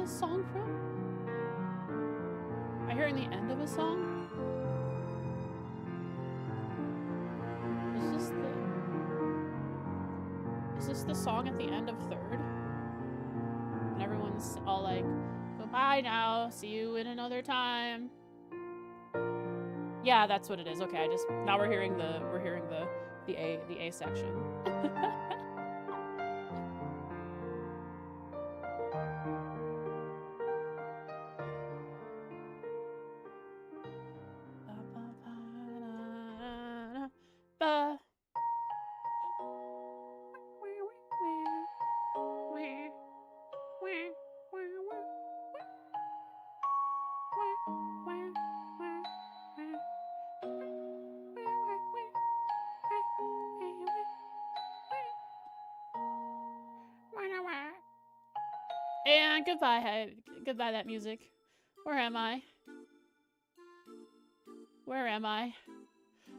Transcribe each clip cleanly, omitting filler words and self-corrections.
this song from? Am I hearing the end of a song? Is this the song at the end of third? And everyone's all like, goodbye now, see you in another time. Yeah, that's what it is. Okay, now we're hearing the A section. And goodbye that music. Where am I? Where am I?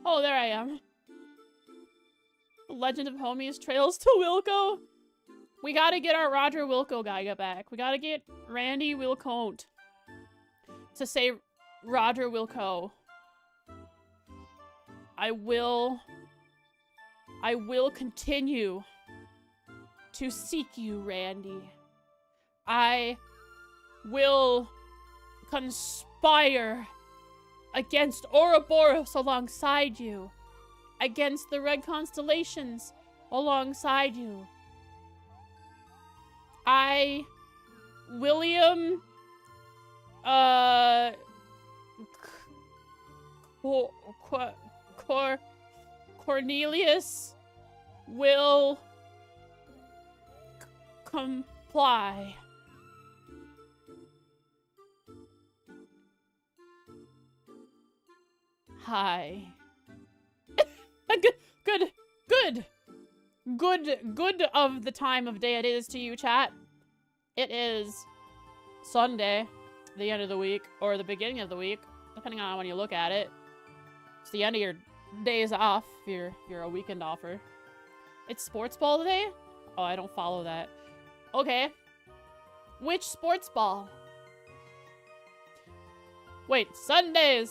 Oh, there I am. Legend of Homies Trails to Wilco. We gotta get our Roger Wilco guy back. We gotta get Randy Wilcote to say Roger Wilco. I will continue to seek you, Randy. I will conspire against Ouroboros alongside you. Against the Red Constellations alongside you. William, Cornelius will comply. Hi. Good of the time of day it is to you, chat. It is Sunday, the end of the week, or the beginning of the week, depending on when you look at it. It's the end of your days off if you're a weekend offer. It's sports ball today? Oh, I don't follow that. Okay. Which sports ball? Wait, Sunday!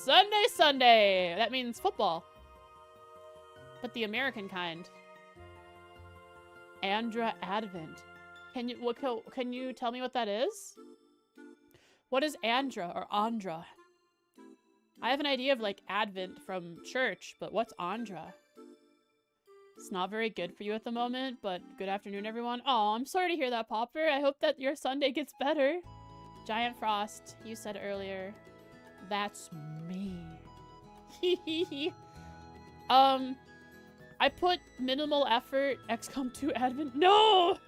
That means football. But the American kind. Andra Advent. Can you tell me what that is? What is Andra or Andra? I have an idea of like Advent from church, but what's Andra? It's not very good for you at the moment, but good afternoon, everyone. Oh, I'm sorry to hear that, Popper. I hope that your Sunday gets better. Giant Frost, you said earlier. That's me. I put minimal effort, XCOM 2 Advent. No!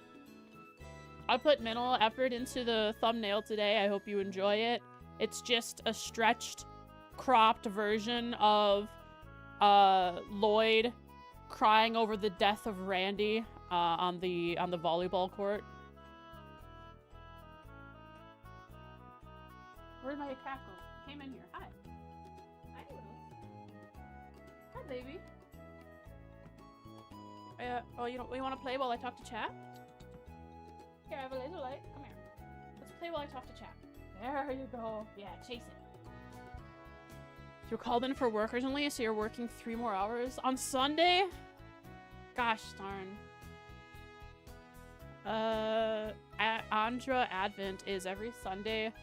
I put minimal effort into the thumbnail today. I hope you enjoy it. It's just a stretched, cropped version of Lloyd crying over the death of Randy on the volleyball court. Where'd my cat go? Came in here. Hi. Hi, baby. Oh, you want to play while I talk to chat? Here, I have a laser light. Come here. Let's play while I talk to chat. There you go. Yeah, chase it. You're called in for work urgently, so you're working 3 more hours on Sunday? Gosh darn. Andra Advent is every Sunday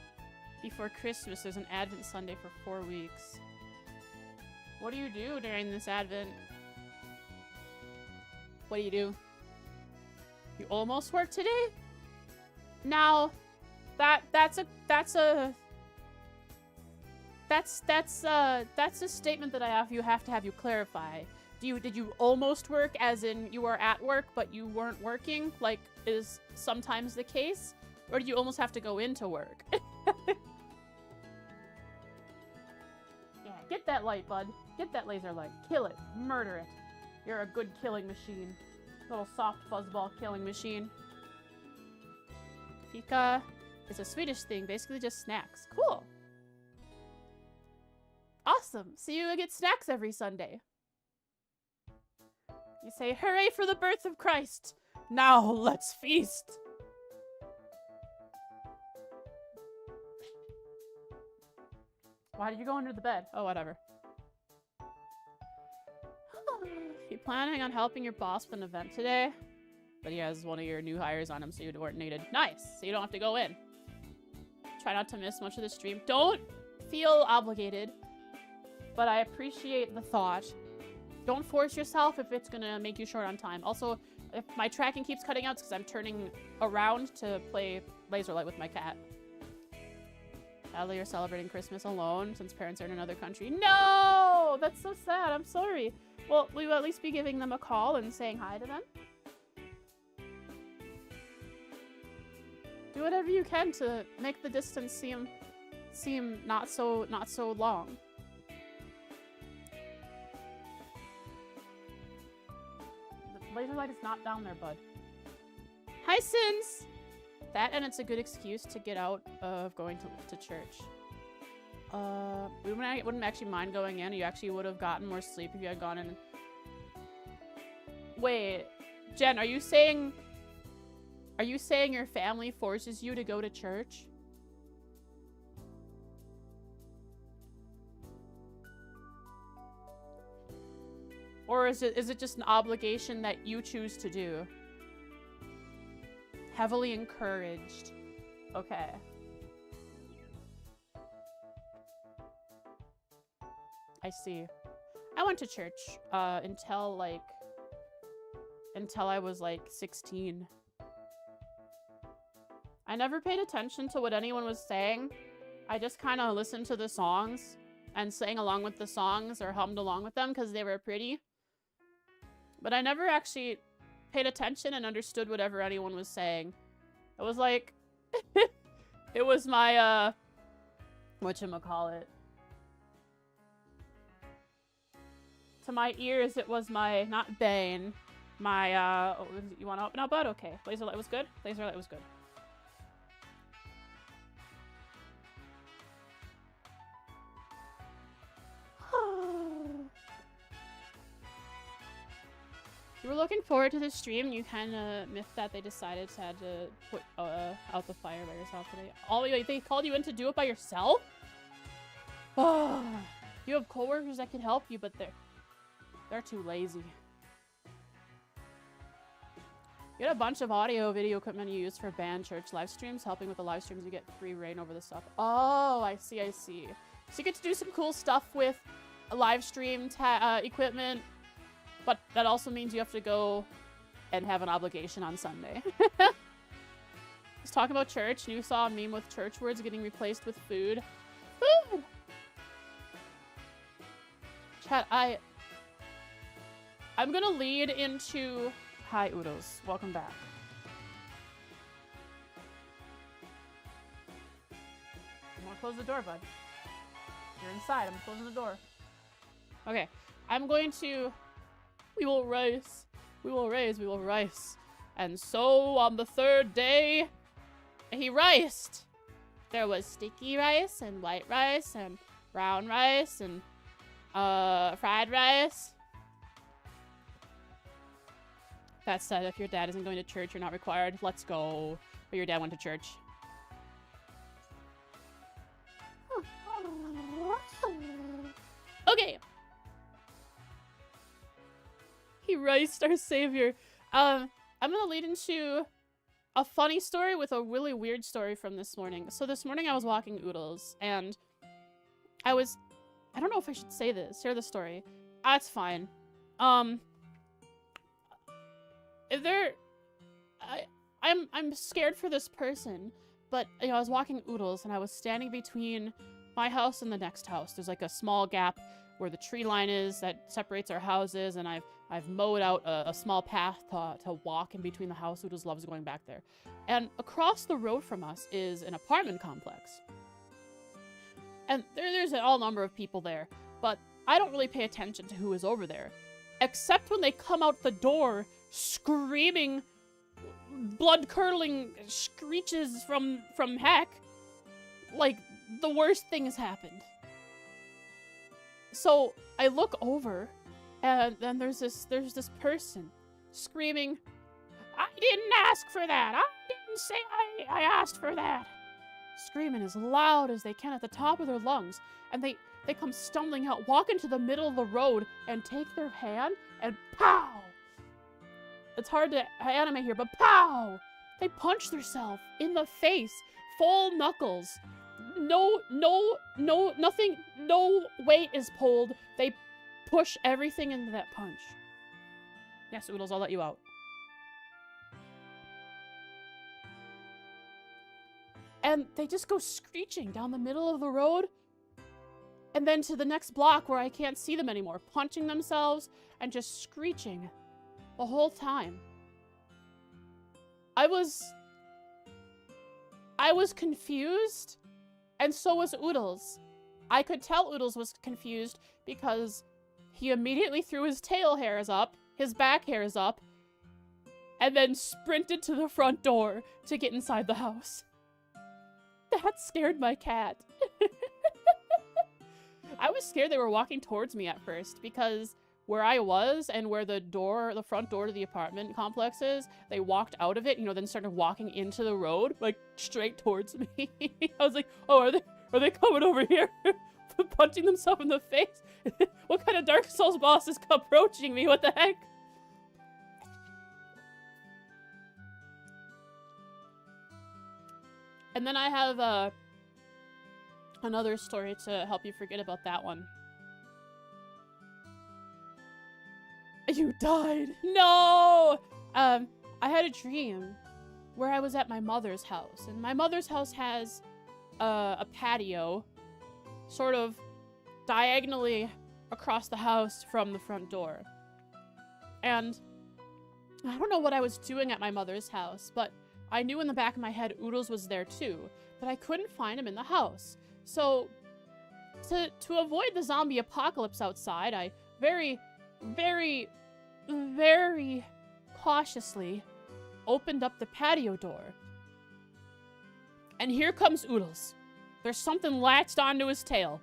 before Christmas. There's an Advent Sunday for 4 weeks. What do you do during this Advent? What do you do? You almost work today? Now, that's a statement that you have to have you clarify. Did you almost work as in you were at work but you weren't working, like is sometimes the case? Or did you almost have to go into work? Yeah, get that light, bud. Get that laser light. Kill it. Murder it. You're a good killing machine. Little soft fuzzball killing machine. Fika is a Swedish thing, basically just snacks. Cool. Awesome. So you get snacks every Sunday. You say, hooray for the birth of Christ. Now let's feast. Why did you go under the bed? Oh, whatever. You planning on helping your boss with an event today? But he has one of your new hires on him, so you weren't needed. Nice! So you don't have to go in. Try not to miss much of the stream. Don't feel obligated, but I appreciate the thought. Don't force yourself if it's gonna make you short on time. Also, if my tracking keeps cutting out, it's because I'm turning around to play Laser Light with my cat. Sadly, you're celebrating Christmas alone since parents are in another country. No! That's so sad. I'm sorry. Well, we will at least be giving them a call and saying hi to them. Do whatever you can to make the distance seem not so long. The laser light is not down there, bud. Hi, Sins! That and it's a good excuse to get out of going to church. We wouldn't actually mind going in. You actually would have gotten more sleep if you had gone in. Wait, Jen, are you saying your family forces you to go to church? Or is it just an obligation that you choose to do? Heavily encouraged. Okay. I see. I went to church until I was like 16. I never paid attention to what anyone was saying. I just kind of listened to the songs and sang along with the songs or hummed along with them because they were pretty. But I never actually paid attention and understood whatever anyone was saying. It was like, it was my, whatchamacallit. To my ears, it was my, not bane, my, oh, you want to open up, bud? Okay. Laser light was good? Laser light was good. You were looking forward to the stream, you kind of miffed that they decided to have to put out the fire by yourself today. Oh, they called you in to do it by yourself? Oh, you have coworkers that can help you, but they're too lazy. You get a bunch of audio video equipment you use for band church live streams. Helping with the live streams, you get free reign over the stuff. Oh, I see, I see. So you get to do some cool stuff with a live stream equipment. But that also means you have to go and have an obligation on Sunday. Let's talk about church. You saw a meme with church words getting replaced with food. Food! Chat, I'm gonna lead into... Hi, Udos. Welcome back. I'm gonna close the door, bud. You're inside. I'm closing the door. Okay. I'm going to... We will rise, we will raise, we will rice. And so on the third day, he riced. There was sticky rice and white rice and brown rice and fried rice. That said, if your dad isn't going to church, you're not required. Let's go. But your dad went to church. Okay. He riced our savior. I'm gonna lead into a funny story with a really weird story from this morning. So this morning I was walking Oodles, and I don't know if I should say this. Share the story. It's fine. I'm scared for this person, but you know, I was walking Oodles, and I was standing between my house and the next house. There's like a small gap where the tree line is that separates our houses, and I've mowed out a small path to walk in between the house. Who just loves going back there. And across the road from us is an apartment complex. And there's an all number of people there, but I don't really pay attention to who is over there. Except when they come out the door screaming, blood-curdling screeches from heck. Like, the worst thing has happened. So I look over, and then there's this person screaming, "I didn't ask for that. I didn't say I asked for that." screaming as loud as they can at the top of their lungs. And they come stumbling out, walk into the middle of the road, and take their hand, and pow! It's hard to animate here, but pow! They punch themselves in the face, full knuckles. Nothing, no weight is pulled. They push everything into that punch. Yes, Oodles, I'll let you out. And they just go screeching down the middle of the road, and then to the next block where I can't see them anymore, punching themselves and just screeching the whole time. I was confused, and so was Oodles. I could tell Oodles was confused because he immediately threw his tail hairs up, his back hairs up, and then sprinted to the front door to get inside the house. That scared my cat. I was scared they were walking towards me at first because where I was and where the front door to the apartment complex is, they walked out of it, then started walking into the road, like straight towards me. I was like, oh, are they coming over here? Punching themselves in the face? What kind of Dark Souls boss is approaching me? What the heck? And then I have another story to help you forget about that one. You died. No! I had a dream where I was at my mother's house. And my mother's house has a patio sort of diagonally across the house from the front door. And I don't know what I was doing at my mother's house, but I knew in the back of my head Oodles was there too, but I couldn't find him in the house. So, to avoid the zombie apocalypse outside, I very, very, very cautiously opened up the patio door. And here comes Oodles. There's something latched onto his tail.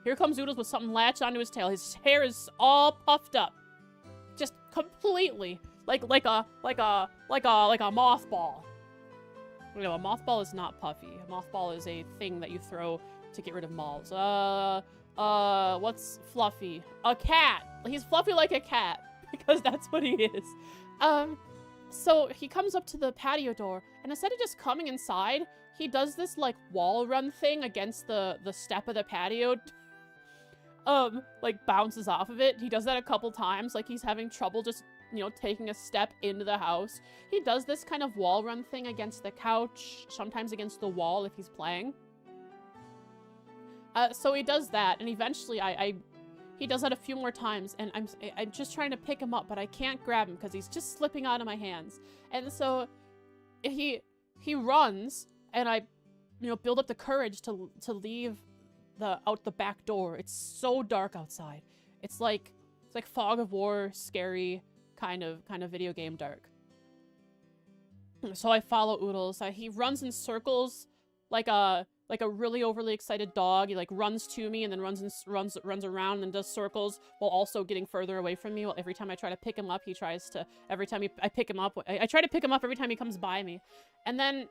Here comes Oodles with something latched onto his tail. His hair is all puffed up. Just completely. Like a mothball. No, a mothball is not puffy. A mothball is a thing that you throw to get rid of moths. What's fluffy? A cat. He's fluffy like a cat because that's what he is. So he comes up to the patio door, and instead of just coming inside, he does this like wall run thing against the step of the patio. Like bounces off of it. He does that a couple times, like he's having trouble just taking a step into the house. He does this kind of wall run thing against the couch, sometimes against the wall if he's playing. So he does that, and eventually he does that a few more times, and I'm just trying to pick him up, but I can't grab him because he's just slipping out of my hands. And so he runs, and I build up the courage to leave out the back door. It's so dark outside. It's like fog of war, scary kind of video game dark. So I follow Oodles. He runs in circles like a really overly excited dog. He like runs to me and then runs around and does circles while also getting further away from me. Well, every time I try to pick him up, he tries to. Every time I pick him up, I try to pick him up every time he comes by me, and then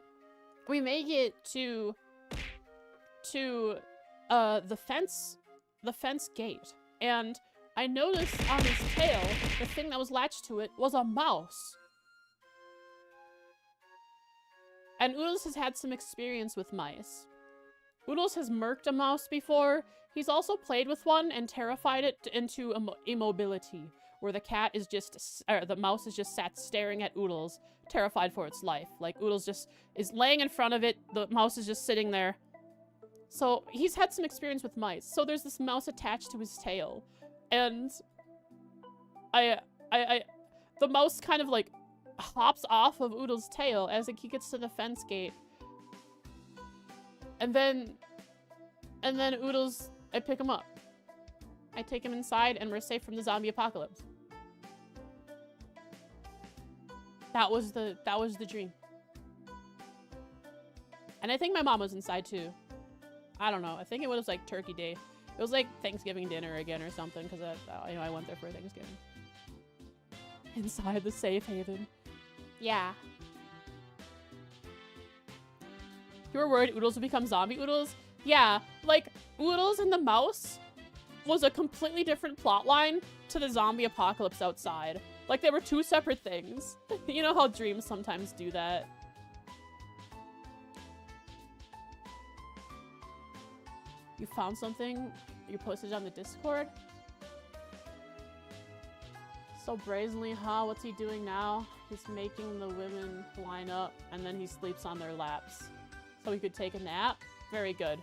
we make it to the fence gate, and I noticed on his tail, the thing that was latched to it was a mouse. And Oodles has had some experience with mice. Oodles has murked a mouse before. He's also played with one and terrified it into immobility, where the mouse is just sat staring at Oodles, terrified for its life. Like Oodles just is laying in front of it, the mouse is just sitting there. So he's had some experience with mice. So there's this mouse attached to his tail. And the mouse kind of like hops off of Oodles' tail as he gets to the fence gate. And then Oodles, I pick him up. I take him inside and we're safe from the zombie apocalypse. That was the dream. And I think my mom was inside too. I don't know. I think it was like Turkey Day. It was like Thanksgiving dinner again or something, because I went there for Thanksgiving. Inside the safe haven. Yeah. You were worried oodles would become zombie oodles? Yeah, like, oodles and the mouse was a completely different plot line to the zombie apocalypse outside. Like, they were two separate things. You know how dreams sometimes do that. You found something? You posted it on the Discord? So brazenly, huh? What's he doing now? He's making the women line up, and then he sleeps on their laps. So he could take a nap? Very good.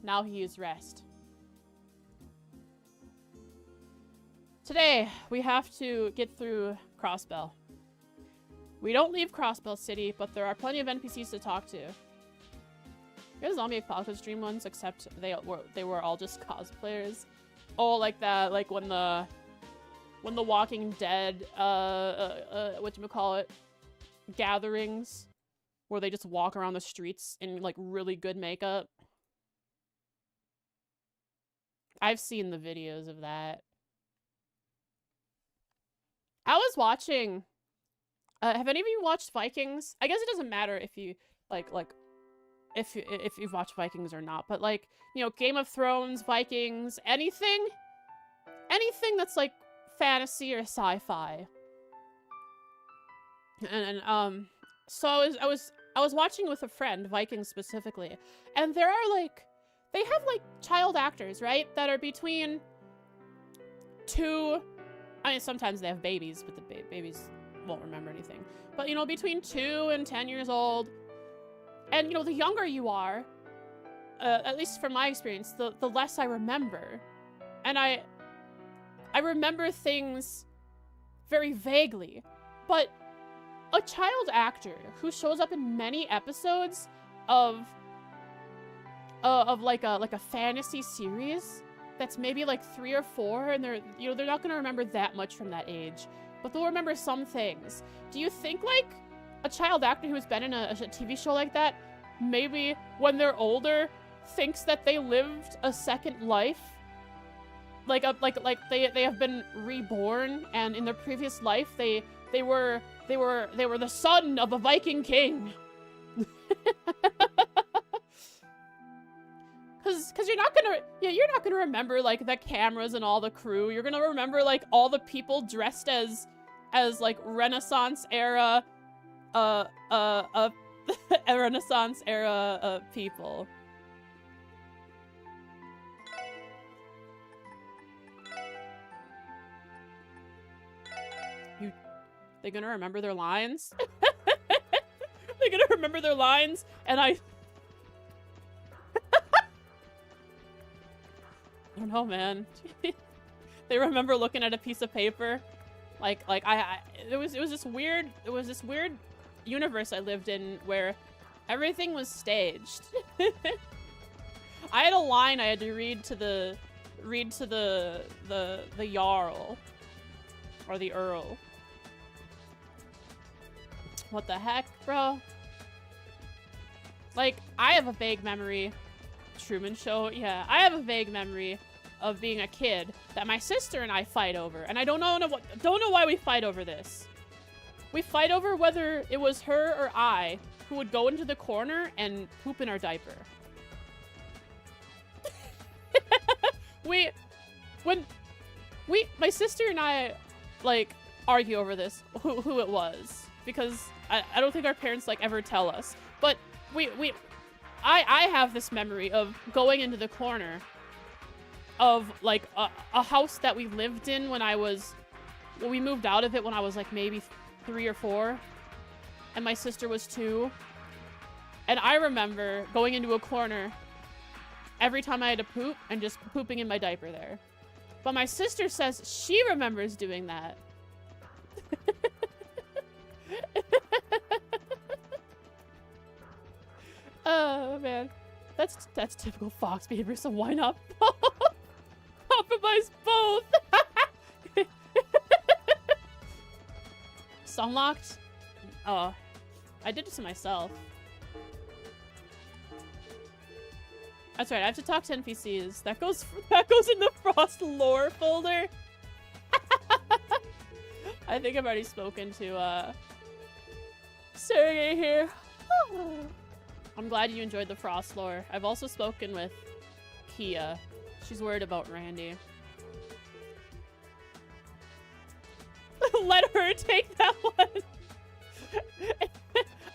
Now he is rest. Today, we have to get through Crossbell. We don't leave Crossbell City, but there are plenty of NPCs to talk to. Here's zombie apocalypse dream ones, except they were all just cosplayers. Oh, like that, like when the Walking Dead, whatchamacallit, gatherings, where they just walk around the streets in, like, really good makeup. I've seen the videos of that. I was watching, have any of you watched Vikings? I guess it doesn't matter if you, if you've watched Vikings or not, but, like, you know, Game of Thrones, Vikings, anything that's, like, fantasy or sci-fi. And so I was watching with a friend, Vikings specifically, and there are, like, they have, like, child actors, right, that are between I mean, sometimes they have babies, but the babies won't remember anything. But, you know, between 2 and 10 years old. And, you know, the younger you are, at least from my experience, the less I remember. And I remember things very vaguely. But a child actor who shows up in many episodes of like a fantasy series that's maybe like 3 or 4, and they're not gonna remember that much from that age, but they'll remember some things. Do you think, like, a child actor who's been in a TV show like that, maybe when they're older, thinks that they lived a second life? Like they have been reborn, and in their previous life they were the son of a Viking king. Cause you're not gonna remember, like, the cameras and all the crew. You're gonna remember, like, all the people dressed as like Renaissance era Renaissance era people. They're gonna remember their lines? They're gonna remember their lines, and I don't know, man. They remember looking at a piece of paper. It was this weird universe I lived in where everything was staged. I had a line I had to read to the Jarl. Or the Earl. What the heck, bro? Like, I have a vague memory. Truman Show? Yeah, I have a vague memory of being a kid that my sister and I fight over. And I don't know why we fight over this. We fight over whether it was her or I who would go into the corner and poop in our diaper. My sister and I, like, argue over this, who it was. Because I don't think our parents, like, ever tell us. But I have this memory of going into the corner of, like, a house that we lived in when we moved out of it when I was, like, maybe 3 or 4. And my sister was 2. And I remember going into a corner every time I had to poop and just pooping in my diaper there. But my sister says she remembers doing that. Oh, man. That's typical Fox behavior, so why not compromise both? Sunlocked? Oh, I did it to myself. That's right, I have to talk to NPCs. That goes in the Frost lore folder. I think I've already spoken to Sergey here. I'm glad you enjoyed the Frost lore. I've also spoken with Kia. She's worried about Randy. Let her take that one.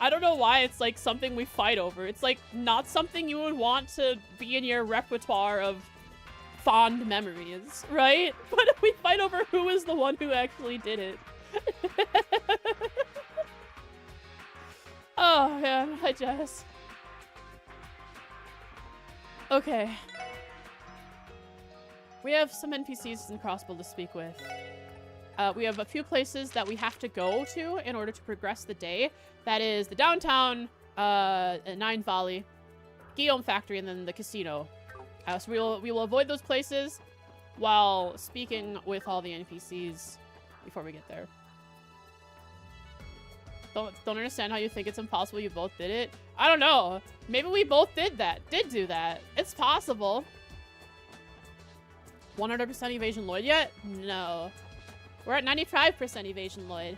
I don't know why it's like something we fight over. It's like not something you would want to be in your repertoire of fond memories, right? But we fight over who is the one who actually did it. Oh man, I just... Okay. We have some NPCs in Crossbow to speak with. We have a few places that we have to go to in order to progress the day. That is the downtown, Nine Valley, Guillaume Factory, and then the casino. So we will avoid those places while speaking with all the NPCs before we get there. Don't understand how you think it's impossible you both did it. I don't know. Maybe we both did do that. It's possible. 100% evasion Lloyd yet? No. We're at 95% evasion Lloyd.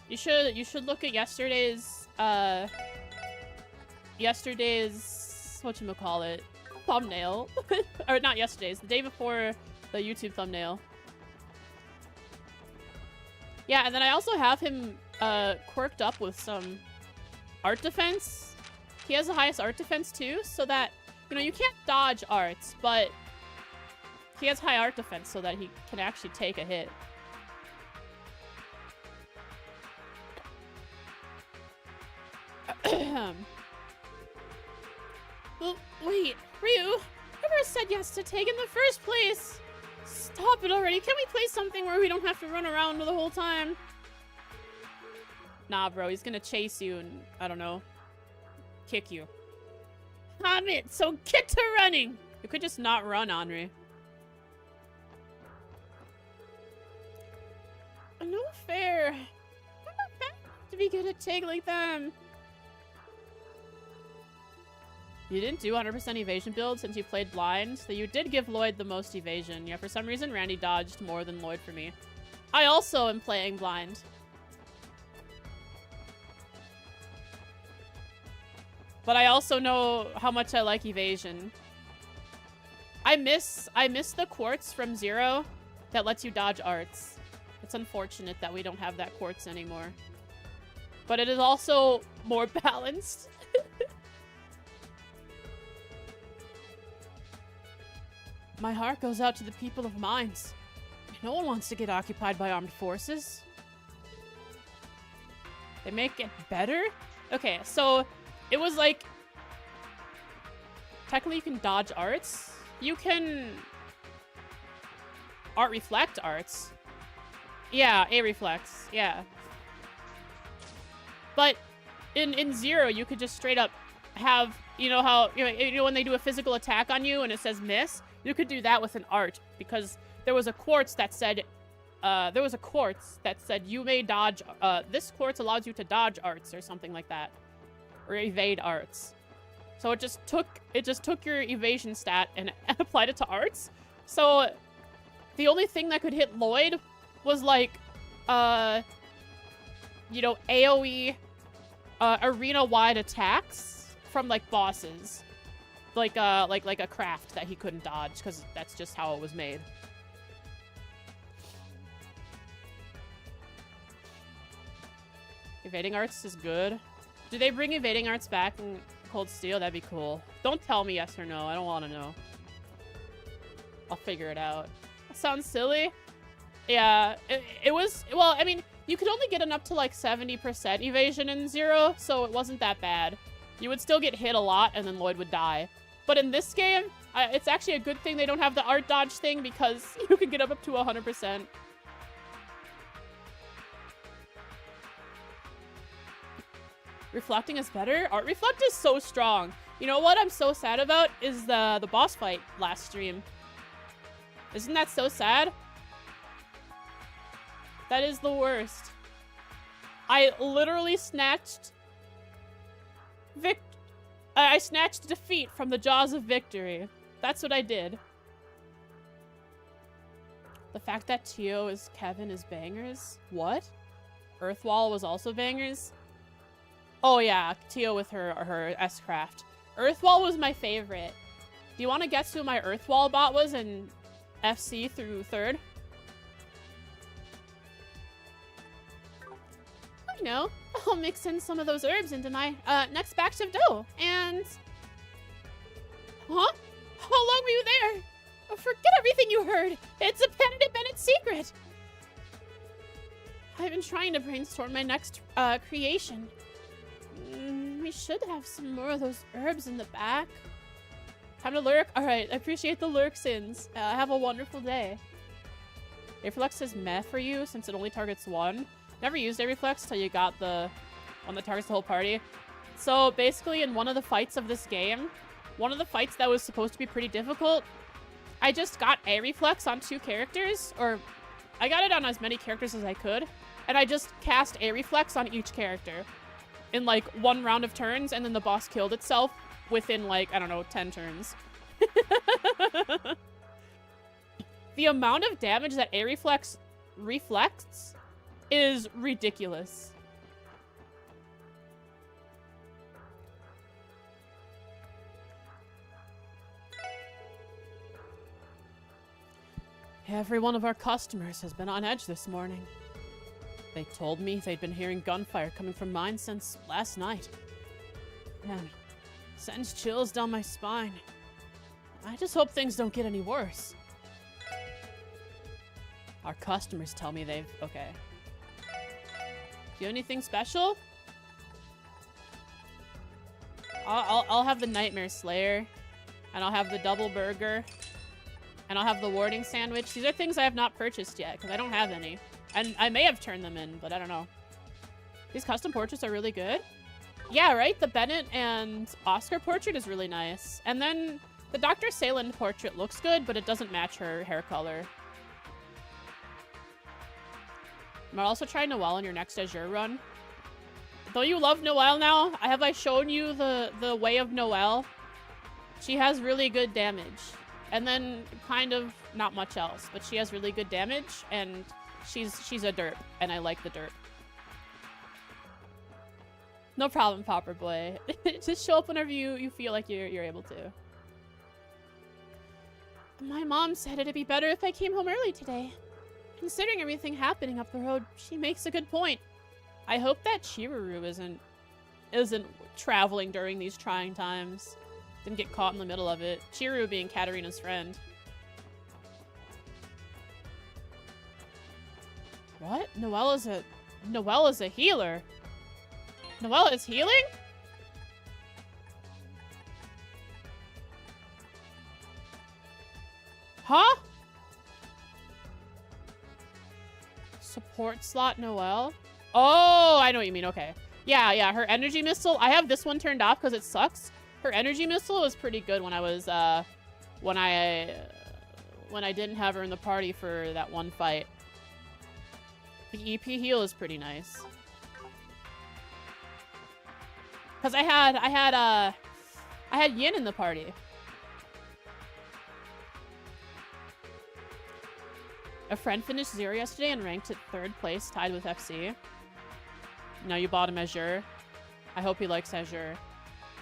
You should look at yesterday's whatchamacallit, thumbnail. Or not yesterday's, the day before the YouTube thumbnail. Yeah, and then I also have him quirked up with some art defense. He has the highest art defense too, so that, you know, you can't dodge arts, but he has high art defense so that he can actually take a hit. Well, wait, Ryu, whoever said yes to take in the first place? Stop it already. Can we play something where we don't have to run around the whole time? Nah, bro, he's gonna chase you and, I don't know, kick you. Damn it, so get to running! You could just not run, Henri. No fair. I'm not bad to be good at Tig like them. You didn't do 100% evasion build since you played blind, so you did give Lloyd the most evasion. Yeah, for some reason, Randy dodged more than Lloyd for me. I also am playing blind. But I also know how much I like evasion. I miss the quartz from Zero that lets you dodge arts. It's unfortunate that we don't have that quartz anymore. But it is also more balanced. My heart goes out to the people of mines. No one wants to get occupied by armed forces. They make it better? Okay, so it was like... Technically you can dodge arts. You can... Art reflect arts. Yeah, A reflex. Yeah. But in Zero, you could just straight up have... You know how... You know when they do a physical attack on you and it says miss? You could do that with an art, because there was a quartz that said, you may dodge, this quartz allows you to dodge arts or something like that, or evade arts. So it just took your evasion stat and applied it to arts. So the only thing that could hit Lloyd was like, you know, AoE, arena-wide attacks from like bosses. Like a craft that he couldn't dodge, because that's just how it was made. Evading arts is good. Do they bring evading arts back in Cold Steel? That'd be cool. Don't tell me yes or no. I don't want to know. I'll figure it out. That sounds silly. Yeah, it was... Well, I mean, you could only get an up to like 70% evasion in Zero, so it wasn't that bad. You would still get hit a lot, and then Lloyd would die. But in this game, it's actually a good thing they don't have the art dodge thing, because you can get up to 100%. Reflecting is better? Art reflect is so strong. You know what I'm so sad about is the boss fight last stream. Isn't that so sad? That is the worst. I literally snatched... I snatched defeat from the jaws of victory. That's what I did. The fact that Tio is Kevin is bangers? What? Earth Wall was also bangers. Oh yeah, Tio with her S-Craft. Earth Wall was my favorite. Do you want to guess who my Earth Wall bot was in FC through 3rd? I know. I'll mix in some of those herbs into my next batch of dough. And... Huh? How long were you there? Oh, forget everything you heard. It's a Bennett secret. I've been trying to brainstorm my next creation. We should have some more of those herbs in the back. Time to lurk? Alright, I appreciate the lurk sins. Have a wonderful day. Reflex is meh for you since it only targets one. Never used a reflex till you got the one that targets the whole party. So basically in one of the fights of this game, one of the fights that was supposed to be pretty difficult, I just got a reflex on 2 characters, or I got it on as many characters as I could, and I just cast a reflex on each character in like 1 round of turns, and then the boss killed itself within like, I don't know, 10 turns. The amount of damage that a reflex reflects is ridiculous. Every one of our customers has been on edge this morning. They told me they'd been hearing gunfire coming from mine since last night. Man, sends chills down my spine. I just hope things don't get any worse. Our customers tell me they've... Okay. Do you have anything special? I'll have the Nightmare Slayer. And I'll have the double burger. And I'll have the warding sandwich. These are things I have not purchased yet, because I don't have any. And I may have turned them in, but I don't know. These custom portraits are really good. Yeah, right? The Bennett and Oscar portrait is really nice. And then the Dr. Sayland portrait looks good, but it doesn't match her hair color. I'm also trying Noelle in your next Azure run. Don't you love Noelle now? Have I shown you the way of Noelle? She has really good damage. And then kind of not much else, but she has really good damage, and she's a derp, and I like the derp. No problem, Popper Boy. Just show up whenever you feel like you're able to. My mom said it'd be better if I came home early today. Considering everything happening up the road, she makes a good point. I hope that Chiruru isn't traveling during these trying times. Didn't get caught in the middle of it. Chiruru being Katarina's friend. What? Noelle is a healer. Noelle is healing? Huh? Support slot Noelle? Oh, I know what you mean. Okay. Yeah, her energy missile. I have this one turned off because it sucks. Her energy missile was pretty good when I was, when I didn't have her in the party for that one fight. The EP heal is pretty nice. Cause I had Yin in the party. A friend finished 0 yesterday and ranked at 3rd place, tied with FC. Now you bought him Azure. I hope he likes Azure.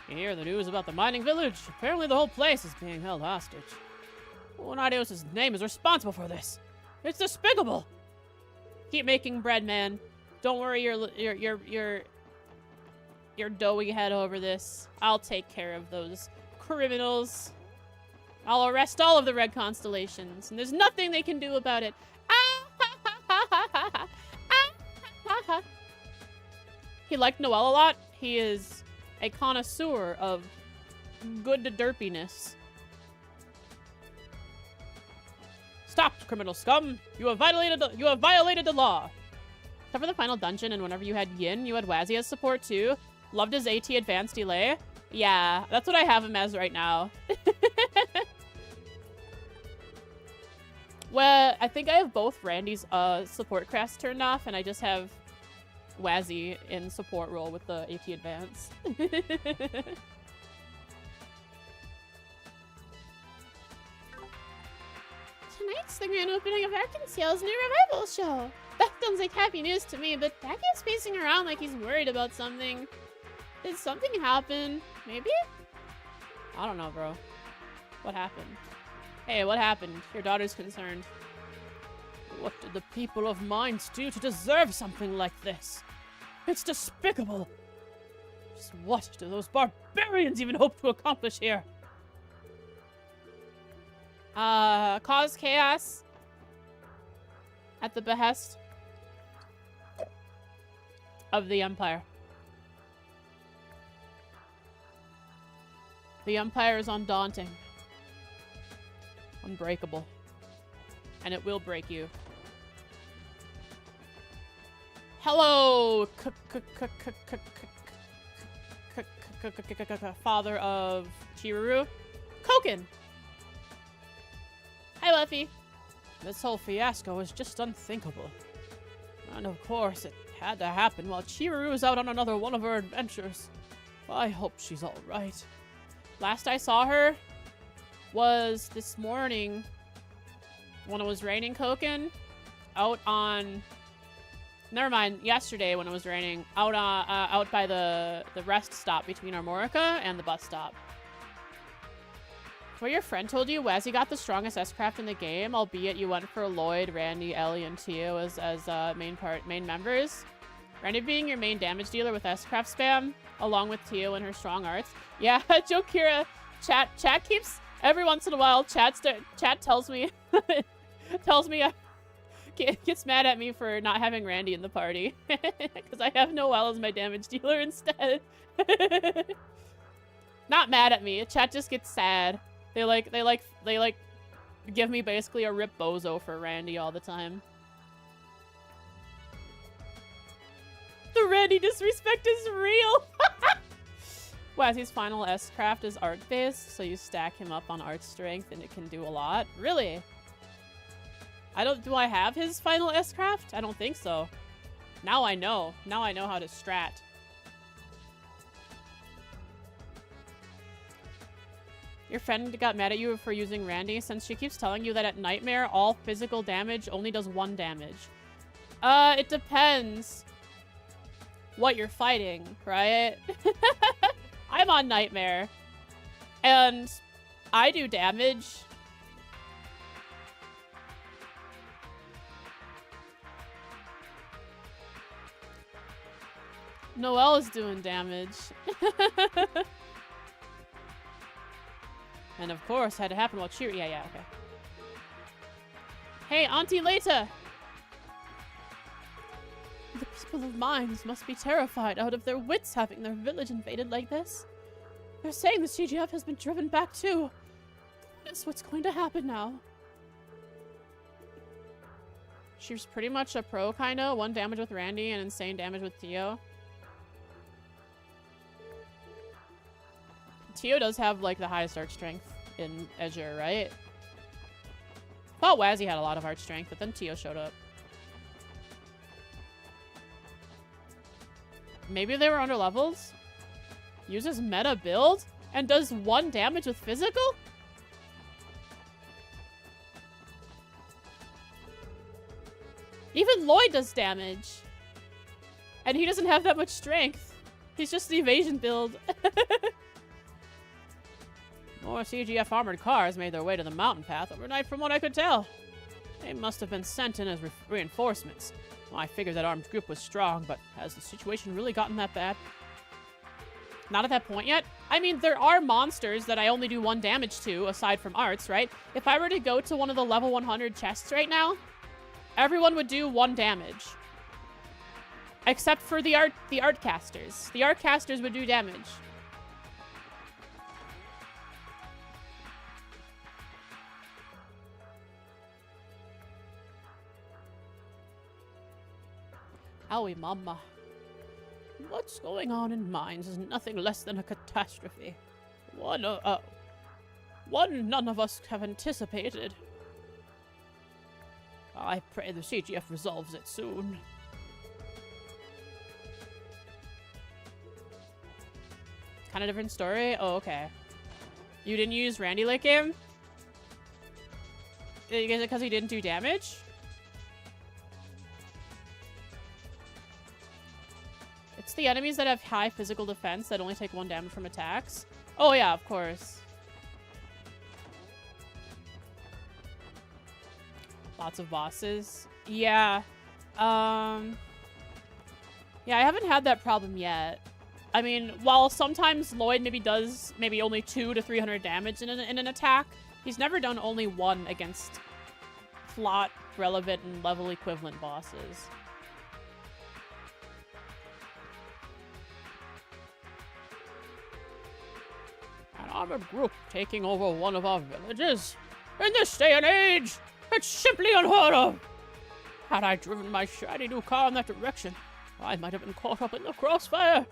You hear the news about the mining village? Apparently the whole place is being held hostage. Onadios' name is responsible for this. It's despicable. Keep making bread, man. Don't worry your doughy head over this. I'll take care of those criminals. I'll arrest all of the red constellations, and there's nothing they can do about it. He liked Noelle a lot. He is a connoisseur of good derpiness. Stop, criminal scum! You have violated the law. Except for the final dungeon, and whenever you had Yin, you had Wazzy as support too. Loved his AT advanced delay. Yeah, that's what I have him as right now. Well, I think I have both Randy's support crafts turned off, and I just have Wazzy in support role with the AT advance. Tonight's the grand opening of Arkansas's new revival show. sounds like happy news to me, but that keeps pacing around like he's worried about something. Did something happen? Maybe? I don't know, bro. What happened? Hey, what happened? Your daughter's concerned. What did the people of Mines do to deserve something like this? It's despicable. Just what do those barbarians even hope to accomplish here? Cause chaos at the behest of the Empire. The Empire is undaunting, unbreakable, and it will break you. Hello, father of Chiruru, Koken. Hi, Luffy. This whole fiasco was just unthinkable. And of course, it had to happen while Chiruru was out on another one of her adventures. I hope she's alright. Last I saw her was this morning when it was raining, Koken. Out on... Never mind, yesterday when it was raining. Out by the rest stop between Armorica and the bus stop. Where your friend told you Wazzy got the strongest S-Craft in the game, albeit you went for Lloyd, Randy, Ellie, and Tio as main members. Randy being your main damage dealer with S-Craft spam, along with Tio and her strong arts. Yeah, Joe Kira, chat keeps, every once in a while, chat tells me, gets mad at me for not having Randy in the party. Because I have Noelle as my damage dealer instead. Not mad at me, chat just gets sad. They like give me basically a rip bozo for Randy all the time. The Randy disrespect is real. Wazzy's final S-Craft is art based, so you stack him up on art strength and it can do a lot. Really? Do I have his final S-Craft? I don't think so. Now I know. Now I know how to strat. Your friend got mad at you for using Randy since she keeps telling you that at Nightmare, all physical damage only does 1 damage. It depends what you're fighting, right? I'm on Nightmare, and I do damage. Noelle is doing damage. And of course, had to happen while cheering. Yeah, okay. Hey, Auntie Leta! The people of Mines must be terrified out of their wits having their village invaded like this. They're saying the CGF has been driven back too. That's what's going to happen now. She's pretty much a pro, kinda. 1 damage with Randy and insane damage with Tio. Tio does have, like, the highest art strength in Azure, right? Thought Wazzy had a lot of art strength, but then Tio showed up. Maybe they were under levels? Uses meta build? And does 1 damage with physical? Even Lloyd does damage. And he doesn't have that much strength. He's just the evasion build. More CGF armored cars made their way to the mountain path overnight from what I could tell. They must have been sent in as reinforcements. Well, I figured that armed group was strong, but has the situation really gotten that bad? Not at that point yet. I mean, there are monsters that I only do 1 damage to, aside from arts, right? If I were to go to one of the level 100 chests right now, everyone would do 1 damage. Except for the art casters. The art casters would do damage. Owie mama. What's going on in Mines is nothing less than a catastrophe. One none of us have anticipated. I pray the CGF resolves it soon. Kind of different story? Oh, okay. You didn't use Randy late game? Is it because he didn't do damage? It's the enemies that have high physical defense that only take 1 damage from attacks. Oh yeah, of course. Lots of bosses. Yeah. Yeah, I haven't had that problem yet. I mean, while sometimes Lloyd maybe does only 200 to 300 damage in an attack, he's never done only 1 against plot relevant and level equivalent bosses. An armored group taking over one of our villages? In this day and age, it's simply unheard of! Had I driven my shiny new car in that direction, I might have been caught up in the crossfire.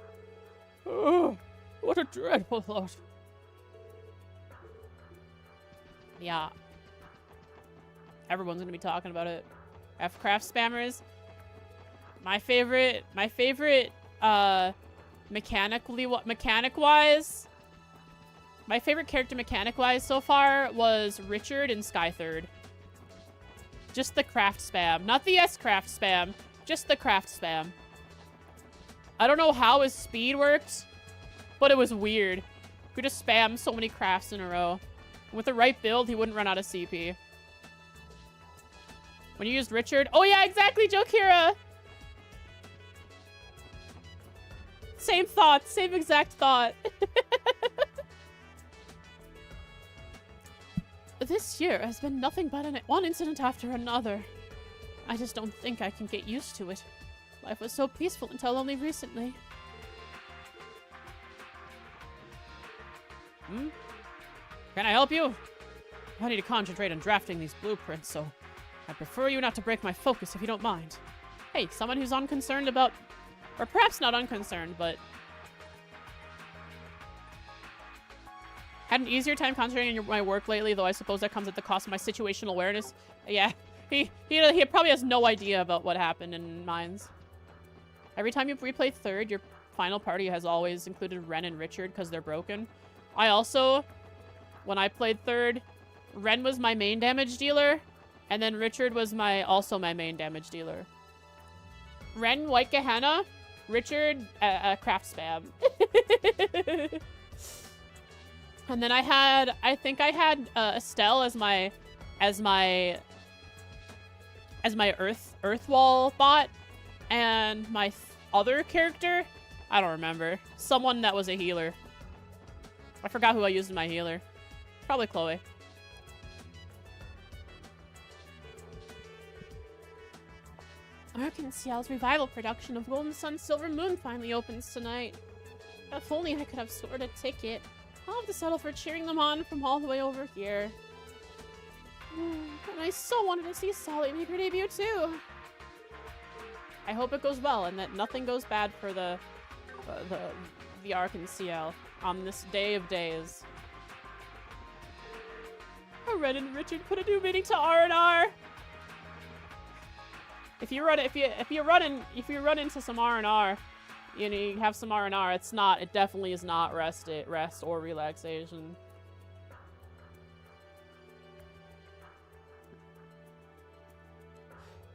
Oh, what a dreadful thought. Yeah. Everyone's gonna be talking about it. F-craft spammers. My favorite, mechanic-wise, my favorite character mechanic-wise so far was Richard in Sky Third. Just the craft spam. Not the S-craft spam. Just the craft spam. I don't know how his speed worked, but it was weird. He could just spam so many crafts in a row. With the right build, he wouldn't run out of CP. When you used Richard... Oh yeah, exactly, Jokira! Same thought. Same exact thought. This year has been nothing but one incident after another. I just don't think I can get used to it. Life was so peaceful until only recently. Hmm? Can I help you? I need to concentrate on drafting these blueprints, so I'd prefer you not to break my focus if you don't mind. Hey, someone who's unconcerned about... Or perhaps not unconcerned, but... Had an easier time concentrating on my work lately, though I suppose that comes at the cost of my situational awareness. Yeah, he probably has no idea about what happened in Mines. Every time you replay Third, your final party has always included Ren and Richard because they're broken. I also, when I played Third, Ren was my main damage dealer, and then Richard was also my main damage dealer. Ren, White Gehenna, Richard, craft spam. And then I think I had Estelle as my Earth Wall bot, and my other character, I don't remember. Someone that was a healer. I forgot who I used as my healer. Probably Chloe. Arkansas's revival production of Golden Sun Silver Moon finally opens tonight. If only I could have scored a ticket. I'll have to settle for cheering them on from all the way over here. And I so wanted to see Sally make her debut too. I hope it goes well and that nothing goes bad for the Arkansas on this day of days. Ren and Richard put a new meaning to R&R. If you run into some R&R, you know, you have some R&R, it definitely is not rest or relaxation.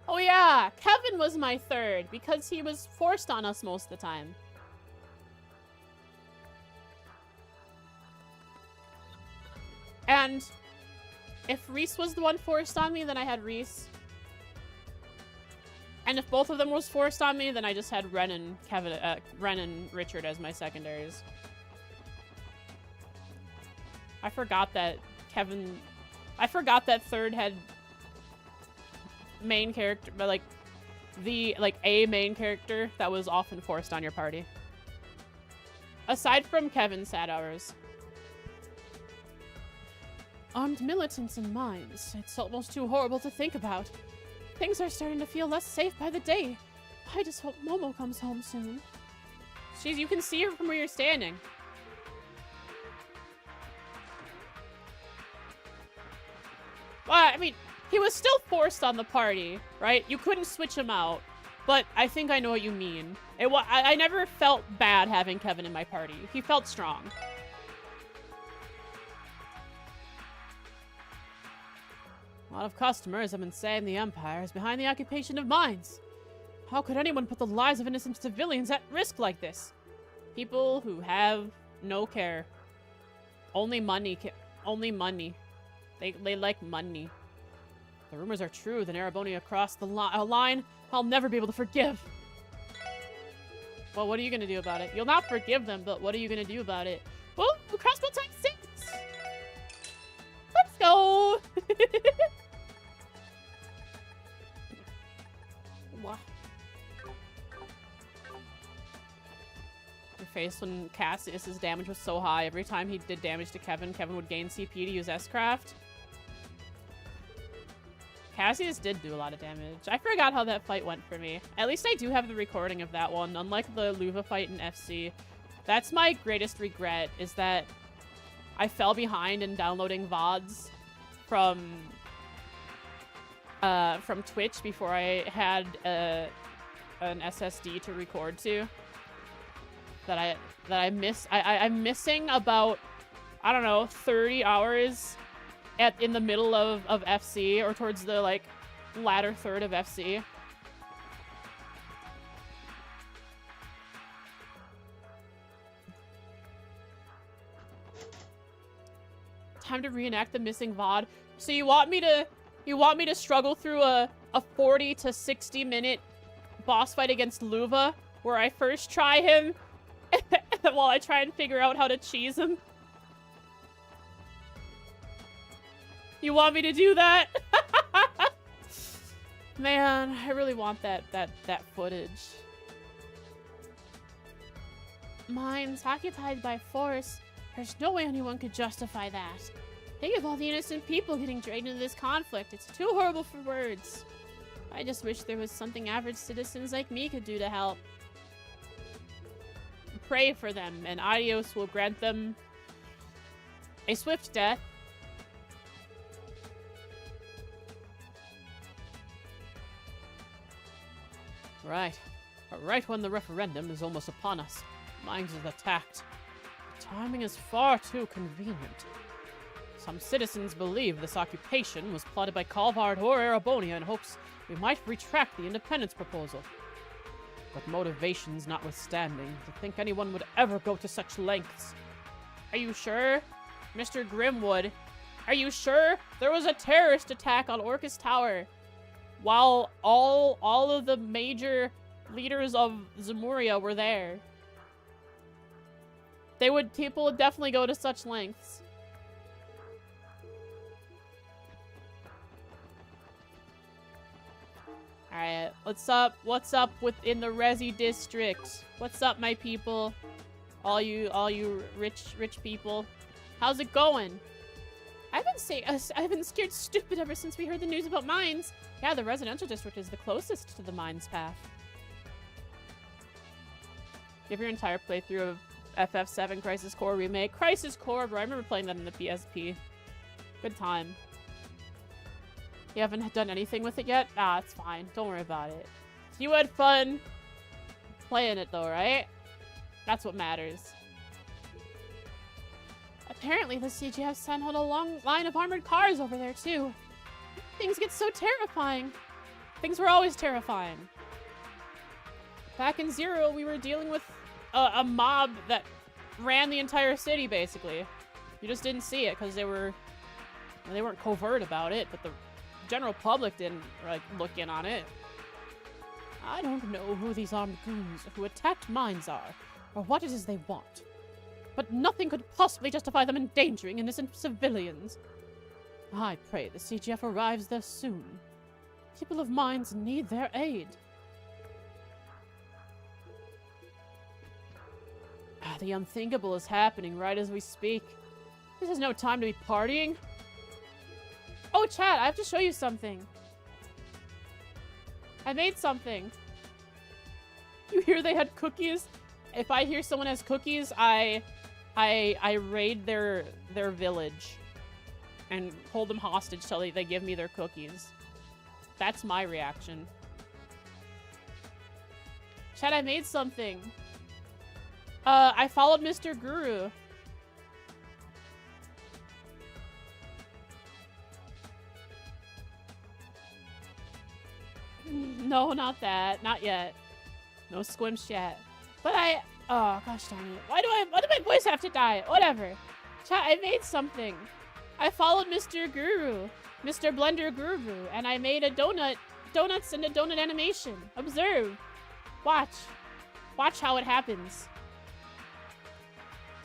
Oh yeah, Kevin was my third because he was forced on us most of the time. And if Reese was the one forced on me, then I had Reese. And if both of them was forced on me, then I just had Ren and Richard as my secondaries. I forgot that Third had main character, but like a main character that was often forced on your party. Aside from Kevin's sad hours. Armed militants in mines. It's almost too horrible to think about. Things are starting to feel less safe by the day. I just hope Momo comes home soon. Jeez, you can see her from where you're standing. Well, I mean, he was still forced on the party, right? You couldn't switch him out. But I think I know what you mean. I never felt bad having Kevin in my party. He felt strong. A lot of customers have been saying the Empire is behind the occupation of mines. How could anyone put the lives of innocent civilians at risk like this? People who have no care. Only money. Only money. They like money. The rumors are true. The Narabonia crossed the line I'll never be able to forgive. Well, what are you gonna do about it? You'll not forgive them, but what are you gonna do about it? Well, crossbow time 6! Let's go! Wow. Your face when Cassius's damage was so high. Every time he did damage to Kevin, Kevin would gain CP to use S-Craft. Cassius did do a lot of damage. I forgot how that fight went for me. At least I do have the recording of that one, unlike the Luva fight in FC. That's my greatest regret, is that I fell behind in downloading VODs from Twitch before I had an SSD to record to. I'm missing about, I don't know, 30 hours in the middle of FC, or towards the, like, latter third of FC. Time to reenact the missing VOD. So you want me to struggle through a 40 to 60 minute boss fight against Luva, where I first try him while I try and figure out how to cheese him? You want me to do that? Man, I really want that footage. Mines occupied by force. There's no way anyone could justify that. Think of all the innocent people getting dragged into this conflict. It's too horrible for words. I just wish there was something average citizens like me could do to help. Pray for them, and Adios will grant them a swift death. Right. Right when the referendum is almost upon us, Mines is attacked. The timing is far too convenient. Some citizens believe this occupation was plotted by Calvard or Arabonia in hopes we might retract the independence proposal. But motivations notwithstanding, to think anyone would ever go to such lengths. Are you sure? Mr. Grimwood, are you sure? There was a terrorist attack on Orcus Tower while all of the major leaders of Zemuria were there. People would definitely go to such lengths. Alright, what's up within the Resi district? What's up, my people? All you rich people. How's it going? I've been scared stupid ever since we heard the news about mines. Yeah, the residential district is the closest to the mines path. Give your entire playthrough of FF7 Crisis Core Remake. Crisis Core, bro. I remember playing that in the PSP. Good time. You haven't done anything with it yet? Ah, it's fine. Don't worry about it. You had fun playing it though, right? That's what matters. Apparently the CGF sent out a long line of armored cars over there too. Things get so terrifying. Things were always terrifying. Back in Zero, we were dealing with a mob that ran the entire city, basically. You just didn't see it because they weren't covert about it, but the general public didn't, like, look in on it. I don't know who these armed goons who attacked mines are, or what it is they want. But nothing could possibly justify them endangering innocent civilians. I pray the CGF arrives there soon. People of mines need their aid. The unthinkable is happening right as we speak. This is no time to be partying. Oh, chat, I have to show you something. I made something. You hear they had cookies? If I hear someone has cookies, I raid their village and hold them hostage till they give me their cookies. That's my reaction. Chat, I made something. I followed Mr. Guru. No, not that. Not yet. No squimps yet. But oh, gosh darn it. Why do my voice have to die? Whatever. Chat, I made something. I followed Mr. Guru, Mr. Blender Guru, and I made a donuts and a donut animation. Observe. Watch. Watch how it happens.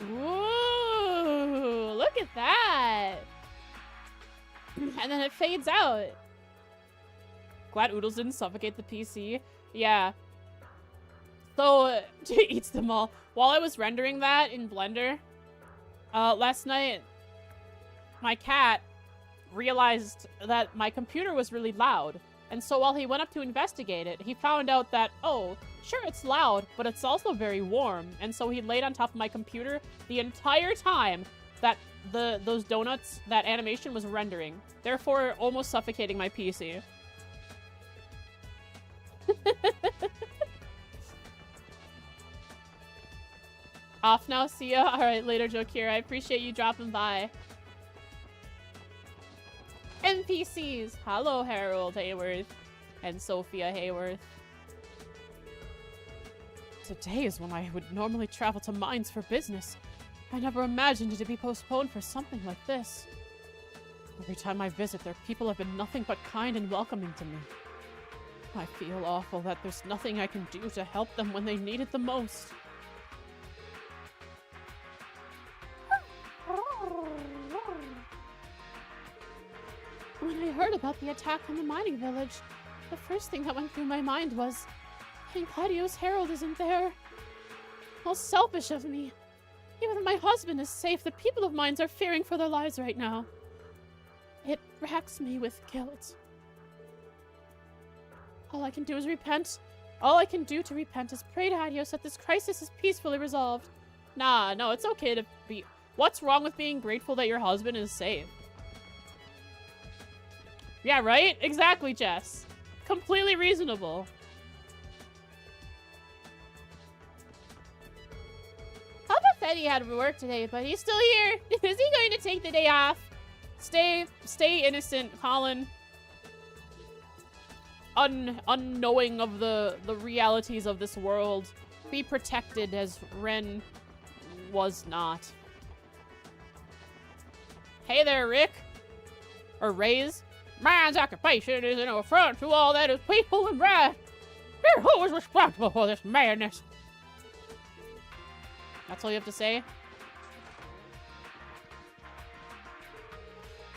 Ooh, look at that. And then it fades out. Glad Oodles didn't suffocate the PC. Yeah. So, she eats them all. While I was rendering that in Blender, last night, my cat realized that my computer was really loud. And so while he went up to investigate it, he found out that, oh, sure, it's loud, but it's also very warm. And so he laid on top of my computer the entire time that those donuts, that animation was rendering. Therefore, almost suffocating my PC. Off now, see ya. Alright, later, Jokira. I appreciate you dropping by. NPCs! Hello, Harold Hayworth and Sophia Hayworth. Today is when I would normally travel to mines for business. I never imagined it to be postponed for something like this. Every time I visit, their people have been nothing but kind and welcoming to me. I feel awful that there's nothing I can do to help them when they need it the most. When I heard about the attack on the mining village, the first thing that went through my mind was, thank Gladios Harold isn't there. How selfish of me. Even though my husband is safe, the people of mines are fearing for their lives right now. It racks me with guilt. All I can do is repent. All I can do to repent is pray to Hadios that this crisis is peacefully resolved. Nah, no, it's okay to be... What's wrong with being grateful that your husband is safe? Yeah, right? Exactly, Jess. Completely reasonable. Papa said he had work today, but he's still here. Is he going to take the day off? Stay innocent, Colin. Unknowing of the realities of this world. Be protected as Ren was not. Hey there, Rick. Or Raze. Man's occupation is an affront to all that is peaceful and bright. Who is responsible for this madness? That's all you have to say?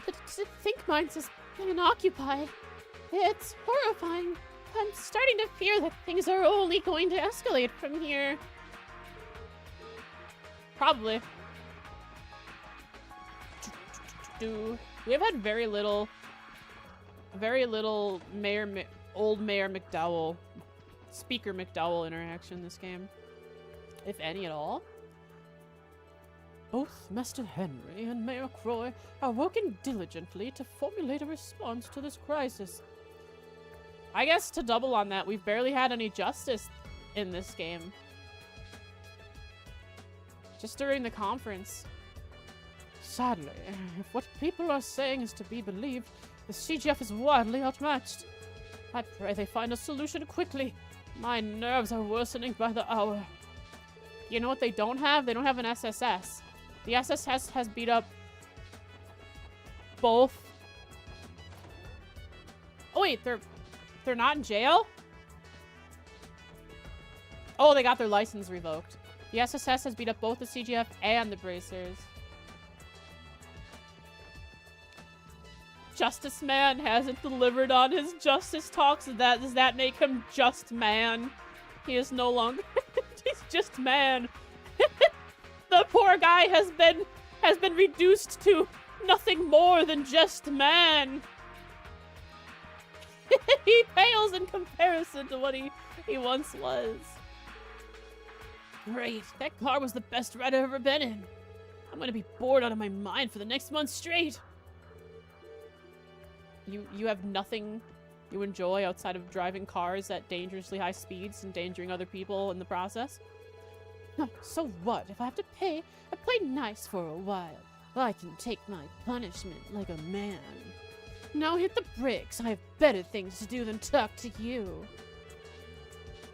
To think mines is being occupied. It's horrifying. I'm starting to fear that things are only going to escalate from here. Probably. We've had very little old Mayor McDowell, Speaker McDowell interaction in this game. If any at all. Both Master Henry and Mayor Croy are working diligently to formulate a response to this crisis. I guess to double on that, we've barely had any justice in this game. Just during the conference. Sadly, if what people are saying is to be believed, the CGF is wildly outmatched. I pray they find a solution quickly. My nerves are worsening by the hour. You know what they don't have? They don't have an SSS. The SSS has beat up both. Oh wait, they're not in jail? Oh, they got their license revoked. The SSS has beat up both the CGF and the Bracers. Justice Man hasn't delivered on his justice talks. Does that make him just man? He is no longer... He's just man. The poor guy has been reduced to nothing more than just man. He pales in comparison to what he once was. Great, that car was the best ride I've ever been in. I'm gonna be bored out of my mind for the next month straight. You have nothing you enjoy outside of driving cars at dangerously high speeds, endangering other people in the process? So what? If I have to pay, I play nice for a while. I can take my punishment like a man. Now hit the brakes. I have better things to do than talk to you.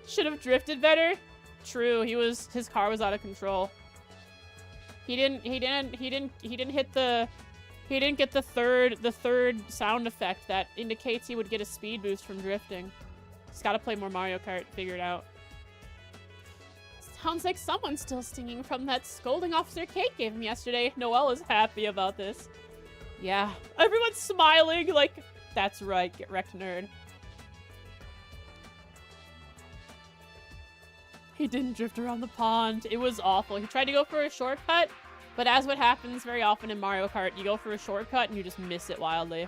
Should have drifted better. True, his car was out of control. He didn't get the third sound effect that indicates he would get a speed boost from drifting. He's got to play more Mario Kart, figure it out. Sounds like someone's still stinging from that scolding Officer Kate gave him yesterday. Noelle is happy about this. Yeah, everyone's smiling like, that's right, get wrecked, nerd. He didn't drift around the pond. It was awful. He tried to go for a shortcut, but as what happens very often in Mario Kart, you go for a shortcut and you just miss it wildly.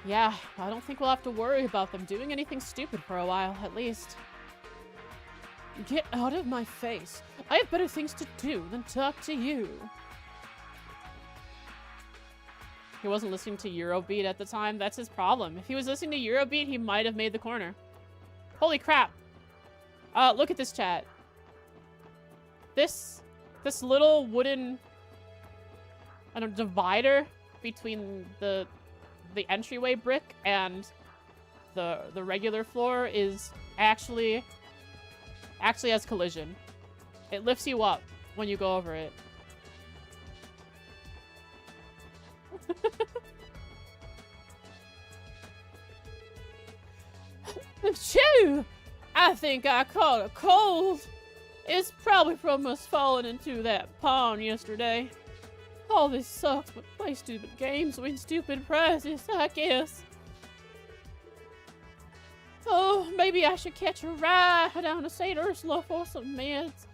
Yeah, I don't think we'll have to worry about them doing anything stupid for a while, at least. Get out of my face. I have better things to do than talk to you. He wasn't listening to Eurobeat at the time. That's his problem. If he was listening to Eurobeat, he might have made the corner. Holy crap. Look at this chat. This little wooden, I don't know, divider between the entryway brick and the regular floor is actually has collision. It lifts you up when you go over it. Phew! I think I caught a cold. It's probably from us falling into that pond yesterday. All this sucks, but play stupid games, win stupid prizes, I guess. Oh, maybe I should catch a ride down to St. Ursula for some meds.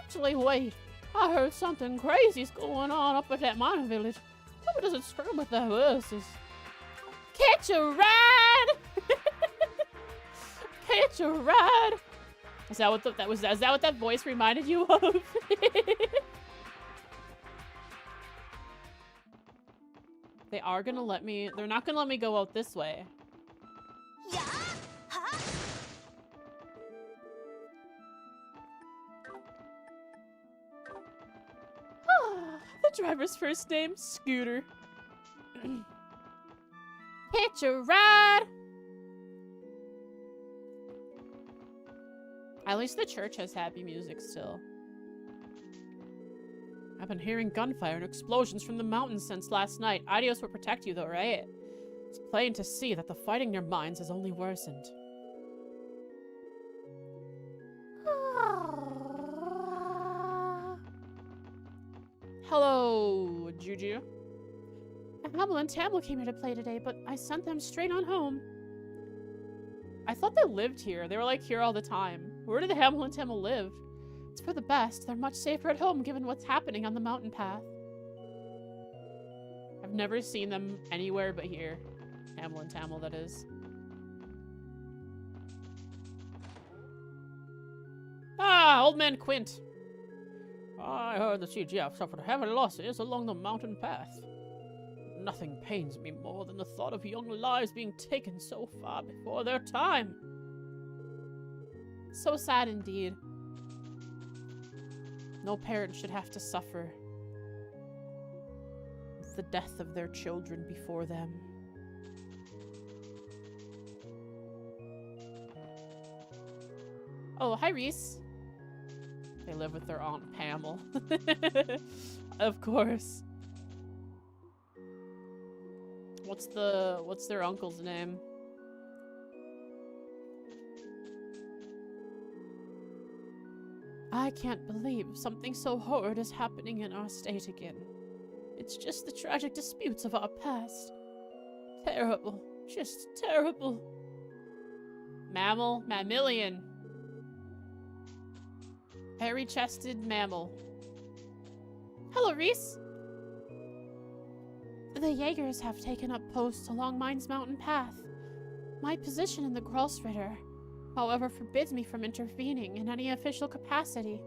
Actually, wait. I heard something crazy's going on up at that mining village. Hope it doesn't screw with the horses. Catch a ride! Catch a ride! Is that what is that what that voice reminded you of? They are gonna let me. They're not gonna let me go out this way. Yeah. Huh? The driver's first name, Scooter. Hitch a ride. At least the church has happy music still. I've been hearing gunfire and explosions from the mountains since last night. Adios will protect you though, right? It's plain to see that the fighting near mines has only worsened. Hello, Juju. Hamel and Tamil came here to play today, but I sent them straight on home. I thought they lived here. They were like here all the time. Where did Hamel and Tamil live? It's for the best. They're much safer at home given what's happening on the mountain path. I've never seen them anywhere but here. Hamel and Tamil, that is. Ah, old man Quint. I heard the CGF suffered heavy losses along the mountain path. Nothing pains me more than the thought of young lives being taken so far before their time. So sad indeed. No parent should have to suffer with the death of their children before them. Oh, hi Reese. They live with their Aunt Pamela. Of course. What's their uncle's name? I can't believe something so horrid is happening in our state again. It's just the tragic disputes of our past. Terrible. Just terrible. Mammal? Mammalian. Hairy-chested mammal. Hello, Reese. The Jaegers have taken up posts along Mines Mountain Path. My position in the Grossritter, however, forbids me from intervening in any official capacity.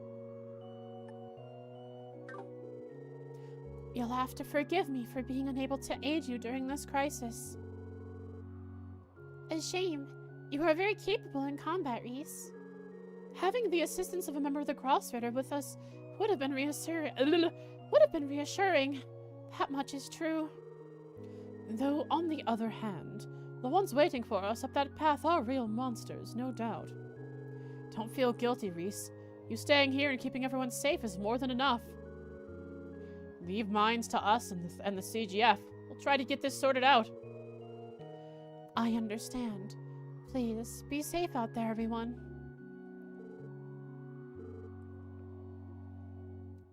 You'll have to forgive me for being unable to aid you during this crisis. A shame. You are very capable in combat, Reese. Having the assistance of a member of the Grossritter with us would have been reassuring. That much is true. Though, on the other hand, the ones waiting for us up that path are real monsters, no doubt. Don't feel guilty, Reese. You staying here and keeping everyone safe is more than enough. Leave mines to us and the CGF. We'll try to get this sorted out. I understand. Please, be safe out there, everyone.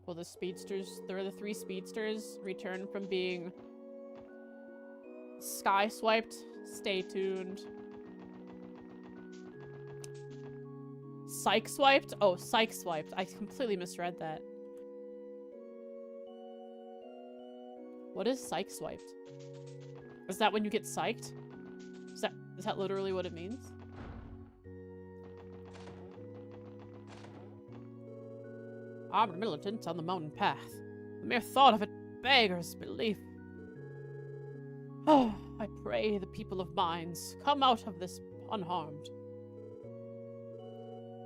Will the speedsters, there are the 3 speedsters, return from being sky swiped? Stay tuned. Psych swiped? Oh, psych swiped. I completely misread that. What is psych swiped? Is that when you get psyched? Is that literally what it means? Armed militants on the mountain path. The mere thought of it beggars belief. Oh, I pray the people of Mines come out of this unharmed.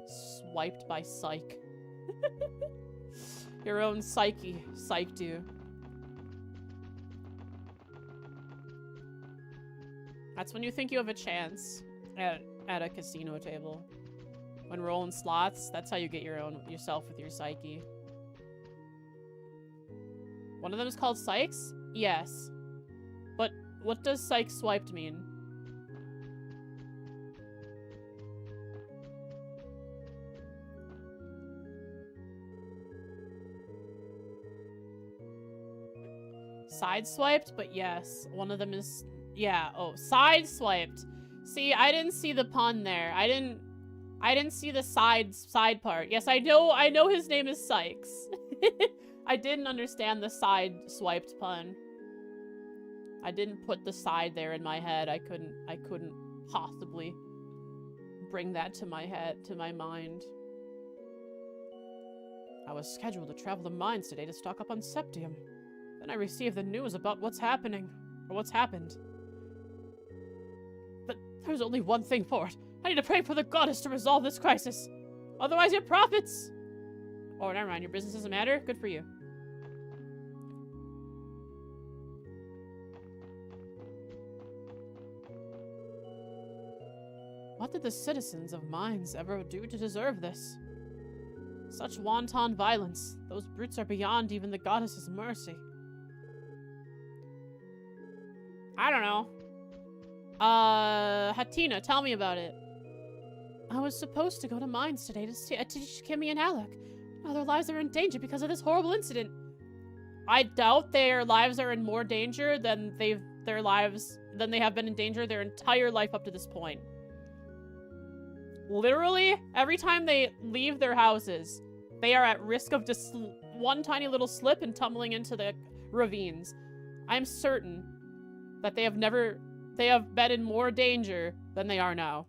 Swiped by psych. Your own psyche psyched you. That's when you think you have a chance at a casino table. When rolling slots, that's how you get yourself with your psyche. One of them is called Sykes? Yes. But what does psych swiped mean? Sideswiped, but yes. One of them is... Yeah, oh, sideswiped. See, I didn't see the pun there. I didn't see the side part. Yes, I know his name is Sykes. I didn't understand the side swiped pun. I didn't put the side there in my head. I couldn't possibly bring that to my head, to my mind. I was scheduled to travel to Mines today to stock up on Septium. Then I received the news about what's happening, or what's happened. But there's only one thing for it. I need to pray for the goddess to resolve this crisis. Otherwise, your profits... Oh, never mind. Your business doesn't matter? Good for you. What did the citizens of Mines ever do to deserve this? Such wanton violence. Those brutes are beyond even the goddess's mercy. I don't know. Hatina, tell me about it. I was supposed to go to Mines today to teach Kimmy and Alec. Now their lives are in danger because of this horrible incident. I doubt their lives are in more danger than they have been in danger their entire life up to this point. Literally, every time they leave their houses, they are at risk of just one tiny little slip and tumbling into the ravines. I'm certain that they have been in more danger than they are now.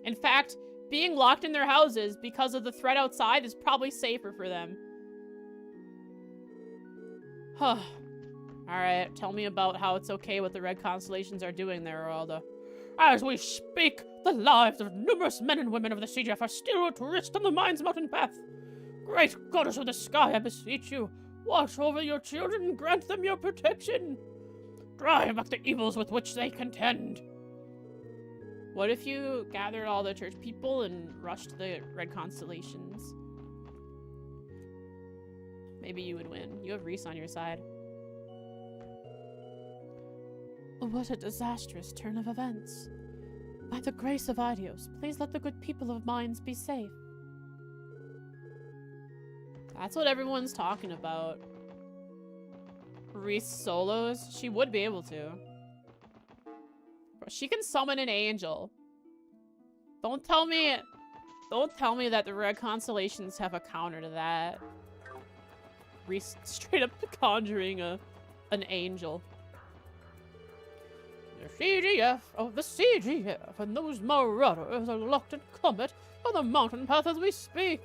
In fact, being locked in their houses because of the threat outside is probably safer for them. Huh. Alright, tell me about how it's okay what the Red Constellations are doing there, Aralda. As we speak, the lives of numerous men and women of the CGF are still at risk on the Mines Mountain path. Great goddess of the sky, I beseech you, watch over your children and grant them your protection. Drive back the evils with which they contend. What if you gathered all the church people and rushed the Red Constellations? Maybe you would win. You have Reese on your side. What a disastrous turn of events. By the grace of Idios, please let the good people of Mines be safe. That's what everyone's talking about. Reese solos? She would be able to. She can summon an angel. Don't tell me that the Red Constellations have a counter to that. Reese straight up conjuring an angel. The CGF and those marauders are locked in combat on the mountain path as we speak.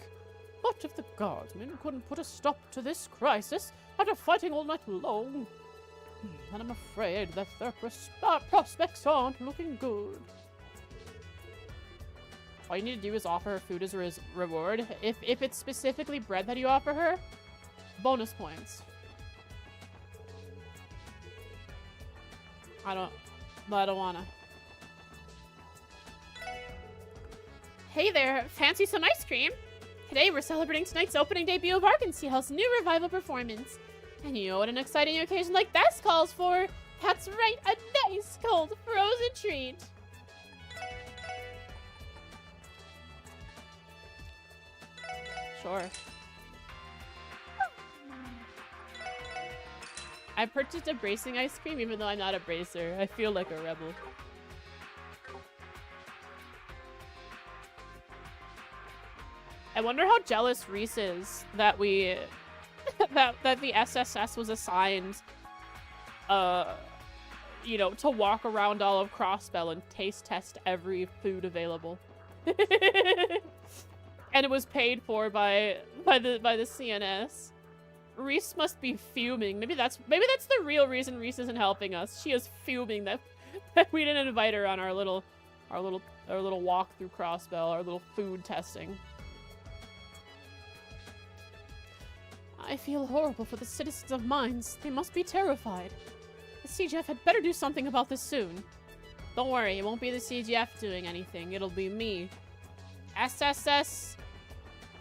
What if the guardsmen couldn't put a stop to this crisis after fighting all night long? And I'm afraid that their prospects aren't looking good. All you need to do is offer her food as a reward. If it's specifically bread that you offer her, bonus points. I don't wanna. Hey there, fancy some ice cream? Today we're celebrating tonight's opening debut of Arkansas's new revival performance. And you know what an exciting occasion like this calls for? That's right, a nice cold frozen treat. Sure. I purchased a bracing ice cream even though I'm not a bracer. I feel like a rebel. I wonder how jealous Reese is that we that the SSS was assigned you know, to walk around all of Crossbell and taste test every food available. And it was paid for by the CNS. Reese must be fuming. Maybe that's the real reason Reese isn't helping us. She is fuming that we didn't invite her on our little walk through Crossbell, our little food testing. I feel horrible for the citizens of Mines. They must be terrified. The CGF had better do something about this soon. Don't worry, it won't be the CGF doing anything. It'll be me. SSS,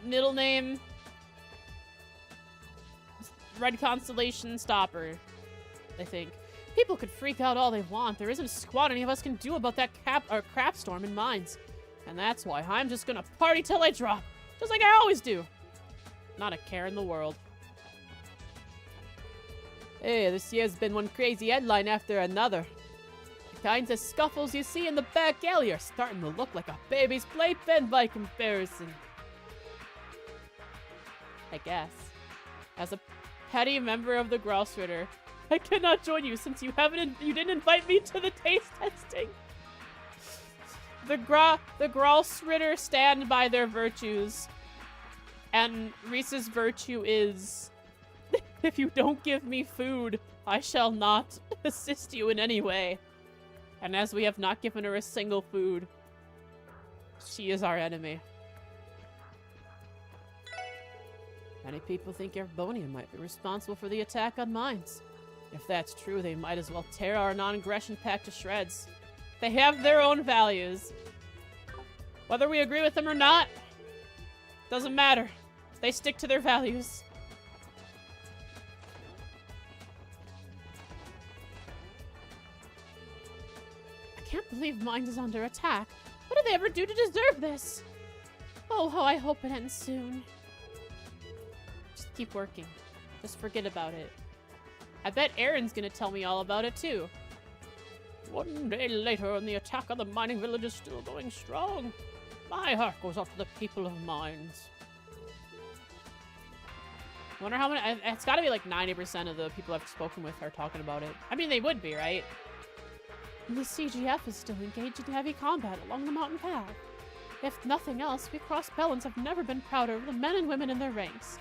middle name, Red Constellation Stopper, I think. People could freak out all they want. There isn't a squat any of us can do about that crap storm in Mines. And that's why I'm just gonna party till I drop. Just like I always do. Not a care in the world. Hey, this year's been one crazy headline after another. The kinds of scuffles you see in the back alley are starting to look like a baby's playpen by comparison. I guess. As a petty member of the Graustritter, I cannot join you since you didn't invite me to the taste testing. The Graustritter stand by their virtues. And Reese's virtue is, if you don't give me food, I shall not assist you in any way. And as we have not given her a single food, she is our enemy. Many people think Erbonia might be responsible for the attack on Mines. If that's true, they might as well tear our non-aggression pact to shreds. They have their own values. Whether we agree with them or not, doesn't matter. They stick to their values. I can't believe Mines is under attack. What did they ever do to deserve this? Oh, how I hope it ends soon. Just keep working. Just forget about it. I bet Aaron's gonna tell me all about it too. One day later, and the attack on the mining village is still going strong. My heart goes out to the people of Mines. I wonder how many. It's gotta be like 90% of the people I've spoken with are talking about it. I mean, they would be, right? And the CGF is still engaged in heavy combat along the mountain path. If nothing else, we Crossbellans have never been prouder of the men and women in their ranks.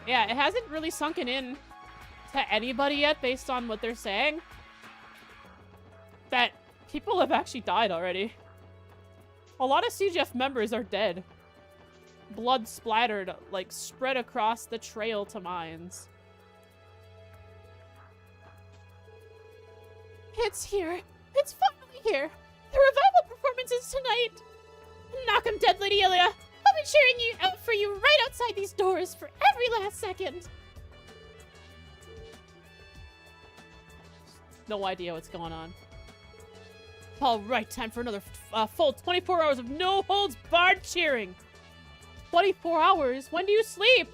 Yeah, it hasn't really sunken in to anybody yet based on what they're saying. That people have actually died already. A lot of CGF members are dead. Blood splattered, like, spread across the trail to Mines. It's here. It's finally here. The revival performance is tonight. Knock 'em dead, Lady Ilia. I'll be cheering you out for you right outside these doors for every last second. No idea what's going on. All right, time for another full 24 hours of no-holds-barred cheering. 24 hours? When do you sleep?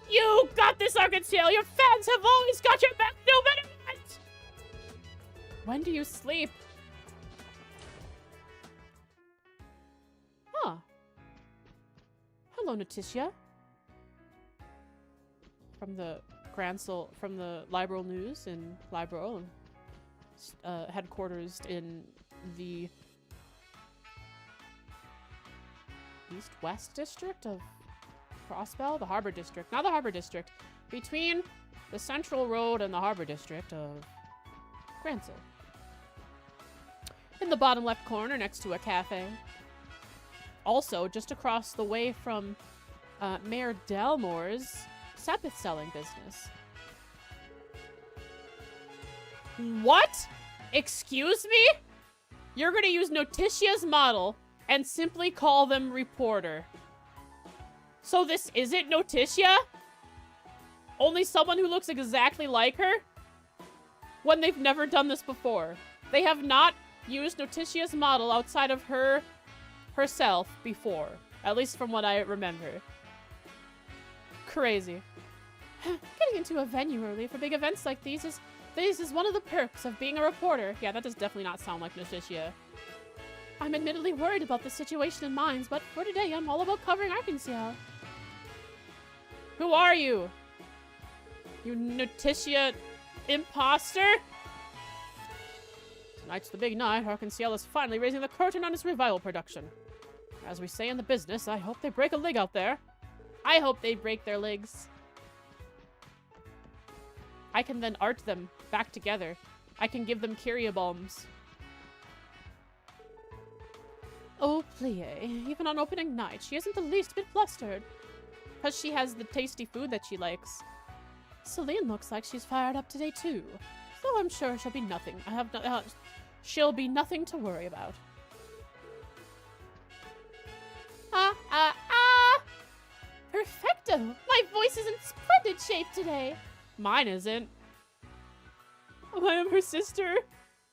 You got this, Arkansas! Your fans have always got your back no matter what! When do you sleep? Huh. Hello, Naticia. From the from the Liberal News in Liberal, headquarters in the East-West district of Crossbell, the Harbor District. Not the Harbor District. Between the Central Road and the Harbor District of Gransel. In the bottom left corner next to a cafe. Also, just across the way from Mayor Delmore's Sepith selling business. What? Excuse me? You're gonna use Noticia's model and simply call them reporter. So this isn't Noticia? Only someone who looks exactly like her? When they've never done this before. They have not used Noticia's model outside of herself before. At least from what I remember. Crazy. Getting into a venue early for big events like these is one of the perks of being a reporter. Yeah, that does definitely not sound like Noticia. I'm admittedly worried about the situation in mines, but for today, I'm all about covering Arkansas. Who are you? You Noticia imposter? Tonight's the big night. Arkansas is finally raising the curtain on its revival production. As we say in the business, I hope they break a leg out there. I hope they break their legs. I can then art them back together. I can give them Kyria bombs. Oh, Plie. Even on opening night, she isn't the least bit flustered. Because she has the tasty food that she likes. Celine looks like she's fired up today, too. So I'm sure she'll be nothing. She'll be nothing to worry about. Perfecto! My voice is in splendid shape today. Mine isn't. I am her sister,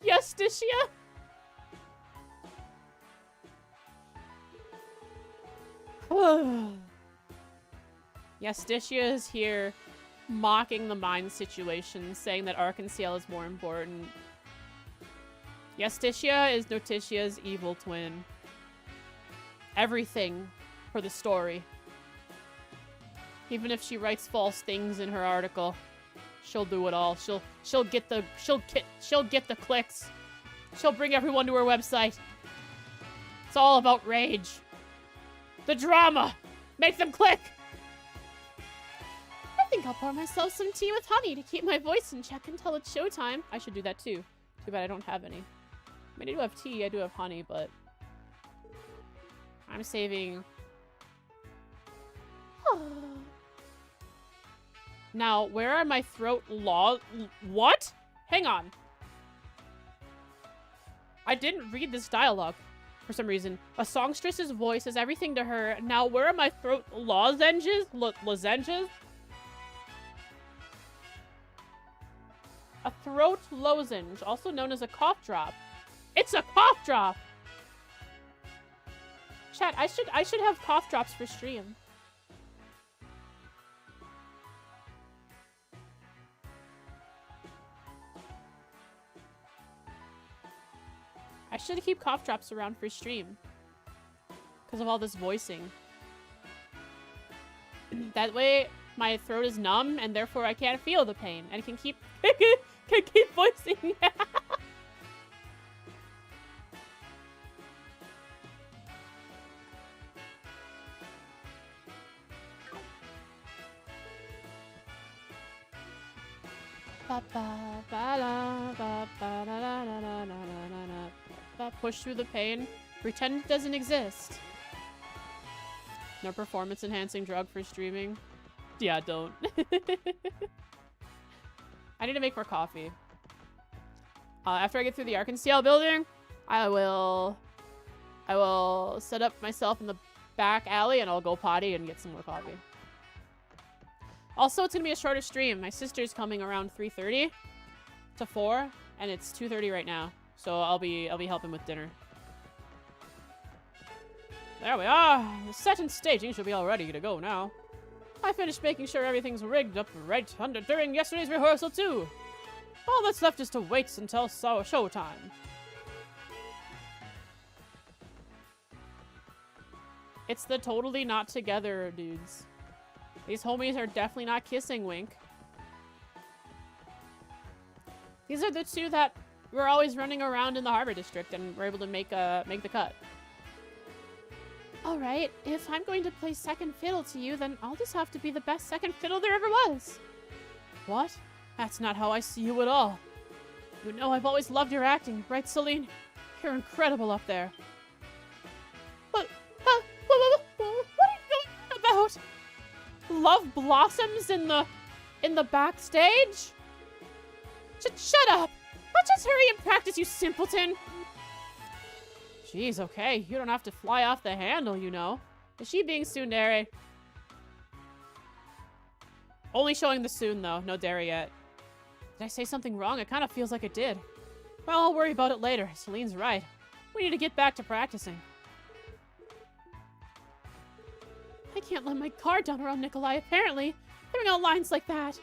Justicia. Justicia is here mocking the mine situation, saying that Arkansas is more important. Justicia is Noticia's evil twin. Everything for the story. Even if she writes false things in her article, she'll do it all. She'll get the clicks. She'll bring everyone to her website. It's all about rage. The drama. Make them click. I think I'll pour myself some tea with honey to keep my voice in check until it's showtime. I should do that too. Too bad I don't have any. I mean, I do have tea, I do have honey, but I'm saving. Now, where are my throat laws? What? Hang on. I didn't read this dialogue for some reason. A songstress's voice is everything to her. Now, where are my throat lozenges? Lozenges? A throat lozenge, also known as a cough drop. It's a cough drop! Chat, I should have cough drops for stream. I should keep cough drops around for stream. Because of all this voicing. That way, my throat is numb, and therefore I can't feel the pain. And can keep can keep voicing. Push through the pain. Pretend it doesn't exist. No performance-enhancing drug for streaming. Yeah, don't. I need to make more coffee. After I get through the Arkansas building, I will set up myself in the back alley and I'll go potty and get some more coffee. Also, it's gonna be a shorter stream. My sister's coming around 3:30 to 4, and it's 2:30 right now. So I'll be helping with dinner. There we are. The set and staging should be all ready to go now. I finished making sure everything's rigged up right during yesterday's rehearsal too. All that's left is to wait until showtime. It's the totally not together dudes. These homies are definitely not kissing, wink. These are the two that were always running around in the Harbor District and were able to make the cut. Alright, if I'm going to play second fiddle to you, then I'll just have to be the best second fiddle there ever was. What? That's not how I see you at all. You know I've always loved your acting, right, Celine? You're incredible up there. What are you going about? Love blossoms in the backstage? Shut up! But just hurry and practice, you simpleton! Jeez, okay. You don't have to fly off the handle, you know. Is she being tsundere? Only showing the soon, though. No dare yet. Did I say something wrong? It kind of feels like it did. Well, I'll worry about it later. Celine's right. We need to get back to practicing. I can't let my guard down around Nikolai, apparently. Throwing out lines like that.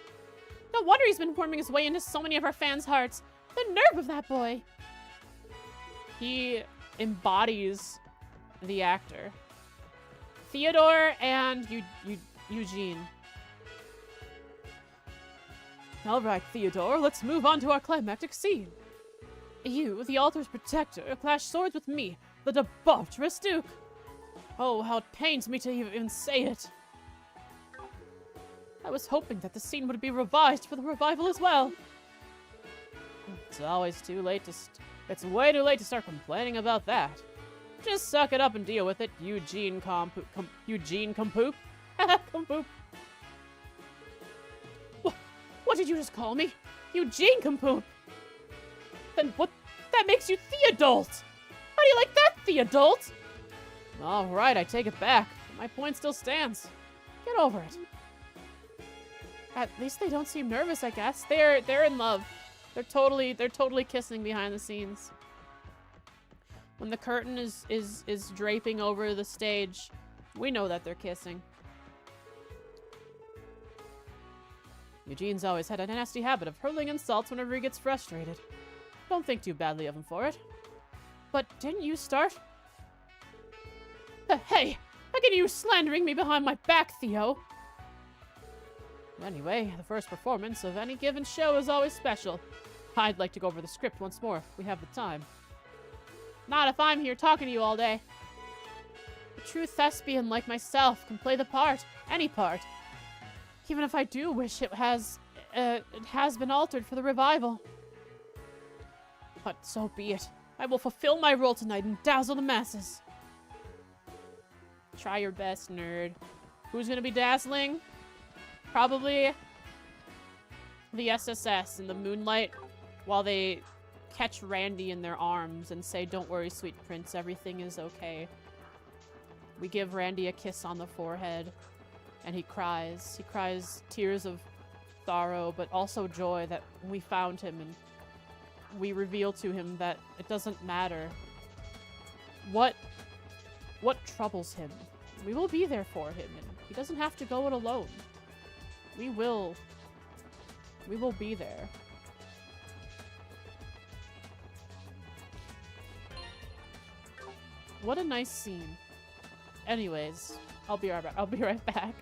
No wonder he's been worming his way into so many of our fans' hearts. The nerve of that boy. He embodies the actor. Theodore and Eugene. All right, Theodore, let's move on to our climactic scene. You, the altar's protector, clash swords with me, the debaucherous Duke. Oh, how it pains me to even say it. I was hoping that the scene would be revised for the revival as well. It's always too late to it's way too late to start complaining about that. Just suck it up and deal with it, Eugene Compoop. Compoop. What did you just call me? Eugene Compoop. Then what? That makes you Theodult. How do you like that, Theodult? All right, I take it back. My point still stands. Get over it. At least they don't seem nervous, I guess. They're in love. They're totally kissing behind the scenes. When the curtain is draping over the stage, we know that they're kissing. Eugene's always had a nasty habit of hurling insults whenever he gets frustrated. Don't think too badly of him for it. But didn't you start? Hey, how can you slandering me behind my back, Theo? Anyway, the first performance of any given show is always special. I'd like to go over the script once more if we have the time. Not if I'm here talking to you all day. A true thespian like myself can play the part, any part. Even if I do wish it has been altered for the revival. But so be it. I will fulfill my role tonight and dazzle the masses. Try your best, nerd. Who's gonna be dazzling? Probably the SSS in the moonlight while they catch Randy in their arms and say, "Don't worry, sweet prince, everything is okay." We give Randy a kiss on the forehead, and he cries. He cries tears of sorrow, but also joy that we found him, and we reveal to him that it doesn't matter what troubles him. We will be there for him, and he doesn't have to go it alone. We will be there. What a nice scene. Anyways, I'll be right back.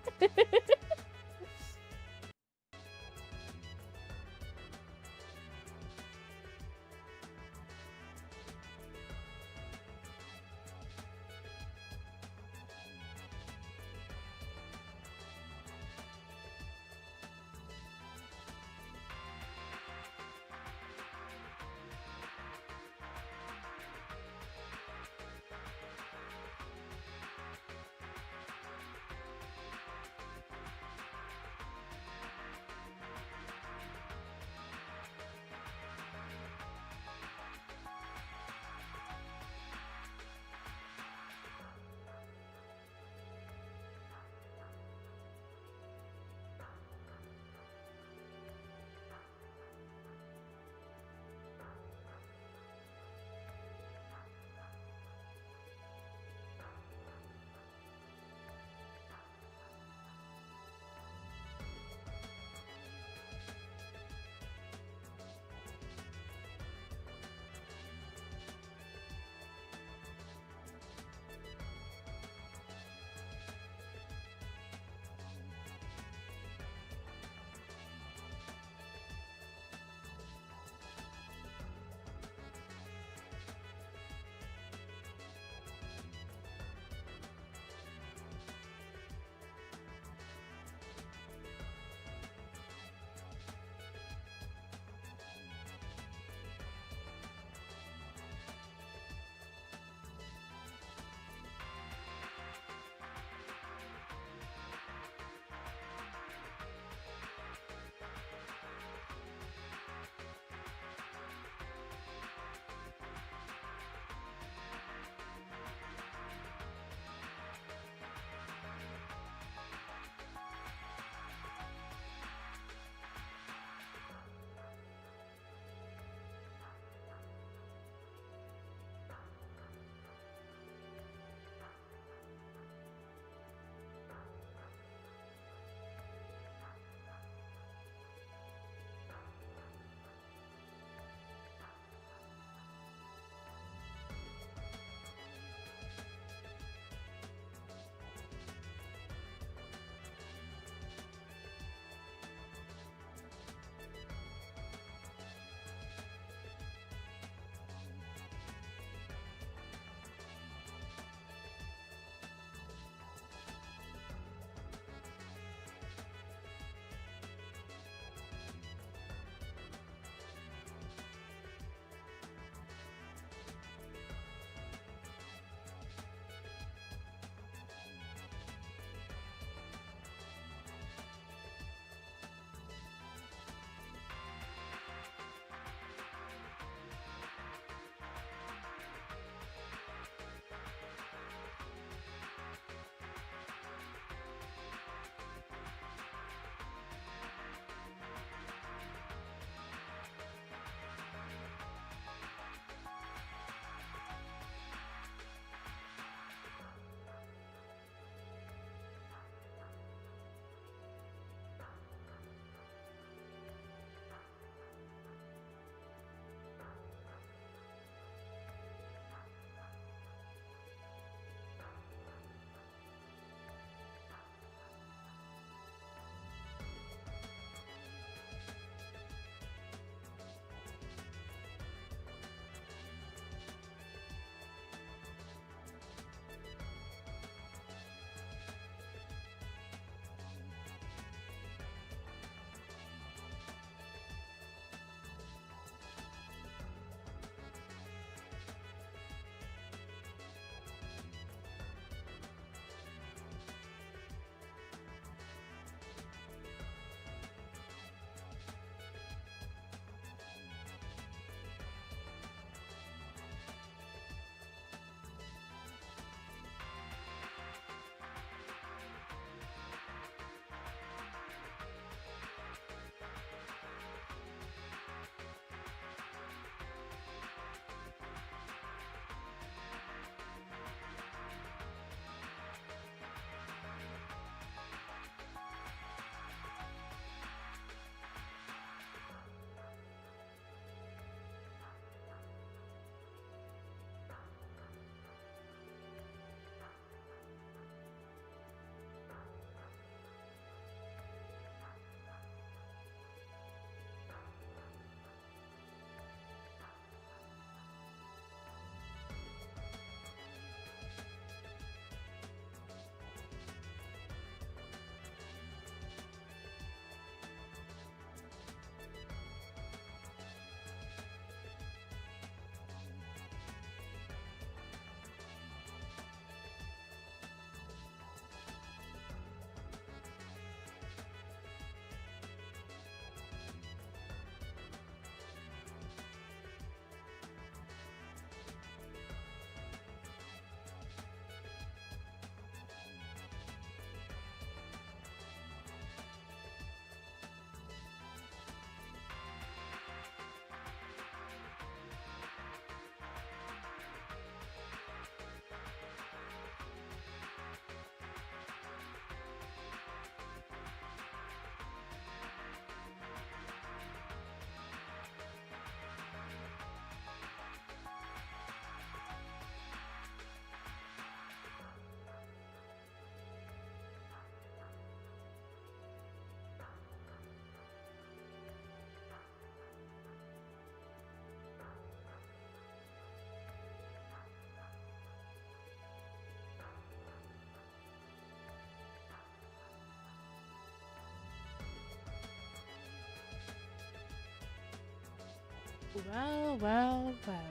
Well, well, well.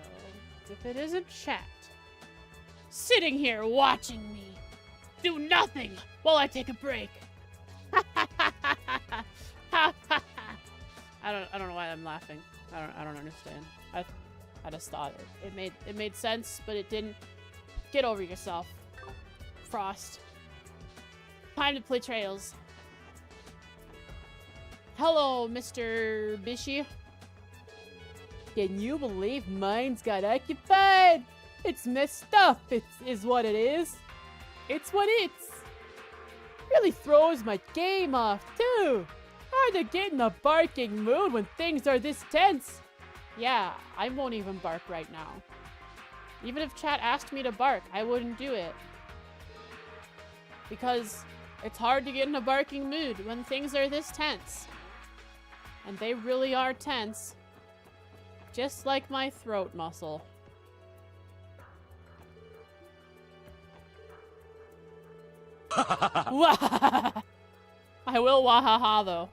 If it isn't chat. Sitting here watching me do nothing while I take a break. I don't know why I'm laughing. I don't understand. I just thought it made sense, but it didn't. Get over yourself, Frost. Time to play Trails. Hello, Mr. Bishy. Can you believe mine's got occupied? It's messed up, is what it is. It's what it's. Really throws my game off, too. Hard to get in a barking mood when things are this tense. Yeah, I won't even bark right now. Even if chat asked me to bark, I wouldn't do it. Because it's hard to get in a barking mood when things are this tense. And they really are tense. Just like my throat muscle. I will wahaha though.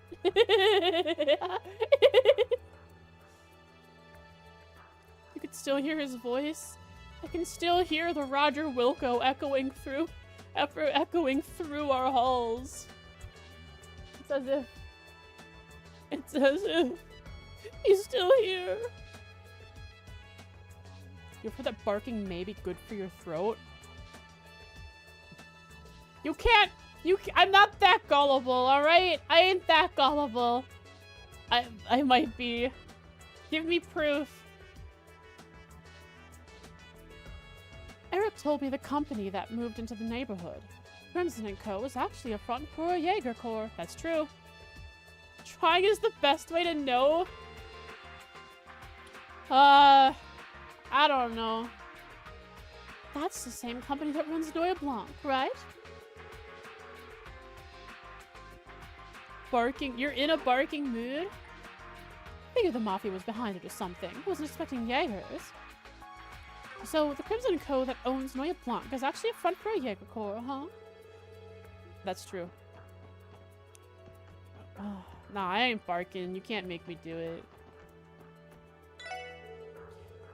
You can still hear his voice. I can still hear the Roger Wilco echoing through our halls. It's as if he's still here. You've heard that barking may be good for your throat. I'm not that gullible, alright? I ain't that gullible. I might be. Give me proof. Eric told me the company that moved into the neighborhood, Crimson & Co., was actually a front for a Jaeger Corps. That's true. Trying is the best way to know? I don't know. That's the same company that runs Neue Blanc, right? Barking. You're in a barking mood? Figured the Mafia was behind it or something. Wasn't expecting Jaegers. So, the Crimson & Co. that owns Neue Blanc is actually a front for a Jaeger Corps, huh? That's true. Oh, nah, I ain't barking. You can't make me do it.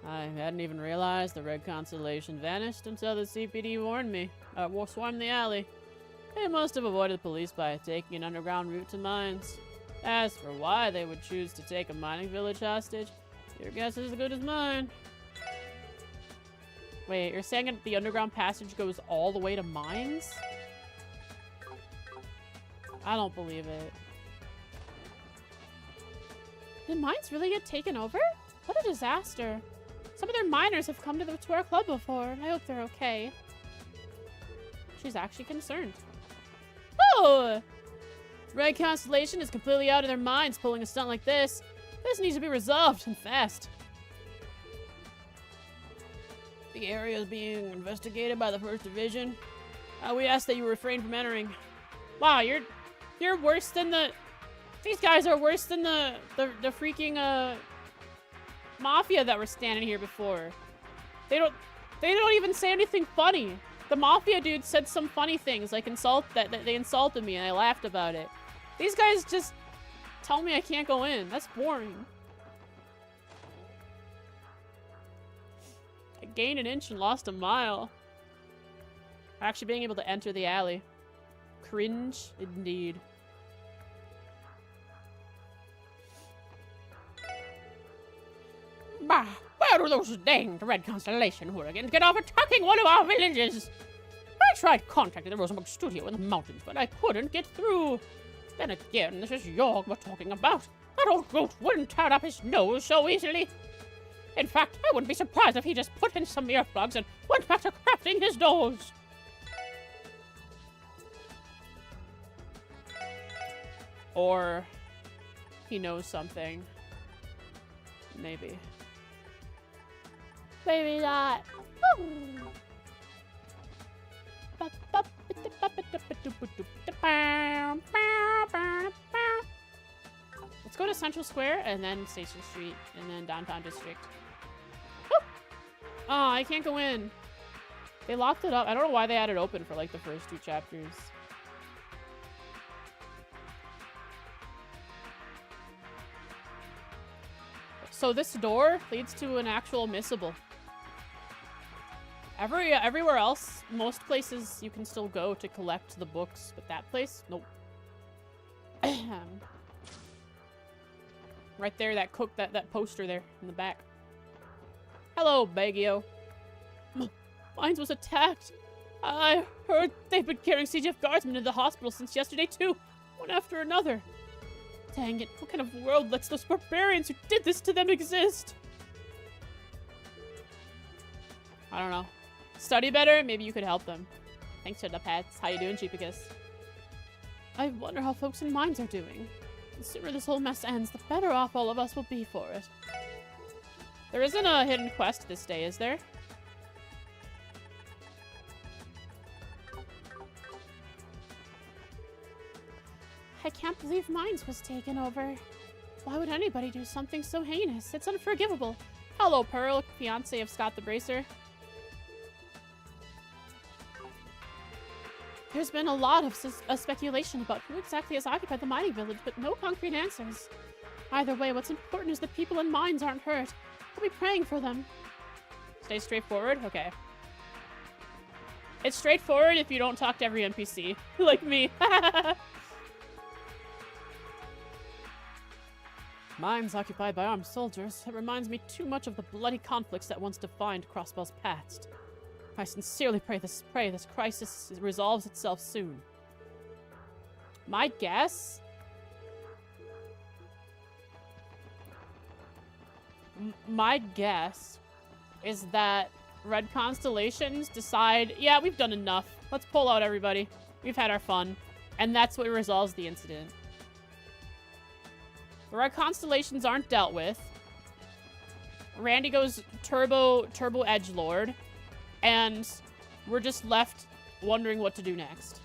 I hadn't even realized the Red Constellation vanished until the CPD warned me. Swarmed the alley. They must have avoided the police by taking an underground route to mines. As for why they would choose to take a mining village hostage, your guess is as good as mine. Wait, you're saying that the underground passage goes all the way to mines? I don't believe it. Did mines really get taken over? What a disaster. Some of their miners have come to our club before. I hope they're okay. She's actually concerned. Oh! Red Constellation is completely out of their minds pulling a stunt like this. This needs to be resolved and fast. The area is being investigated by the 1st Division. We ask that you refrain from entering. Wow, you're worse than the... These guys are worse than the freaking, Mafia that were standing here before. They don't even say anything funny. The Mafia dude said some funny things, like they insulted me and I laughed about it. These guys just tell me I can't go in. That's boring. I gained an inch and lost a mile. Actually being able to enter the alley. Cringe, indeed. Bah, where do those danged Red Constellation hooligans get off attacking one of our villages? I tried contacting the Rosenberg studio in the mountains, but I couldn't get through. Then again, this is Jorg we're talking about. That old goat wouldn't turn up his nose so easily. In fact, I wouldn't be surprised if he just put in some earplugs and went back to crafting his doors. Or he knows something. Maybe. Maybe not. Let's go to Central Square and then Station Street and then Downtown District. Oh, I can't go in. They locked it up. I don't know why they had it open for like the first 2 chapters. So this door leads to an actual missable. Everywhere else, most places you can still go to collect the books, but that place, nope. Right there, that poster there in the back. Hello, Baggio. Mines was attacked. I heard they've been carrying CGF guardsmen to the hospital since yesterday too, one after another. Dang it, what kind of world lets those barbarians who did this to them exist? I don't know. Study better? Maybe you could help them. Thanks for the pets. How you doing, Cheapicus? I wonder how folks in mines are doing. The sooner this whole mess ends, the better off all of us will be for it. There isn't a hidden quest this day, is there? I can't believe mines was taken over. Why would anybody do something so heinous? It's unforgivable. Hello, Pearl, fiance of Scott the Bracer. There's been a lot of speculation about who exactly has occupied the mining village, but no concrete answers. Either way, what's important is that people in mines aren't hurt. We'll be praying for them. Stay straightforward? Okay. It's straightforward if you don't talk to every NPC. Like me. Mines occupied by armed soldiers. It reminds me too much of the bloody conflicts that once defined Crossbell's past. I sincerely pray this crisis resolves itself soon. My guess? My guess is that Red Constellations decide, yeah, we've done enough. Let's pull out everybody. We've had our fun. And that's what resolves the incident. The Red Constellations aren't dealt with. Randy goes Turbo Edgelord. And we're just left wondering what to do next.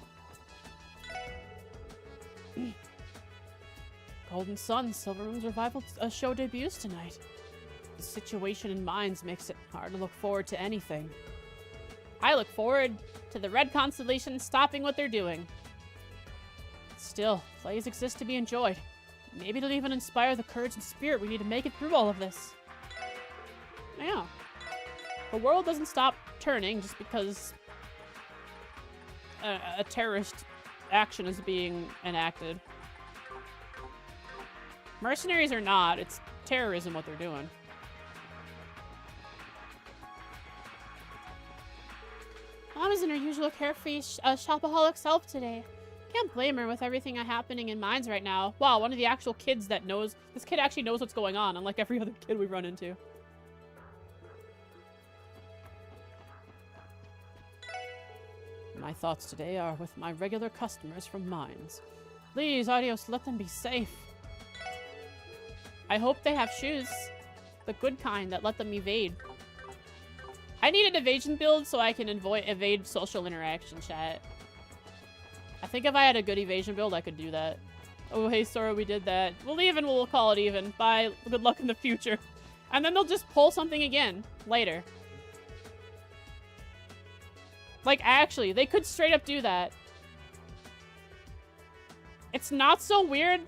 Golden Sun, Silver Moon's revival show debuts tonight. The situation in mines makes it hard to look forward to anything. I look forward to the Red Constellation stopping what they're doing. Still, plays exist to be enjoyed. Maybe it'll even inspire the courage and spirit we need to make it through all of this. Yeah. The world doesn't stop turning just because a terrorist action is being enacted. Mercenaries or not, it's terrorism what they're doing. Mom is in her usual carefree shopaholic self today. Can't blame her with everything happening in mines right now. Wow, one of the actual kids that knows. This kid actually knows what's going on, unlike every other kid we run into. My thoughts today are with my regular customers from mines. Please, Adios, let them be safe. I hope they have shoes. The good kind that let them evade. I need an evasion build so I can evade social interaction, chat. I think if I had a good evasion build, I could do that. Oh, hey, Sora, we did that. We'll even, we'll call it even. Bye. Good luck in the future. And then they'll just pull something again later. Like, actually, they could straight up do that. It's not so weird,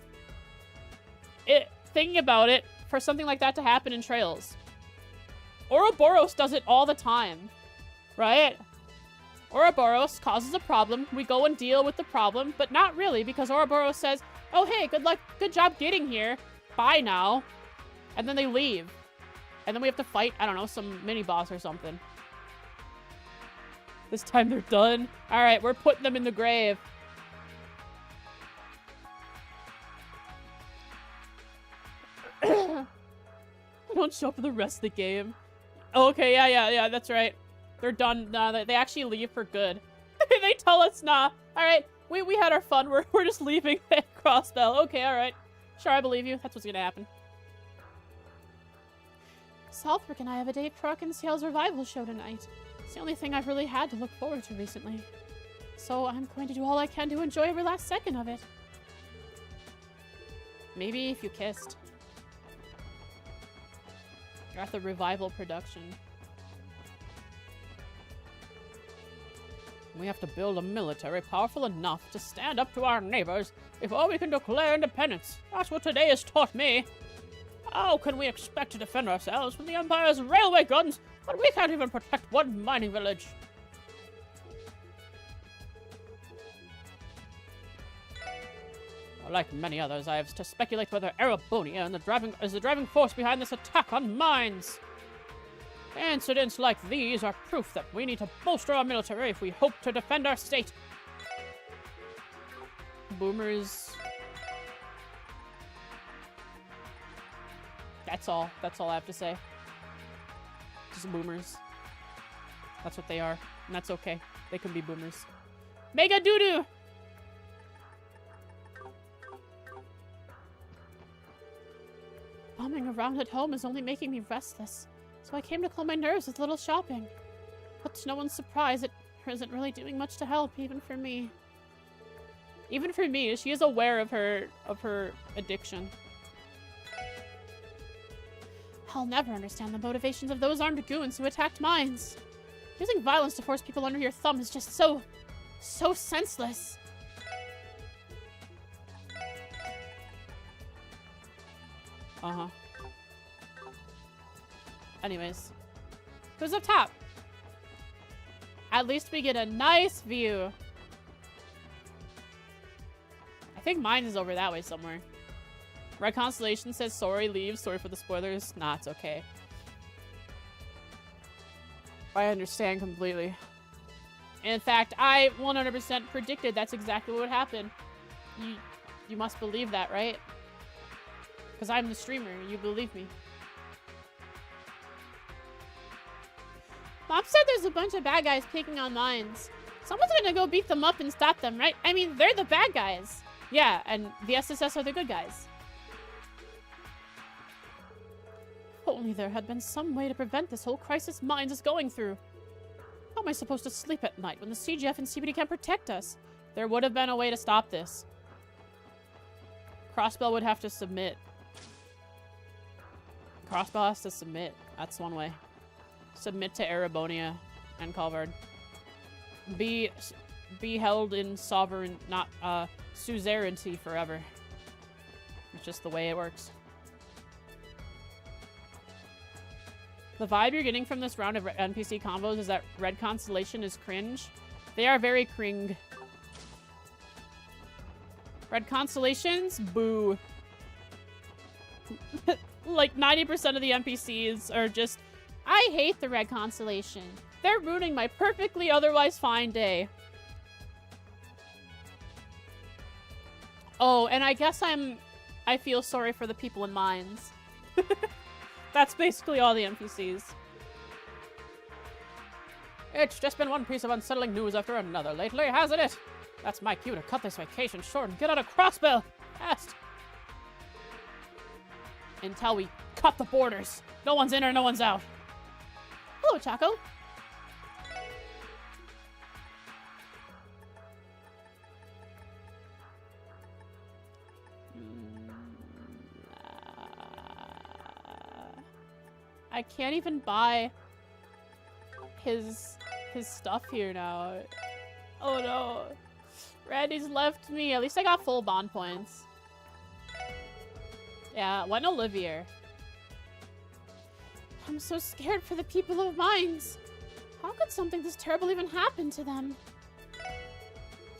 thinking about it, for something like that to happen in Trails. Ouroboros does it all the time, right? Ouroboros causes a problem. We go and deal with the problem, but not really, because Ouroboros says, oh, hey, good luck, good job getting here. Bye now. And then they leave. And then we have to fight, I don't know, some mini-boss or something. This time they're done. All right, we're putting them in the grave. They don't show up for the rest of the game. Oh, okay, yeah, that's right. They're done. Nah, they actually leave for good. They tell us, nah. All right, we had our fun. We're just leaving at Crossbell. Okay, all right. Sure, I believe you. That's what's gonna happen. Southwick and I have a Dave Truck and Sales revival show tonight. It's the only thing I've really had to look forward to recently. So I'm going to do all I can to enjoy every last second of it. Maybe if you kissed. You're at the revival production. We have to build a military powerful enough to stand up to our neighbors before we can declare independence. That's what today has taught me. How can we expect to defend ourselves when the Empire has railway guns, but we can't even protect one mining village? Like many others, I have to speculate whether Erebonia is the driving force behind this attack on mines. Incidents like these are proof that we need to bolster our military if we hope to defend our state. Boomers. That's all. That's all I have to say. Just boomers. That's what they are. And that's okay. They can be boomers. Mega doo-doo! Bumming around at home is only making me restless, so I came to calm my nerves with a little shopping. But to no one's surprise, it isn't really doing much to help, even for me. Even for me, she is aware of her addiction. I'll never understand the motivations of those armed goons who attacked mines. Using violence to force people under your thumb is just so senseless. Uh-huh. Anyways. Who's up top? At least we get a nice view. I think mine is over that way somewhere. Red Constellation says sorry, leave. Sorry for the spoilers. Nah, it's okay. I understand completely. In fact, I 100% predicted that's exactly what would happen. You must believe that, right? Because I'm the streamer. You believe me. Mom said there's a bunch of bad guys picking on mines. Someone's gonna go beat them up and stop them, right? I mean, they're the bad guys. Yeah, and the SSS are the good guys. If only there had been some way to prevent this whole crisis Mines is going through. How am I supposed to sleep at night when the CGF and CBD can't protect us? There would have been a way to stop this. Crossbell would have to submit. Crossbell has to submit. That's one way. Submit to Erebonia and Calvard. Be held in sovereign, not suzerainty forever. It's just the way it works. The vibe you're getting from this round of NPC combos is that Red Constellation is cringe. They are very cring. Red Constellations? Boo. Like 90% of the NPCs are just, I hate the Red Constellation. They're ruining my perfectly otherwise fine day. Oh, and I guess I feel sorry for the people in mines. That's basically all the NPCs. It's just been one piece of unsettling news after another lately, hasn't it? That's my cue to cut this vacation short and get out of Crossbell. Fast. Until we cut the borders. No one's in or no one's out. Hello, Chaco. I can't even buy his stuff here now. Oh no. Randy's left me. At least I got full bond points. Yeah, when Olivier. I'm so scared for the people of Mines. How could something this terrible even happen to them?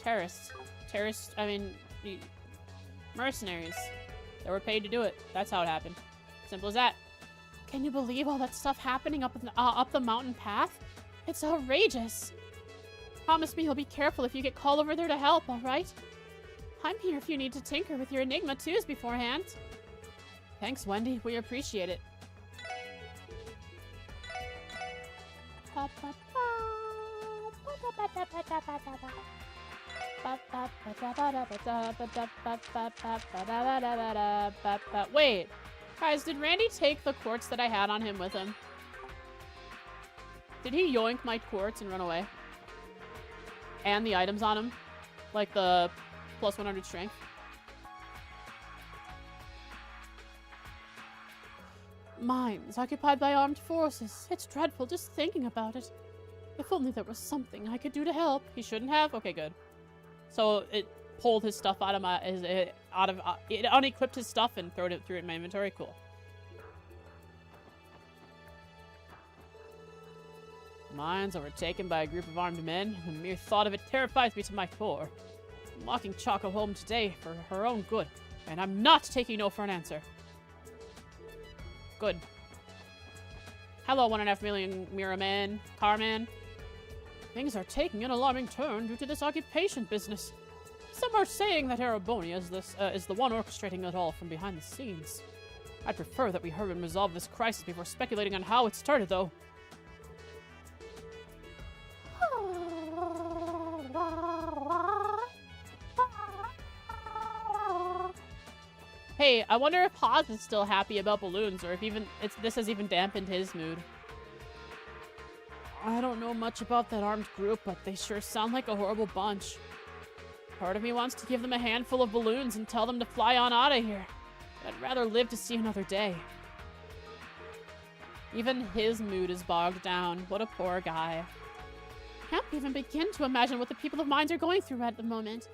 Terrorists. Terrorists, I mean, mercenaries. They were paid to do it. That's how it happened. Simple as that. Can you believe all that stuff happening up the mountain path? It's outrageous. Promise me you'll be careful if you get called over there to help, alright? I'm here if you need to tinker with your Enigma 2s beforehand. Thanks, Wendy. We appreciate it. Wait. Guys, did Randy take the quartz that I had on him with him? Did he yoink my quartz and run away? And the items on him? Like the plus 100 strength? Mines occupied by armed forces. It's dreadful just thinking about it. If only there was something I could do to help. He shouldn't have? Okay, good. So it pulled his stuff out of my, it unequipped his stuff and threw it in my inventory. Cool. Mines overtaken by a group of armed men. The mere thought of it terrifies me to my core. I'm walking Choco home today for her own good, and I'm not taking no for an answer. Good. Hello, 1.5 million Mirror Man, Carman. Things are taking an alarming turn due to this occupation business. Some are saying that Arabonia is the one orchestrating it all from behind the scenes. I'd prefer that we hurry and resolve this crisis before speculating on how it started, though. Hey, I wonder if Haas is still happy about balloons, or if this has even dampened his mood. I don't know much about that armed group, but they sure sound like a horrible bunch. Part of me wants to give them a handful of balloons and tell them to fly on out of here. But I'd rather live to see another day. Even his mood is bogged down. What a poor guy. Can't even begin to imagine what the people of Mines are going through at the moment.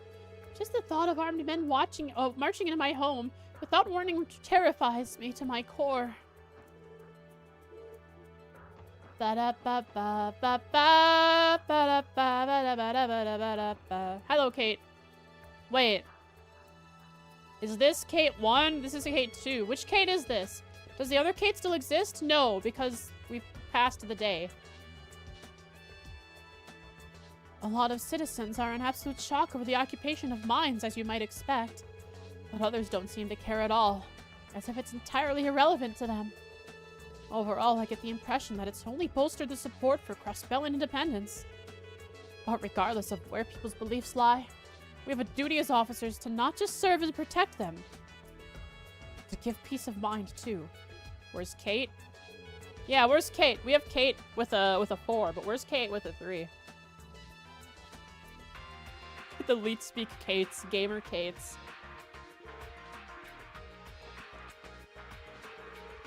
Just the thought of armed men marching into my home without warning terrifies me to my core. Hello, Kate. Wait. Is this Kate 1? This is Kate 2. Which Kate is this? Does the other Kate still exist? No, because we've passed the day. A lot of citizens are in absolute shock over the occupation of Mines, as you might expect. But others don't seem to care at all, as if it's entirely irrelevant to them. Overall, I get the impression that it's only bolstered the support for Crossbellian independence. But regardless of where people's beliefs lie, we have a duty as officers to not just serve and protect them, to give peace of mind too. Where's Kate? Yeah, where's Kate? We have Kate with a 4, but where's Kate with a 3? The leet speak Kates, gamer Kates.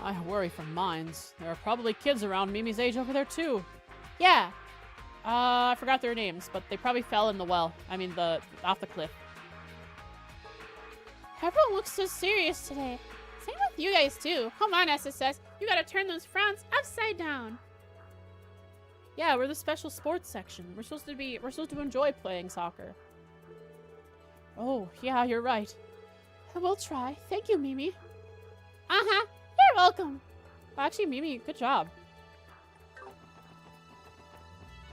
I worry for Mines. There are probably kids around Mimi's age over there too. Yeah. I forgot their names, but they probably fell in the well. I mean, off the cliff. Everyone looks so serious today. Same with you guys too. Come on, SSS. You gotta turn those frowns upside down. Yeah, we're the special sports section. We're supposed to enjoy playing soccer. Oh, yeah, you're right. We'll try. Thank you, Mimi. Uh-huh. You're welcome. Well, actually, Mimi, good job.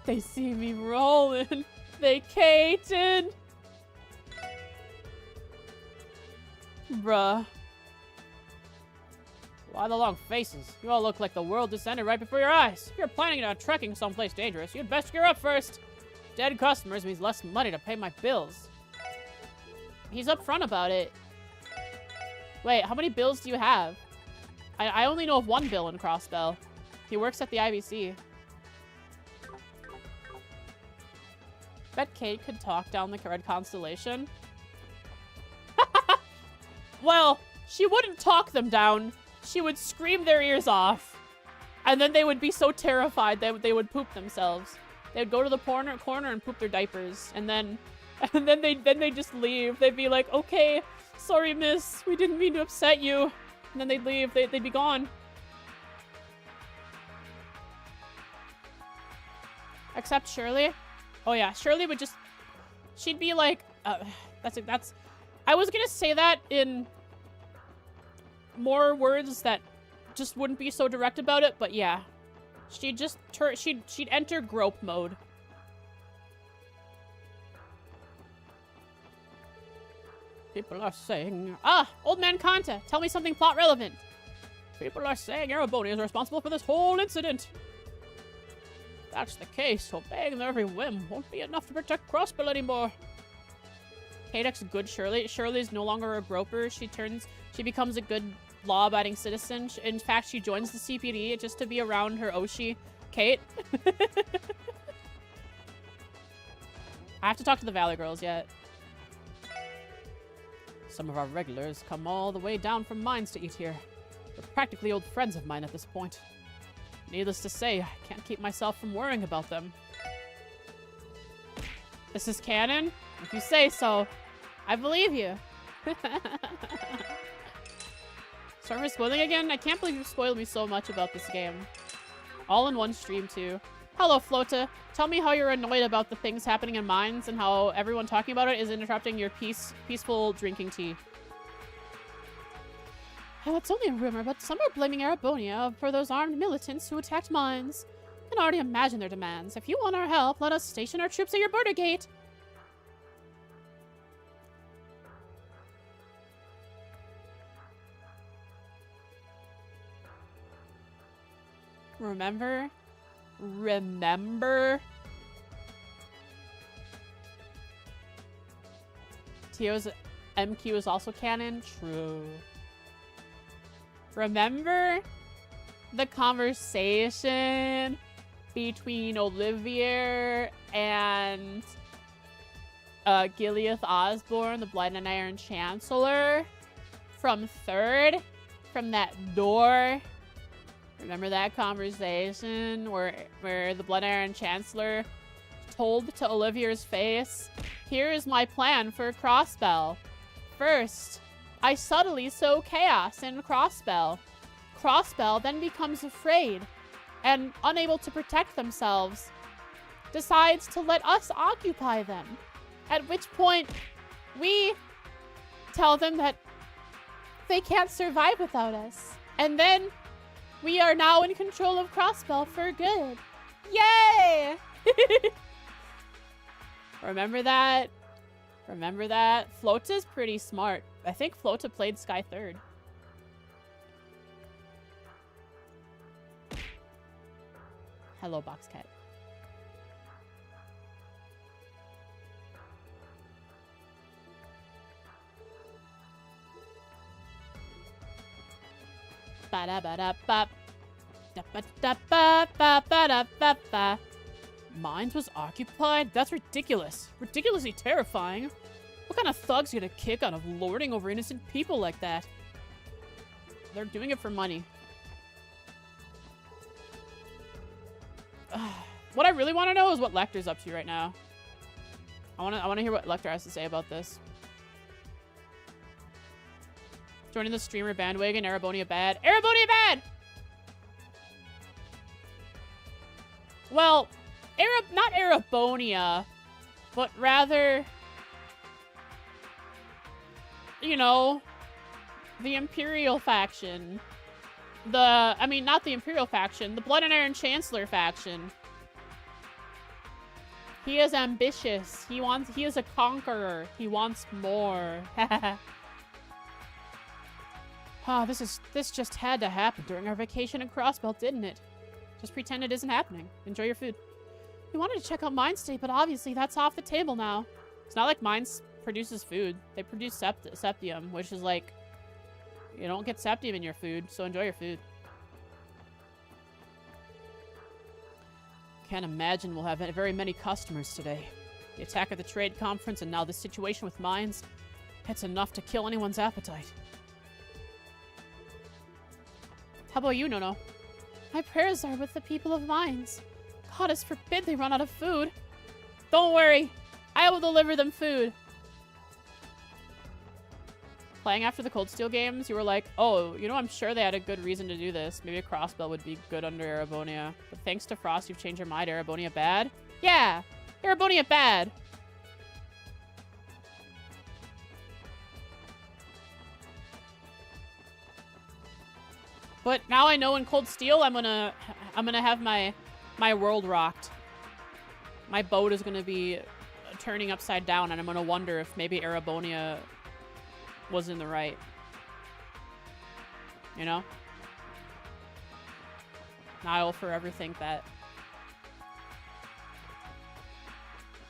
They see me rolling. They cated. Bruh. Why the long faces? You all look like the world descended right before your eyes. If you're planning on trekking someplace dangerous, you'd best gear up first. Dead customers means less money to pay my bills. He's upfront about it. Wait, how many bills do you have? I only know of one bill in Crossbell. He works at the IBC. Bet Kate could talk down the Red Constellation. Well, she wouldn't talk them down. She would scream their ears off. And then they would be so terrified that they would poop themselves. They would go to the corner and poop their diapers. And then they just leave. They'd be like, okay, sorry, miss. We didn't mean to upset you. And then they'd leave. They'd be gone. Except Shirley. Oh yeah, Shirley would just... She'd be like... that's... I was gonna say that in more words that just wouldn't be so direct about it, but yeah. She'd just... She'd enter grope mode. People are saying... Ah! Old Man Kanta! Tell me something plot relevant! People are saying Arabonia is responsible for this whole incident. If that's the case, obeying their every whim won't be enough to protect Crossbell anymore. Kadek's good Shirley. Shirley's no longer a groper. She becomes a good law-abiding citizen. In fact, she joins the CPD just to be around her Oshi. Kate? I have to talk to the Valley Girls yet. Some of our regulars come all the way down from Mines to eat here. They're practically old friends of mine at this point. Needless to say, I can't keep myself from worrying about them. This is canon? If you say so, I believe you. Sorry for spoiling again? I can't believe you spoiled me so much about this game. All in one stream, too. Hello, Flota. Tell me how you're annoyed about the things happening in mines and how everyone talking about it is interrupting your peaceful drinking tea. Oh, it's only a rumor, but some are blaming Arabonia for those armed militants who attacked mines. I can already imagine their demands. If you want our help, let us station our troops at your border gate. Remember? Remember? Tio's MQ is also canon? True. Remember the conversation between Olivier and Gileath Osborne, the Blood and Iron Chancellor, from 3rd? From that door? Remember that conversation where the Blood Iron Chancellor told to Olivier's face, "Here is my plan for Crossbell. First, I subtly sow chaos in Crossbell. Crossbell then becomes afraid and, unable to protect themselves, decides to let us occupy them. At which point, we tell them that they can't survive without us. And then we are now in control of Crossbell for good. Yay!" Remember that? Remember that? Flota's pretty smart. I think Flota played Sky 3rd. Hello, Boxcat. Ba-da-ba-da-ba. Da-ba-da-ba-ba-ba-da-ba-ba. Mines was occupied? That's ridiculous. Ridiculously terrifying. What kind of thugs get a kick out of lording over innocent people like that? They're doing it for money. What I really want to know is what Lecter's up to right now. I want to hear what Lecter has to say about this. Joining the streamer bandwagon, Arabonia bad. Arabonia bad! Well, not Arabonia, but rather, you know, the Imperial faction. I mean, not the Imperial faction, the Blood and Iron Chancellor faction. He is ambitious. He is a conqueror. He wants more. This just had to happen during our vacation in Crossbelt, didn't it? Just pretend it isn't happening. Enjoy your food. We wanted to check out Mine State, but obviously that's off the table now. It's not like Mines produces food. They produce septium, which is like, you don't get septium in your food, so enjoy your food. Can't imagine we'll have very many customers today. The attack at the trade conference and now the situation with mines, it's enough to kill anyone's appetite. How about you, Nono? My prayers are with the people of mines. Goddess forbid they run out of food. Don't worry, I will deliver them food. Playing after the Cold Steel games, you were like, oh, you know, I'm sure they had a good reason to do this. Maybe a Crossbell would be good under Arabonia. But thanks to Frost, you've changed your mind. Arabonia bad? Yeah, Arabonia bad. But now I know in Cold Steel, I'm gonna have my world rocked. My boat is gonna be turning upside down, and I'm gonna wonder if maybe Arabonia was in the right. You know? I will forever think that.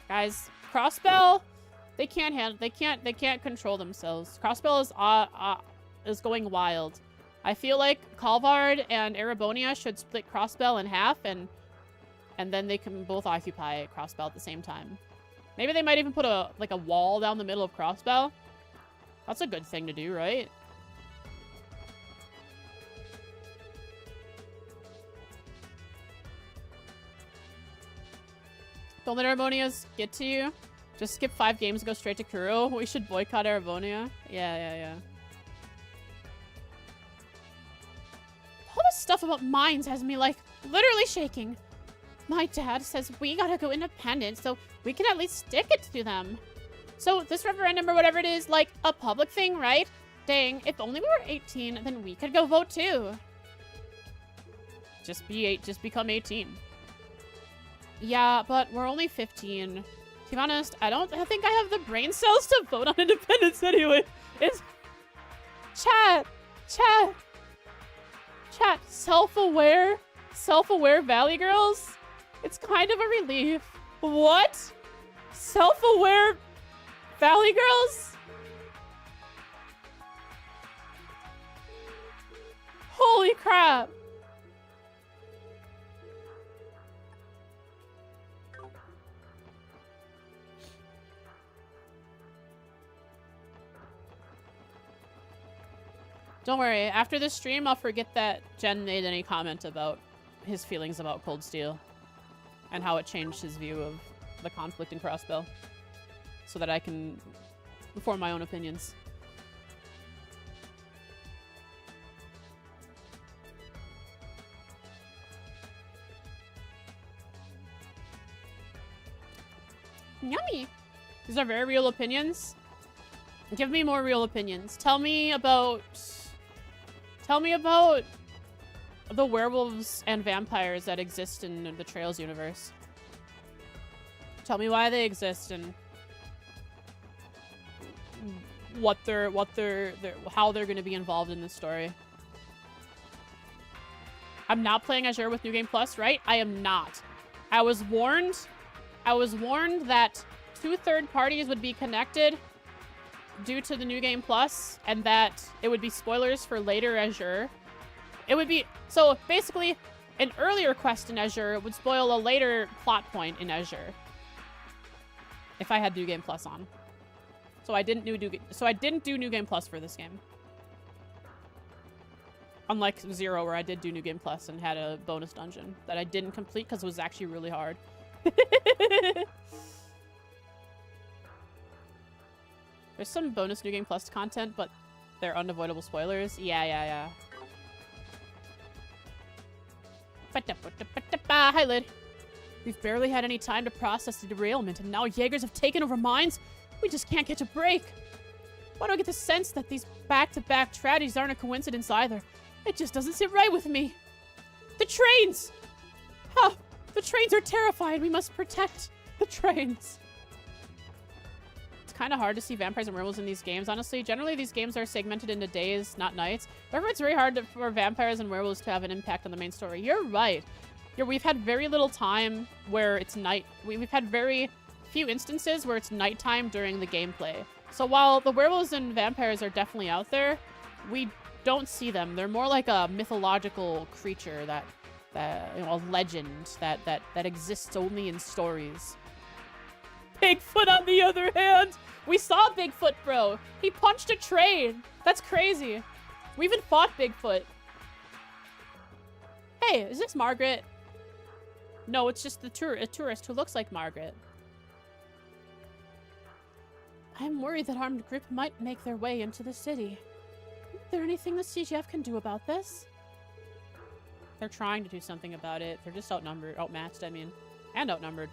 Guys, Crossbell, they can't control themselves. Crossbell is going wild. I feel like Calvard and Arabonia should split Crossbell in half, and then they can both occupy Crossbell at the same time. Maybe they might even put a wall down the middle of Crossbell. That's a good thing to do, right? Don't let Arabonias get to you. Just skip 5 games and go straight to Kuro. We should boycott Arabonia. Yeah. All this stuff about mines has me, like, literally shaking. My dad says we gotta go independent so we can at least stick it to them. So this referendum or whatever it is, like a public thing, right? Dang, if only we were 18, then we could go vote too. Just become 18. Yeah, but we're only 15. To be honest, I think I have the brain cells to vote on independence anyway. It's... Chat! Self-aware Valley Girls? It's kind of a relief. What? Self-aware Valley Girls? Holy crap. Don't worry, after this stream, I'll forget that Jen made any comment about his feelings about Cold Steel and how it changed his view of the conflict in Crossbell so that I can form my own opinions. Yummy! These are very real opinions. Give me more real opinions. Tell me about the werewolves and vampires that exist in the Trails universe. Tell me why they exist and how they're going to be involved in this story. I'm not playing Azure with New Game Plus, right? I am not. I was warned that 2 third parties would be connected due to the New Game Plus, and that it would be spoilers for later Azure. It would be... So, basically, an earlier quest in Azure would spoil a later plot point in Azure. If I had New Game Plus on. So I didn't do New Game Plus for this game. Unlike Zero, where I did do New Game Plus and had a bonus dungeon that I didn't complete because it was actually really hard. There's some bonus New Game Plus content, but they're unavoidable spoilers. Yeah. Hi, Lid. We've barely had any time to process the derailment, and now Jaegers have taken over mines. We just can't catch a break. Why do I get the sense that these back-to-back tragedies aren't a coincidence either? It just doesn't sit right with me. The trains! Oh, the trains are terrifying. We must protect the trains. Kind of hard to see vampires and werewolves in these games, honestly. Generally, these games are segmented into days, not nights. Therefore, it's very hard for vampires and werewolves to have an impact on the main story. You're right. We've had very little time where it's night. We've had very few instances where it's nighttime during the gameplay. So while the werewolves and vampires are definitely out there, we don't see them. They're more like a mythological creature that you know, a legend that exists only in stories. Bigfoot, on the other hand, we saw Bigfoot, bro. He punched a train. That's crazy. We even fought Bigfoot. Hey, is this Margaret? No, it's just a tourist who looks like Margaret. I'm worried that armed group might make their way into the city. Is there anything the CGF can do about this? They're trying to do something about it. They're just outmatched, I mean. And outnumbered.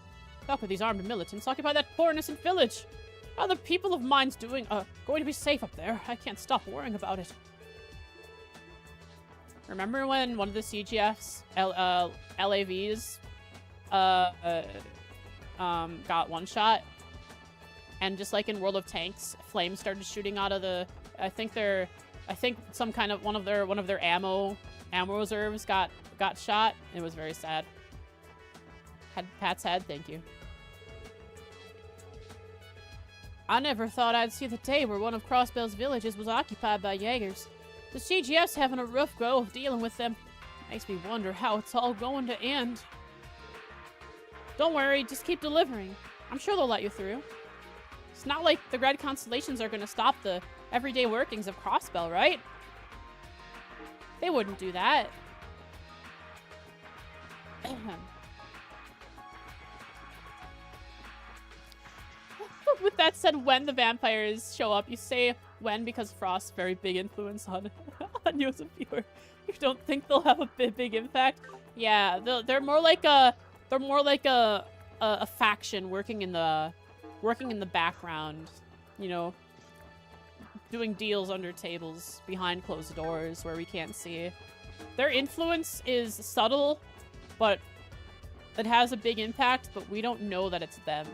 How could these armed militants occupy that poor innocent village? How are the people of mines going to be safe up there? I can't stop worrying about it. Remember when one of the CGF's LAVs got one shot? And just like in World of Tanks, flames started shooting out of the... I think some kind of one of their ammo reserves got shot. It was very sad. Had Pat's head, thank you. I never thought I'd see the day where one of Crossbell's villages was occupied by Jaegers. The CGF's having a rough go of dealing with them. Makes me wonder how it's all going to end. Don't worry, just keep delivering. I'm sure they'll let you through. It's not like the Red Constellations are going to stop the everyday workings of Crossbell, right? They wouldn't do that. With that said, when the vampires show up, you say when because Frost's very big influence on you as a viewer. You don't think they'll have a big impact? Yeah, they're more like a They're more like a faction working in the background, you know, doing deals under tables behind closed doors where we can't see. Their influence is subtle, but it has a big impact, but we don't know that it's them.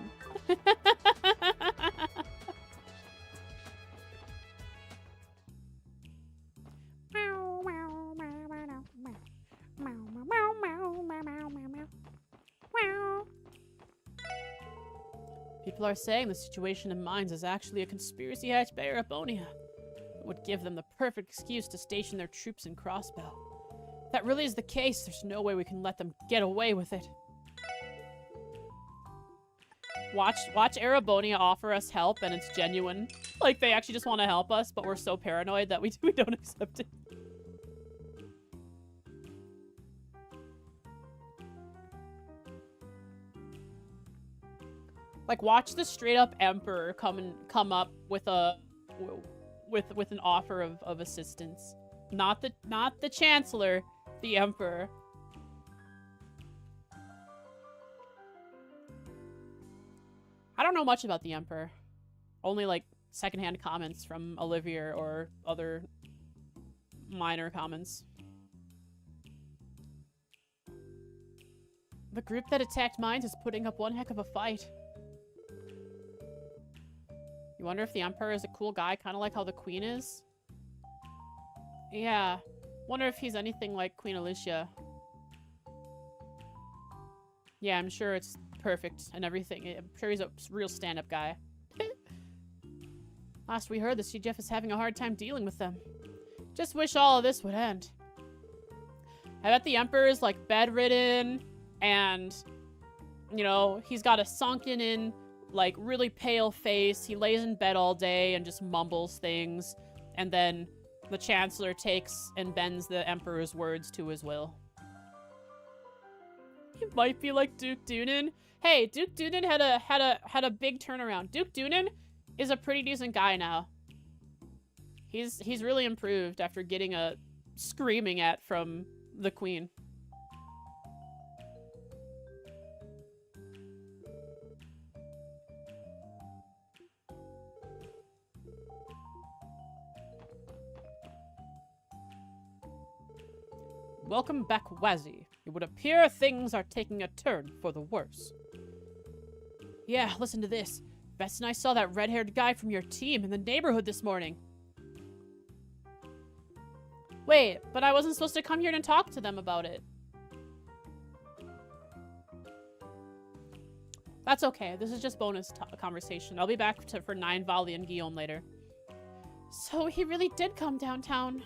People are saying the situation in mines is actually a conspiracy hatched by Erabonia. It would give them the perfect excuse to station their troops in Crossbow. If that really is the case, there's no way we can let them get away with it. Watch Erabonia offer us help, and it's genuine. Like, they actually just want to help us, but we're so paranoid that we don't accept it. Like, watch the straight-up Emperor come up with an offer of assistance. Not the Chancellor, the Emperor. I don't know much about the Emperor. Only, like, secondhand comments from Olivia or other minor comments. The group that attacked mines is putting up one heck of a fight. You wonder if the Emperor is a cool guy, kind of like how the Queen is? Yeah. Wonder if he's anything like Queen Alicia. Yeah, I'm sure it's perfect and everything. I'm sure he's a real stand-up guy. Last we heard, the CGF is having a hard time dealing with them. Just wish all of this would end. I bet the Emperor is, like, bedridden, and, you know, he's got a sunken in, like, really pale face. He lays in bed all day and just mumbles things. And then the Chancellor takes and bends the Emperor's words to his will. He might be like Duke Doonan. Hey, Duke Doonan had a big turnaround. Duke Doonan is a pretty decent guy now. He's really improved after getting a screaming at from the Queen. Welcome back, Wazzy. It would appear things are taking a turn for the worse. Yeah, listen to this. Bess and I saw that red-haired guy from your team in the neighborhood this morning. Wait, but I wasn't supposed to come here and talk to them about it. That's okay. This is just bonus conversation. I'll be back for 9 Volley and Guillaume later. So he really did come downtown.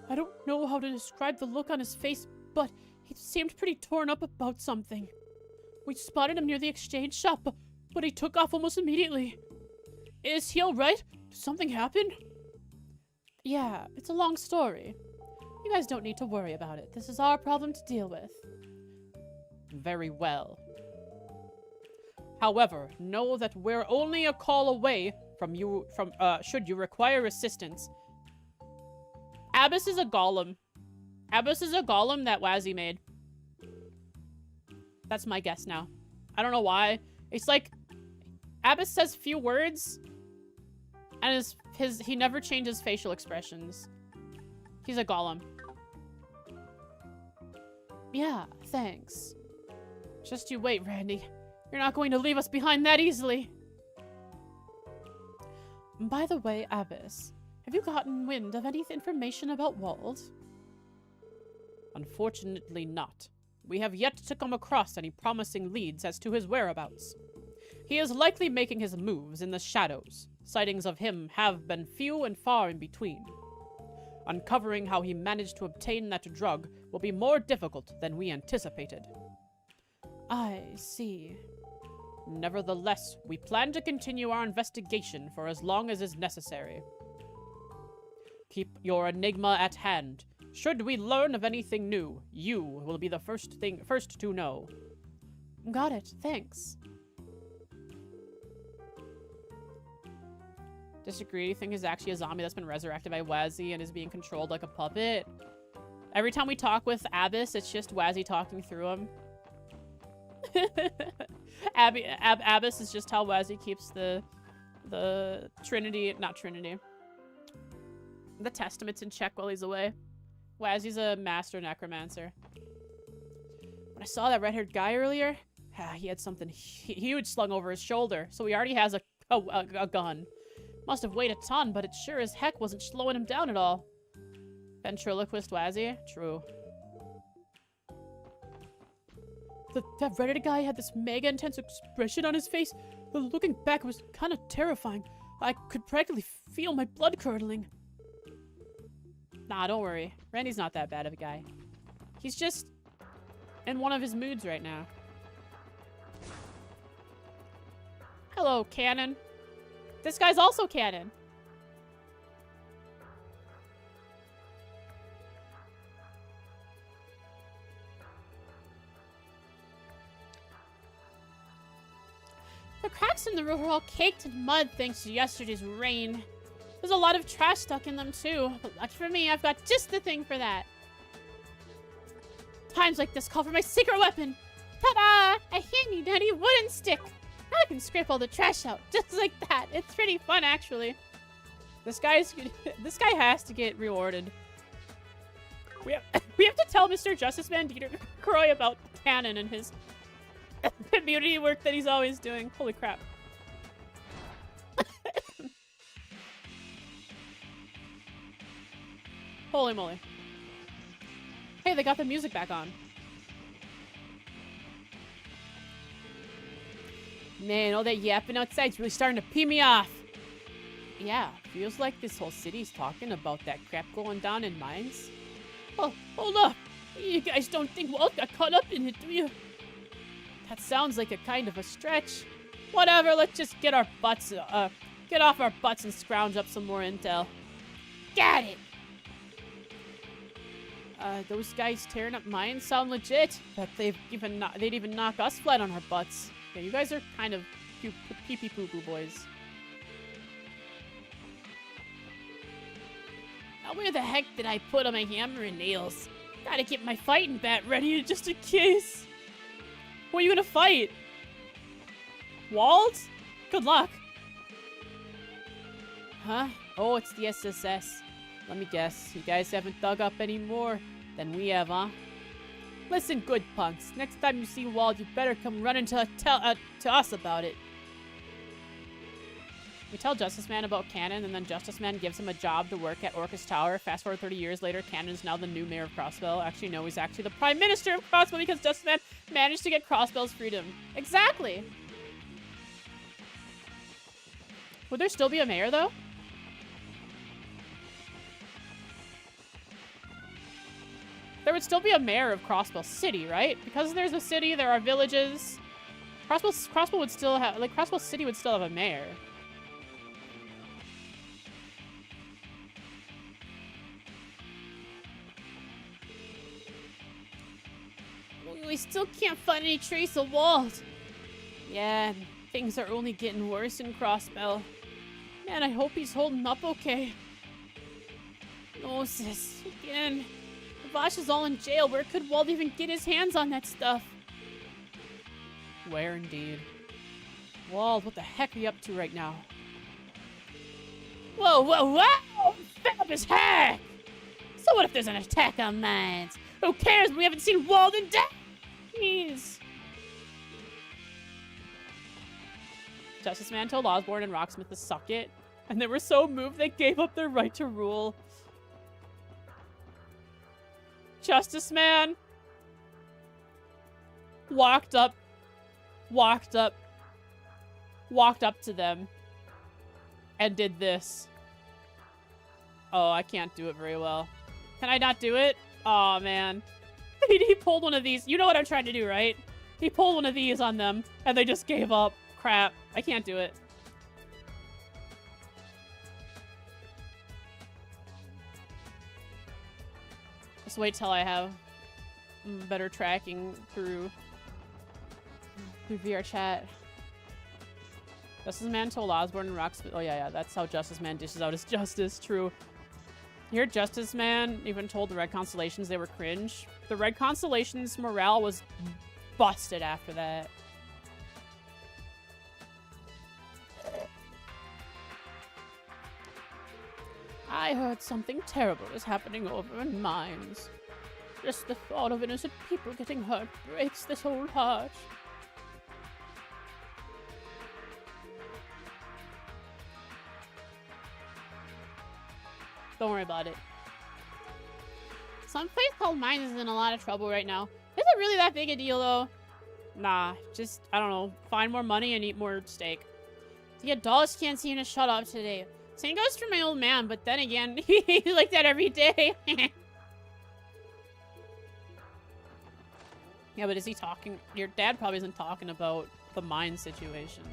I don't know how to describe the look on his face, but he seemed pretty torn up about something. We spotted him near the exchange shop, but he took off almost immediately. Is he alright? Did something happen? Yeah, it's a long story. You guys don't need to worry about it. This is our problem to deal with. Very well. However, know that we're only a call away from should you require assistance. Abbas is a golem. Abbas is a golem that Wazzy made. That's my guess now. I don't know why. It's like, Abbas says few words, and he never changes facial expressions. He's a golem. Yeah, thanks. Just you wait, Randy. You're not going to leave us behind that easily. By the way, Abbas, have you gotten wind of any information about Wald? Unfortunately not. We have yet to come across any promising leads as to his whereabouts. He is likely making his moves in the shadows. Sightings of him have been few and far in between. Uncovering how he managed to obtain that drug will be more difficult than we anticipated. I see. Nevertheless, we plan to continue our investigation for as long as is necessary. Keep your enigma at hand. Should we learn of anything new, you will be the first to know. Got it, thanks. Disagree, you think he's actually a zombie that's been resurrected by Wazzy and is being controlled like a puppet? Every time we talk with Abbas, it's just Wazzy talking through him. Abbas is just how Wazzy keeps the Trinity, not Trinity, the Testaments in check while he's away. Wazzy's a master necromancer. When I saw that red-haired guy earlier, he had something huge slung over his shoulder, so he already has a gun. Must have weighed a ton, but it sure as heck wasn't slowing him down at all. Ventriloquist Wazzy? True. That red-haired guy had this mega intense expression on his face. Looking back, it was kind of terrifying. I could practically feel my blood curdling. Nah, don't worry. Randy's not that bad of a guy. He's just in one of his moods right now. Hello, Cannon. This guy's also Cannon. The cracks in the roof were all caked in mud thanks to yesterday's rain. There's a lot of trash stuck in them too, but lucky for me, I've got just the thing for that. Times like this call for my secret weapon. Ta-da! A handy-dandy wooden stick. Now I can scrape all the trash out, just like that. It's pretty fun, actually. This guy has to get rewarded. We have to tell Mr. Justice Man Dieter Croy about Cannon and his community work that he's always doing. Holy crap. Holy moly. Hey, they got the music back on. Man, all that yapping outside's really starting to pee me off. Yeah, feels like this whole city's talking about that crap going down in mines. Oh, hold up. You guys don't think Walt got caught up in it, do you? That sounds like a kind of a stretch. Whatever, let's just get off our butts and scrounge up some more intel. Got it! Those guys tearing up mines sound legit. But they'd even knock us flat on our butts. Yeah, you guys are kind of pee-pee-poo-poo boys. Now where the heck did I put on my hammer and nails? Gotta get my fighting bat ready just in case. Who are you gonna fight? Walt? Good luck. Huh? Oh, it's the SSS. Let me guess. You guys haven't dug up any more than we have, huh? Listen, good punks. Next time you see Walt, you better come running to us about it. We tell Justice Man about Cannon, and then Justice Man gives him a job to work at Orcus Tower. Fast forward 30 years later, Cannon is now the new mayor of Crossbell. Actually, no, he's actually the Prime Minister of Crossbell because Justice Man managed to get Crossbell's freedom. Exactly! Would there still be a mayor, though? There would still be a mayor of Crossbell City, right? Because there's a city, there are villages. Crossbell would still have, like, Crossbell City would still have a mayor. We still can't find any trace of Walt. Yeah, things are only getting worse in Crossbell. Man, I hope he's holding up okay. No, sis, again. Vash is all in jail. Where could Walt even get his hands on that stuff? Where indeed? Walt, what the heck are you up to right now? Whoa, whoa, whoa! Fed up as heck! So what if there's an attack on mines? Who cares? We haven't seen Walt in days! Justice Man told Osborne and Rocksmith to suck it, and they were so moved they gave up their right to rule. Justice Man walked up to them and did this. Oh, I can't do it very well. Can I not do it? Oh man. He pulled one of these. You know what I'm trying to do, right? He pulled one of these on them and they just gave up. Crap. I can't do it. Just wait till I have better tracking through VR chat. Justice Man told Osborne and Rocksmith. Oh yeah, that's how Justice Man dishes out his justice. True. Here, Justice Man even told the Red Constellations they were cringe. The Red Constellations' morale was busted after that. I heard something terrible is happening over in mines. Just the thought of innocent people getting hurt breaks this old heart. Don't worry about it. Some place called Mines is in a lot of trouble right now. Is it really that big a deal, though? Nah, just, I don't know, find more money and eat more steak. The adults can't seem to shut up today. Same goes for my old man, but then again, he's like that every day. Yeah, but is he talking? Your dad probably isn't talking about the mine situation.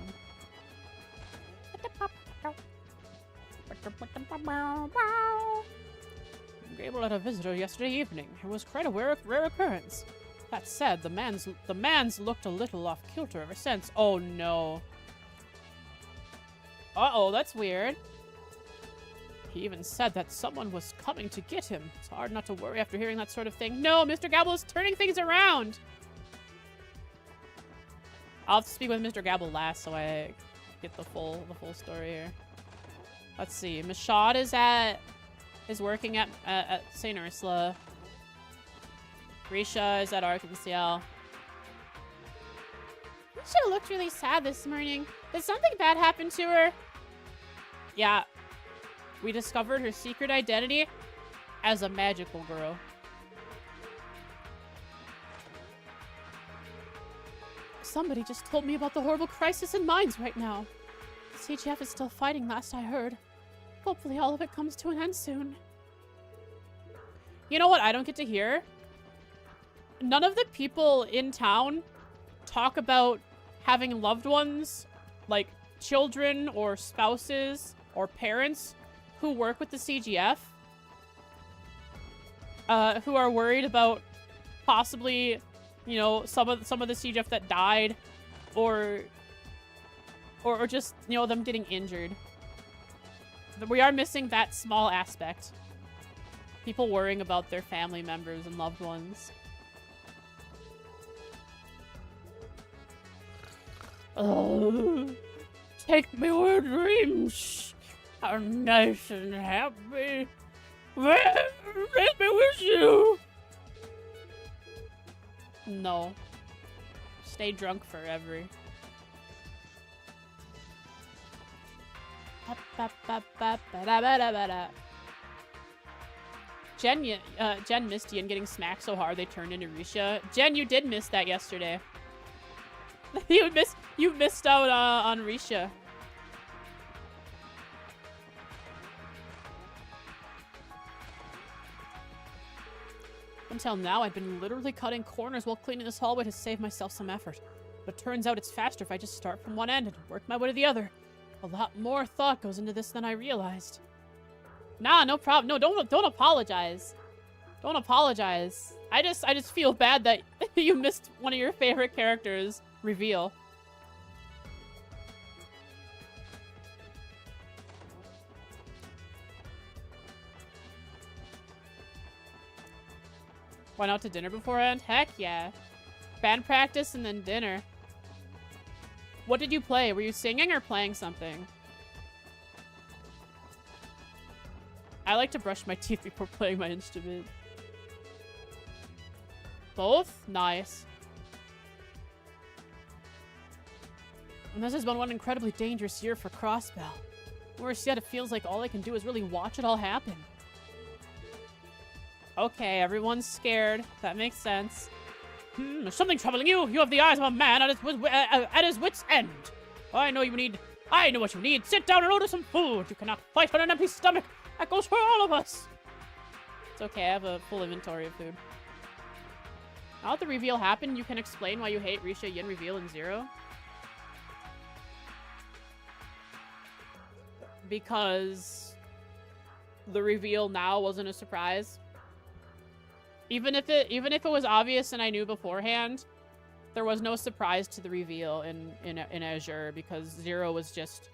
Gable had a visitor yesterday evening. It was quite a rare occurrence. That said, the man's looked a little off kilter ever since. Oh no. Uh-oh, that's weird. He even said that someone was coming to get him. It's hard not to worry after hearing that sort of thing. No, Mr. Gabble is turning things around. I'll have to speak with Mr. Gabble last so I get the full story here. Let's see. Mashad is working at St. Ursula. Risha is at Arkansas. Risha looked really sad this morning. Did something bad happen to her? Yeah. We discovered her secret identity as a magical girl. Somebody just told me about the horrible crisis in mines right now. CGF is still fighting, last I heard. Hopefully all of it comes to an end soon. You know what I don't get to hear? None of the people in town talk about having loved ones, like children or spouses or parents who work with the CGF, who are worried about possibly, you know, some of the CGF that died, or just, you know, them getting injured. We are missing that small aspect. People worrying about their family members and loved ones. Oh, take me where dreams are nice and happy. Let me with you. No. Stay drunk forever. Jen missed Ian getting smacked so hard they turned into Risha. Jen, you did miss that yesterday. You missed out on Risha. Until now, I'd been literally cutting corners while cleaning this hallway to save myself some effort. But turns out it's faster if I just start from one end and work my way to the other. A lot more thought goes into this than I realized. Nah, no problem. No, don't apologize. Don't apologize. I just feel bad that you missed one of your favorite characters' reveal. Went out to dinner beforehand? Heck yeah. Band practice and then dinner. What did you play? Were you singing or playing something? I like to brush my teeth before playing my instrument. Both? Nice. And this has been one incredibly dangerous year for Crossbell. Worse yet, it feels like all I can do is really watch it all happen. Okay, everyone's scared. That makes sense. There's something troubling you. You have the eyes of a man at his wit's end. I know what you need. Sit down and order some food. You cannot fight on an empty stomach. That goes for all of us. It's okay, I have a full inventory of food. Now that the reveal happened, you can explain why you hate Risha, Yin reveal in Zero. Because the reveal now wasn't a surprise. Even if it was obvious and I knew beforehand, there was no surprise to the reveal in Azure, because Zero was just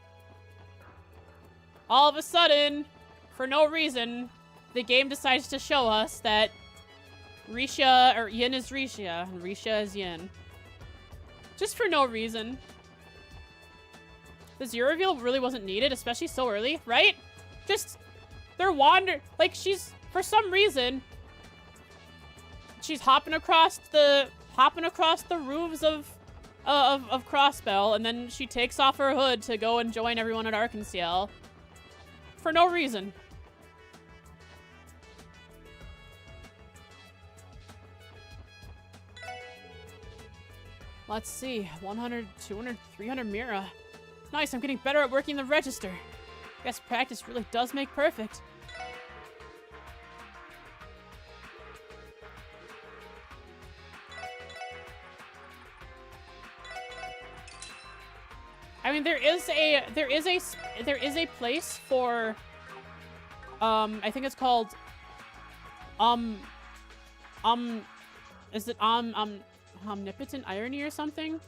all of a sudden, for no reason, the game decides to show us that Risha, or Yin is Risha, and Risha is Yin. Just for no reason. The zero reveal really wasn't needed, especially so early, right? Just, they're like, for some reason, she's hopping across the roofs of Crossbell, and then she takes off her hood to go and join everyone at Arkansas. For no reason. Let's see, 100, 200, 300 Mira. Nice, I'm getting better at working the register. Guess practice really does make perfect. I mean, there is a place for, I think it's called, is it, omnipotent irony or something?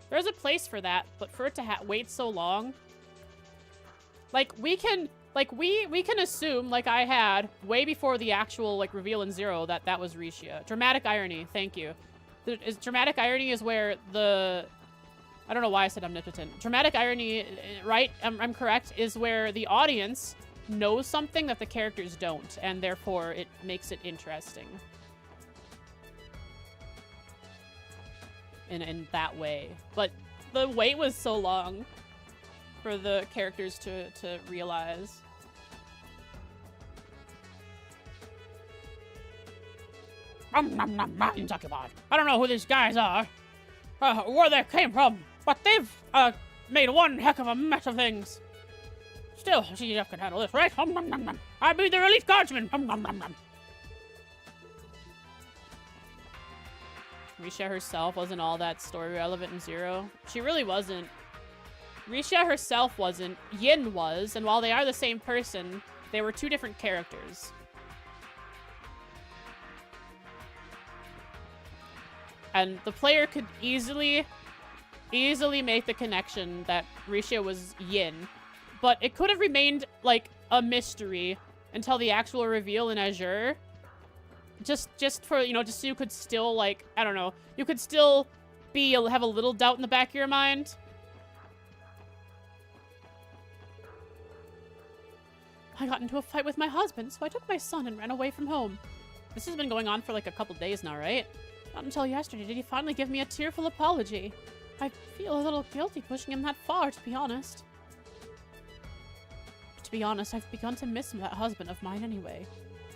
There's a place for that, but for it to wait so long, like, we can assume, like I had, way before the actual, like, reveal in Zero, that was Risha. Dramatic irony, thank you. Dramatic irony is where I don't know why I said omnipotent. Dramatic irony, right? I'm correct, is where the audience knows something that the characters don't, and therefore it makes it interesting. In that way. But the wait was so long for the characters to realize. I don't know who these guys are, where they came from, but they've made one heck of a mess of things. Still, CGF can handle this, right? I'd be their elite guardsman. Risha herself wasn't all that story relevant in Zero. She really wasn't. Risha herself wasn't. Yin was, and while they are the same person, they were two different characters. And the player could easily make the connection that Risha was Yin, but it could have remained, like, a mystery until the actual reveal in Azure. Just for, you know, just so you could still, like, I don't know, you could still have a little doubt in the back of your mind. I got into a fight with my husband, so I took my son and ran away from home. This has been going on for like a couple days now, right? Not until yesterday did he finally give me a tearful apology. I feel a little guilty pushing him that far, to be honest. To be honest, I've begun to miss that husband of mine anyway.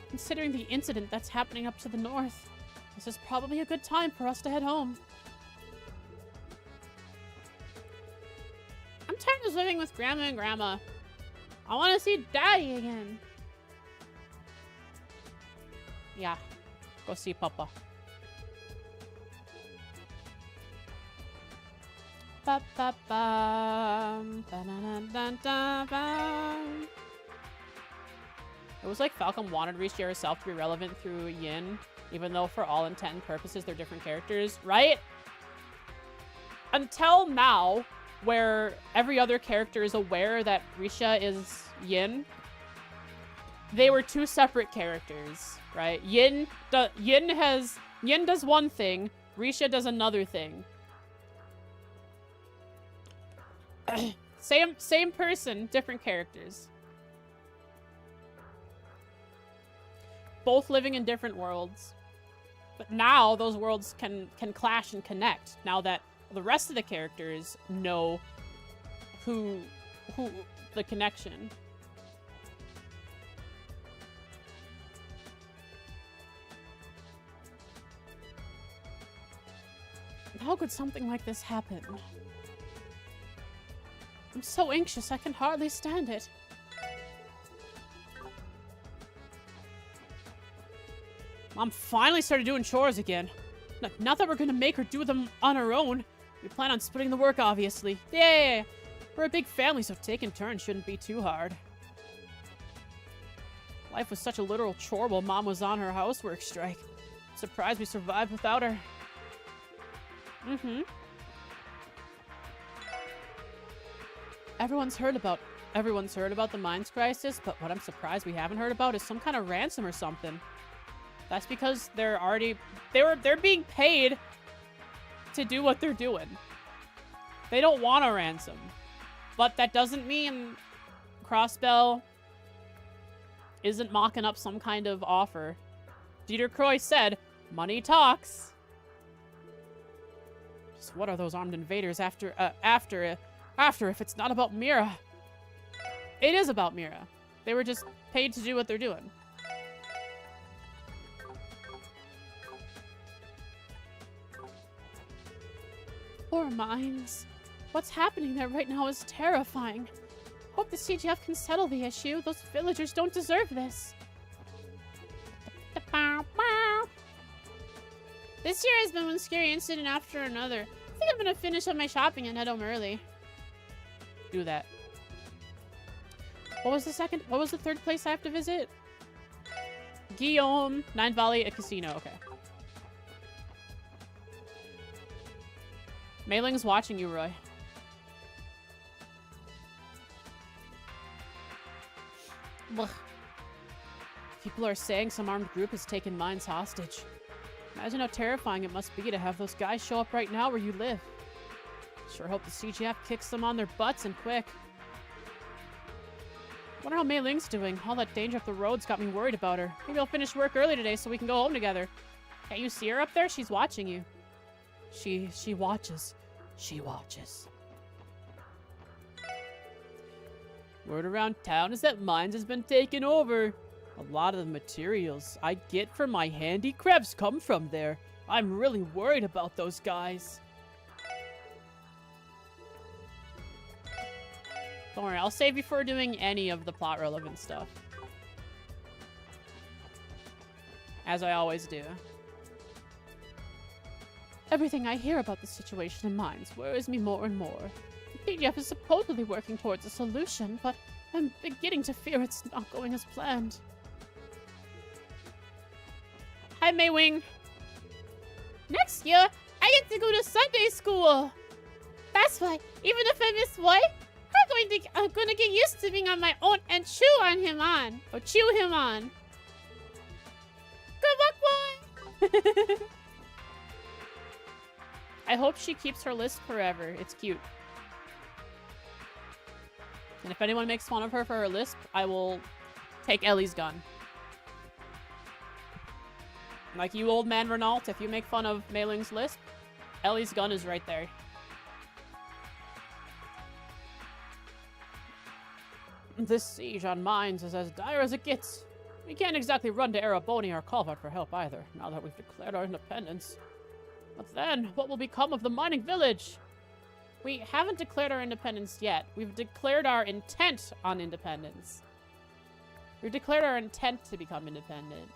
Considering the incident that's happening up to the north, this is probably a good time for us to head home. I'm tired of living with Grandma and Grandma. I want to see Daddy again. Yeah, go see Papa. Ba ba bum, ba da da da bum. It was like Falcom wanted Risha herself to be relevant through Yin, even though for all intent and purposes they're different characters, right? Until now, where every other character is aware that Risha is Yin, they were two separate characters, right? Yin does one thing, Risha does another thing. Same person, different characters. Both living in different worlds. But now those worlds can clash and connect, now that the rest of the characters know who the connection. How could something like this happen? I'm so anxious I can hardly stand it. Mom finally started doing chores again. Not that we're gonna make her do them on her own. We plan on splitting the work, obviously. Yeah, we're a big family, so taking turns shouldn't be too hard. Life was such a literal chore while Mom was on her housework strike. Surprised we survived without her. Everyone's heard about the mines crisis, but what I'm surprised we haven't heard about is some kind of ransom or something. That's because they're being paid to do what they're doing. They don't want a ransom. But that doesn't mean Crossbell isn't mocking up some kind of offer. Dieter Croy said, money talks. Just what are those armed invaders after if it's not about Mira? It is about Mira. They were just paid to do what they're doing. Poor Mines. What's happening there right now is terrifying. Hope the CGF can settle the issue. Those villagers don't deserve this. This year has been one scary incident after another. I think I'm gonna finish up my shopping and head home early. Do that. What was the third place I have to visit? Guillaume, Nine Valley, a casino. Okay. Mei Ling's watching you, Roy. Ugh. People are saying some armed group has taken Mines hostage. Imagine how terrifying it must be to have those guys show up right now where you live. Sure hope the CGF kicks them on their butts and quick. Wonder how Mei Ling's doing. All that danger up the road's got me worried about her. Maybe I'll finish work early today so we can go home together. Can't you see her up there? She's watching you. She watches. She watches. Word around town is that Mines has been taken over. A lot of the materials I get from my handy crabs come from there. I'm really worried about those guys. Don't worry, I'll save you for doing any of the plot relevant stuff. As I always do. Everything I hear about the situation in Mines worries me more and more. The PDF is supposedly working towards a solution, but I'm beginning to fear it's not going as planned. Hi, Mei Wing. Next year, I get to go to Sunday school. That's why, even if I miss one, I'm gonna get used to being on my own and chew him on. Good luck, boy. I hope she keeps her lisp forever. It's cute. And if anyone makes fun of her for her lisp, I will take Ellie's gun. Like you, old man Renault, if you make fun of Mei Ling's lisp, Ellie's gun is right there. This siege on Mines is as dire as it gets. We can't exactly run to Ereboni or Calvert for help either, now that we've declared our independence. But then, what will become of the mining village? We haven't declared our independence yet. We've declared our intent on independence. We've declared our intent to become independent.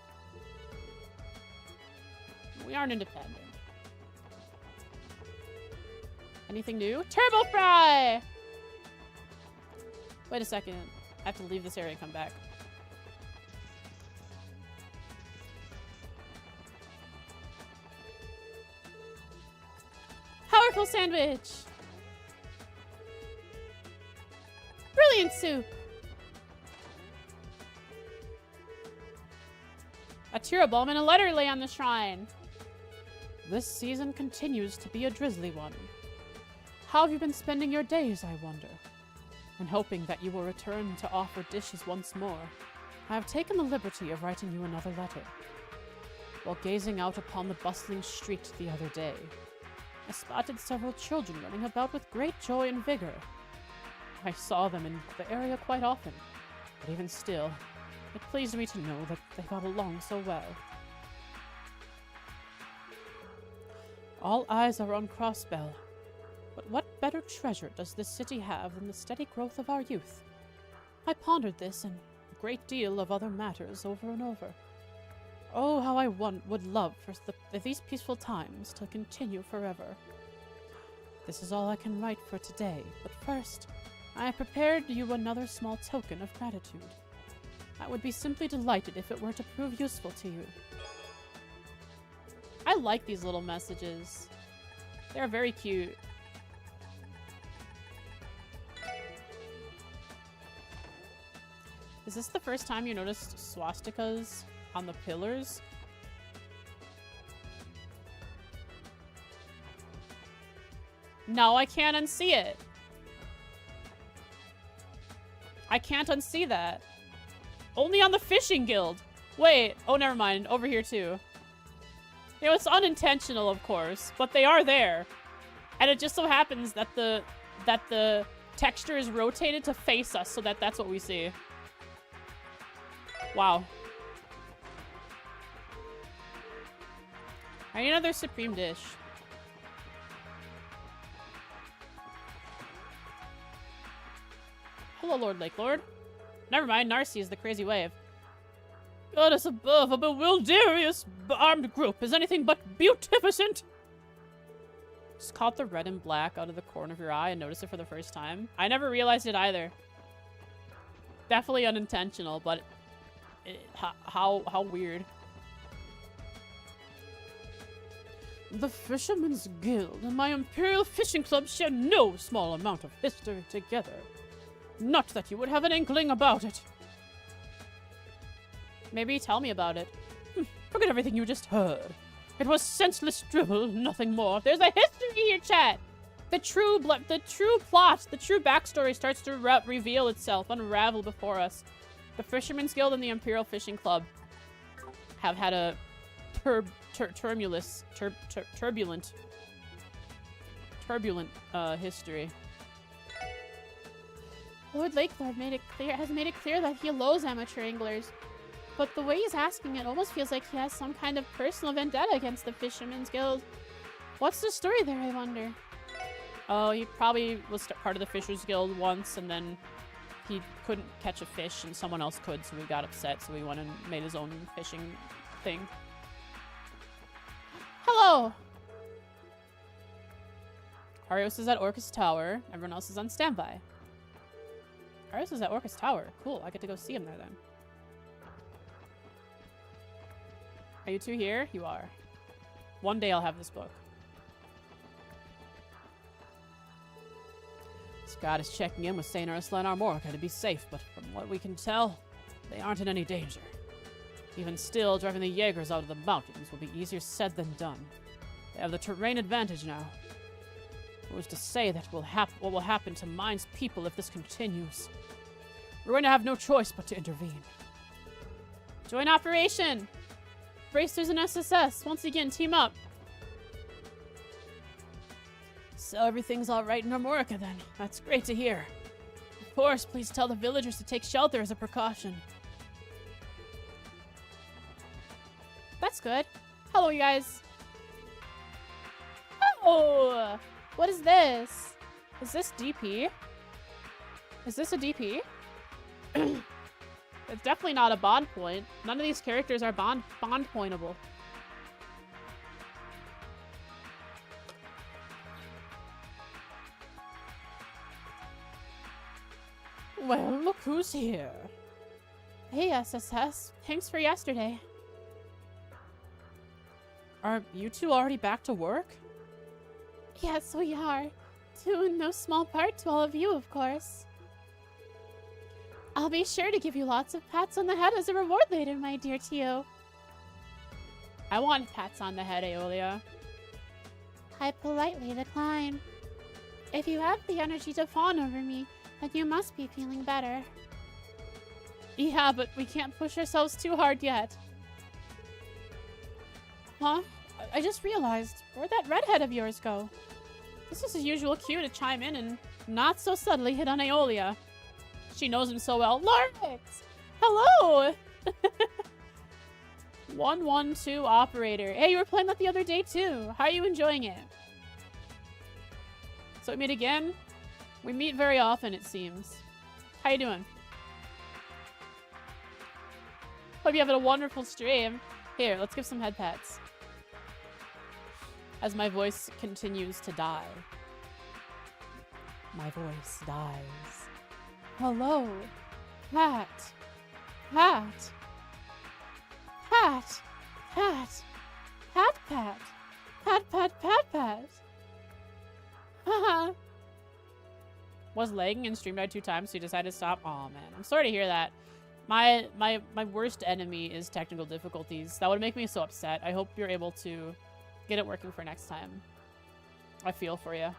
We aren't independent. Anything new? Turbo Fry! Wait a second. I have to leave this area and come back. Powerful sandwich! Brilliant soup! A tira bomb and a letter lay on the shrine. This season continues to be a drizzly one. How have you been spending your days, I wonder? And hoping that you will return to offer dishes once more, I have taken the liberty of writing you another letter. While gazing out upon the bustling street the other day, I spotted several children running about with great joy and vigor. I saw them in the area quite often, but even still, it pleased me to know that they got along so well. All eyes are on Crossbell, but what better treasure does this city have than the steady growth of our youth? I pondered this and a great deal of other matters over and over. Oh, how I would love for these peaceful times to continue forever. This is all I can write for today, but first, I have prepared you another small token of gratitude. I would be simply delighted if it were to prove useful to you. I like these little messages. They're very cute. Is this the first time you noticed swastikas on the pillars? No, I can't unsee it. I can't unsee that. Only on the fishing guild. Wait. Oh, never mind. Over here, too. You know, it's unintentional, of course, but they are there. And it just so happens that the texture is rotated to face us so that that's what we see. Wow. I need another supreme dish. Hello, Lord Lake Lord. Never mind, Narcy is the crazy wave. Goddess above, a bewilderious armed group is anything but beautificent. Just caught the red and black out of the corner of your eye and noticed it for the first time. I never realized it either. Definitely unintentional, but how weird. The Fisherman's Guild and my Imperial Fishing Club share no small amount of history together. Not that you would have an inkling about it. Maybe tell me about it. Forget everything you just heard. It was senseless drivel, nothing more. There's a history here, chat! The true plot, the true backstory starts to reveal itself, unravel before us. The Fisherman's Guild and the Imperial Fishing Club have had a turbulent history. Lord Lakelord has made it clear that he loathes amateur anglers. But the way he's asking it almost feels like he has some kind of personal vendetta against the Fisherman's Guild. What's the story there, I wonder? Oh, he probably was part of the Fishers Guild once, and then he couldn't catch a fish, and someone else could, so he got upset, so he went and made his own fishing thing. Hello! Arios is at Orcus Tower. Everyone else is on standby. Arios is at Orcus Tower. Cool, I get to go see him there then. Are you two here? You are. One day I'll have this book. Scott is checking in with St. Ursula and Armorica to be safe, but from what we can tell, they aren't in any danger. Even still, driving the Jaegers out of the mountains will be easier said than done. They have the terrain advantage now. Who's to say that what will happen to Mine's people if this continues? We're going to have no choice but to intervene. Join operation! Bracers and SSS, once again, team up. So everything's all right in Armorica then. That's great to hear. Of course, please tell the villagers to take shelter as a precaution. That's good. Hello, you guys. Oh! What is this? Is this DP? Is this a DP? It's definitely not a bond point. None of these characters are bond pointable. Well, look who's here. Hey, SSS. Thanks for yesterday. Are you two already back to work? Yes, we are. Due in no small part to all of you, of course. I'll be sure to give you lots of pats on the head as a reward later, my dear Tio. I want pats on the head, Aeolia. I politely decline. If you have the energy to fawn over me, then you must be feeling better. Yeah, but we can't push ourselves too hard yet. Huh? I just realized, where'd that redhead of yours go? This is his usual cue to chime in and not so subtly hit on Aeolia. She knows him so well. Larvix! Hello! 112 operator. Hey, you were playing that the other day too. How are you enjoying it? So we meet again? We meet very often, it seems. How you doing? Hope you're having a wonderful stream. Here, let's give some head pats. As my voice continues to die. My voice dies. Hello. Pat. Pat. Pat. Pat. Pat pat. Pat pat pat pat. Haha. Was lagging and stream died 2 times, so you decided to stop? Aw, man. I'm sorry to hear that. My worst enemy is technical difficulties. That would make me so upset. I hope you're able to get it working for next time. I feel for you.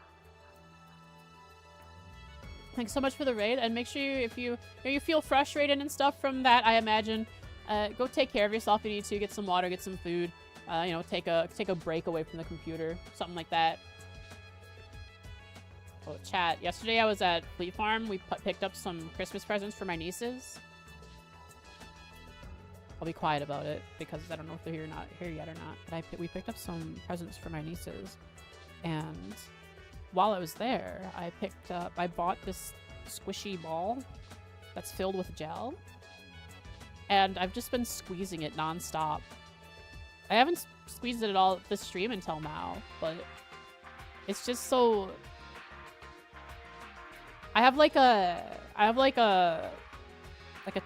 Thanks so much for the raid, and make sure if you feel frustrated and stuff from that, I imagine, go take care of yourself if you need to. Get some water, get some food. You know, take a break away from the computer, something like that. Oh, chat. Yesterday I was at Fleet Farm. We picked up some Christmas presents for my nieces. I'll be quiet about it because I don't know if they're here yet or not. But we picked up some presents for my nieces, and while I was there, I bought this squishy ball that's filled with gel, and I've just been squeezing it nonstop. I haven't squeezed it at all this stream until now, but it's just so. I have like a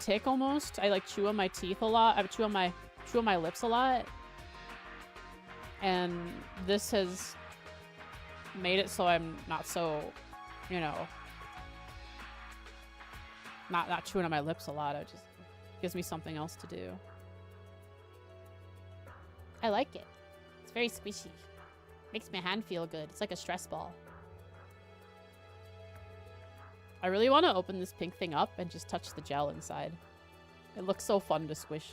tick almost. I like chew on my teeth a lot. I chew on my lips a lot, and this has made it so I'm not so, you know, not chewing on my lips a lot. It just gives me something else to do. I like it. It's very squishy. Makes my hand feel good. It's like a stress ball. I really want to open this pink thing up and just touch the gel inside. It looks so fun to squish.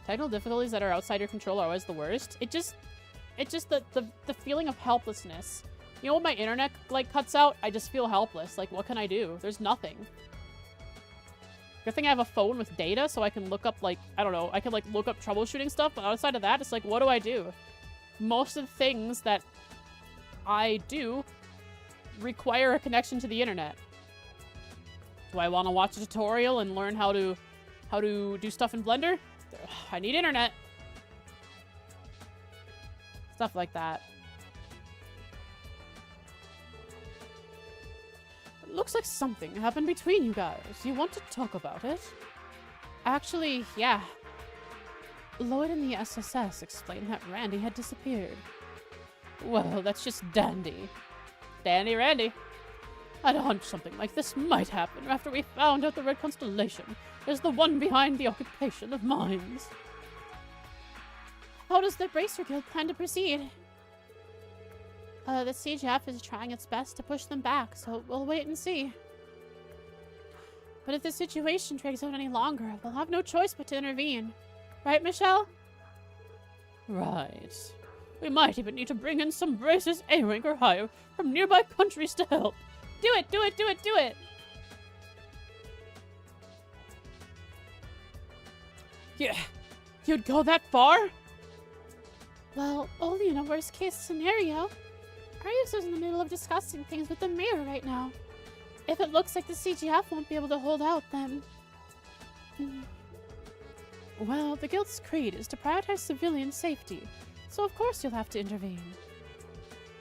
Technical difficulties that are outside your control are always the worst. It's just the feeling of helplessness. You know, when my internet like cuts out, I just feel helpless. Like, what can I do? There's nothing. Good thing I have a phone with data, so I can look up, like, I don't know, I can like look up troubleshooting stuff, but outside of that, it's like, what do I do? Most of the things that I do require a connection to the internet. Do I want to watch a tutorial and learn how to do stuff in Blender? I need internet. Stuff like that. It looks like something happened between you guys. You want to talk about it? Actually, yeah. Lloyd and the SSS explained that Randy had disappeared. Well, that's just dandy. Dandy Randy. I'd a hunch something like this might happen after we found out the Red Constellation is the one behind the occupation of mines. How does the Bracer Guild plan to proceed? The CGF is trying its best to push them back, so we'll wait and see. But if the situation drags out any longer, we'll have no choice but to intervene. Right, Michelle? Right. We might even need to bring in some Bracers A rank or higher from nearby countries to help. Do it, do it, do it, do it! Yeah, you'd go that far? Well, only in a worst case scenario. Arius is in the middle of discussing things with the mayor right now. If it looks like the CGF won't be able to hold out, then... Well, the Guild's creed is to prioritize civilian safety, so of course you'll have to intervene.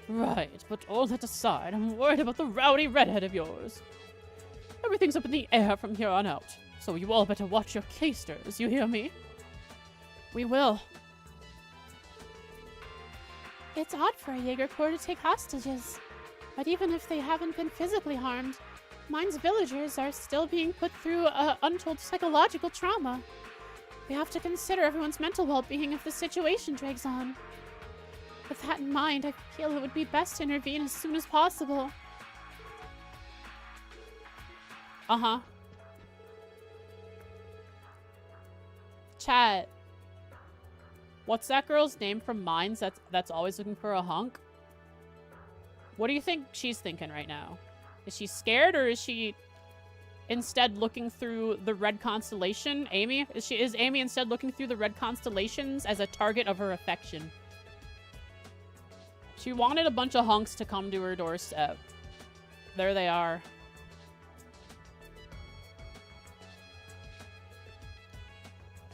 Right, but all that aside, I'm worried about the rowdy redhead of yours. Everything's up in the air from here on out, so you all better watch your keisters, you hear me? We will. It's odd for a Jaeger Corps to take hostages, but even if they haven't been physically harmed, Mine's villagers are still being put through untold psychological trauma. We have to consider everyone's mental well-being if the situation drags on. With that in mind, I feel it would be best to intervene as soon as possible. Uh-huh. Chat. What's that girl's name from Mines that's always looking for a hunk? What do you think she's thinking right now? Is she scared, or is she instead looking through the red constellation? Amy? Is Amy instead looking through the red constellations as a target of her affection? She wanted a bunch of hunks to come to her doorstep. There they are.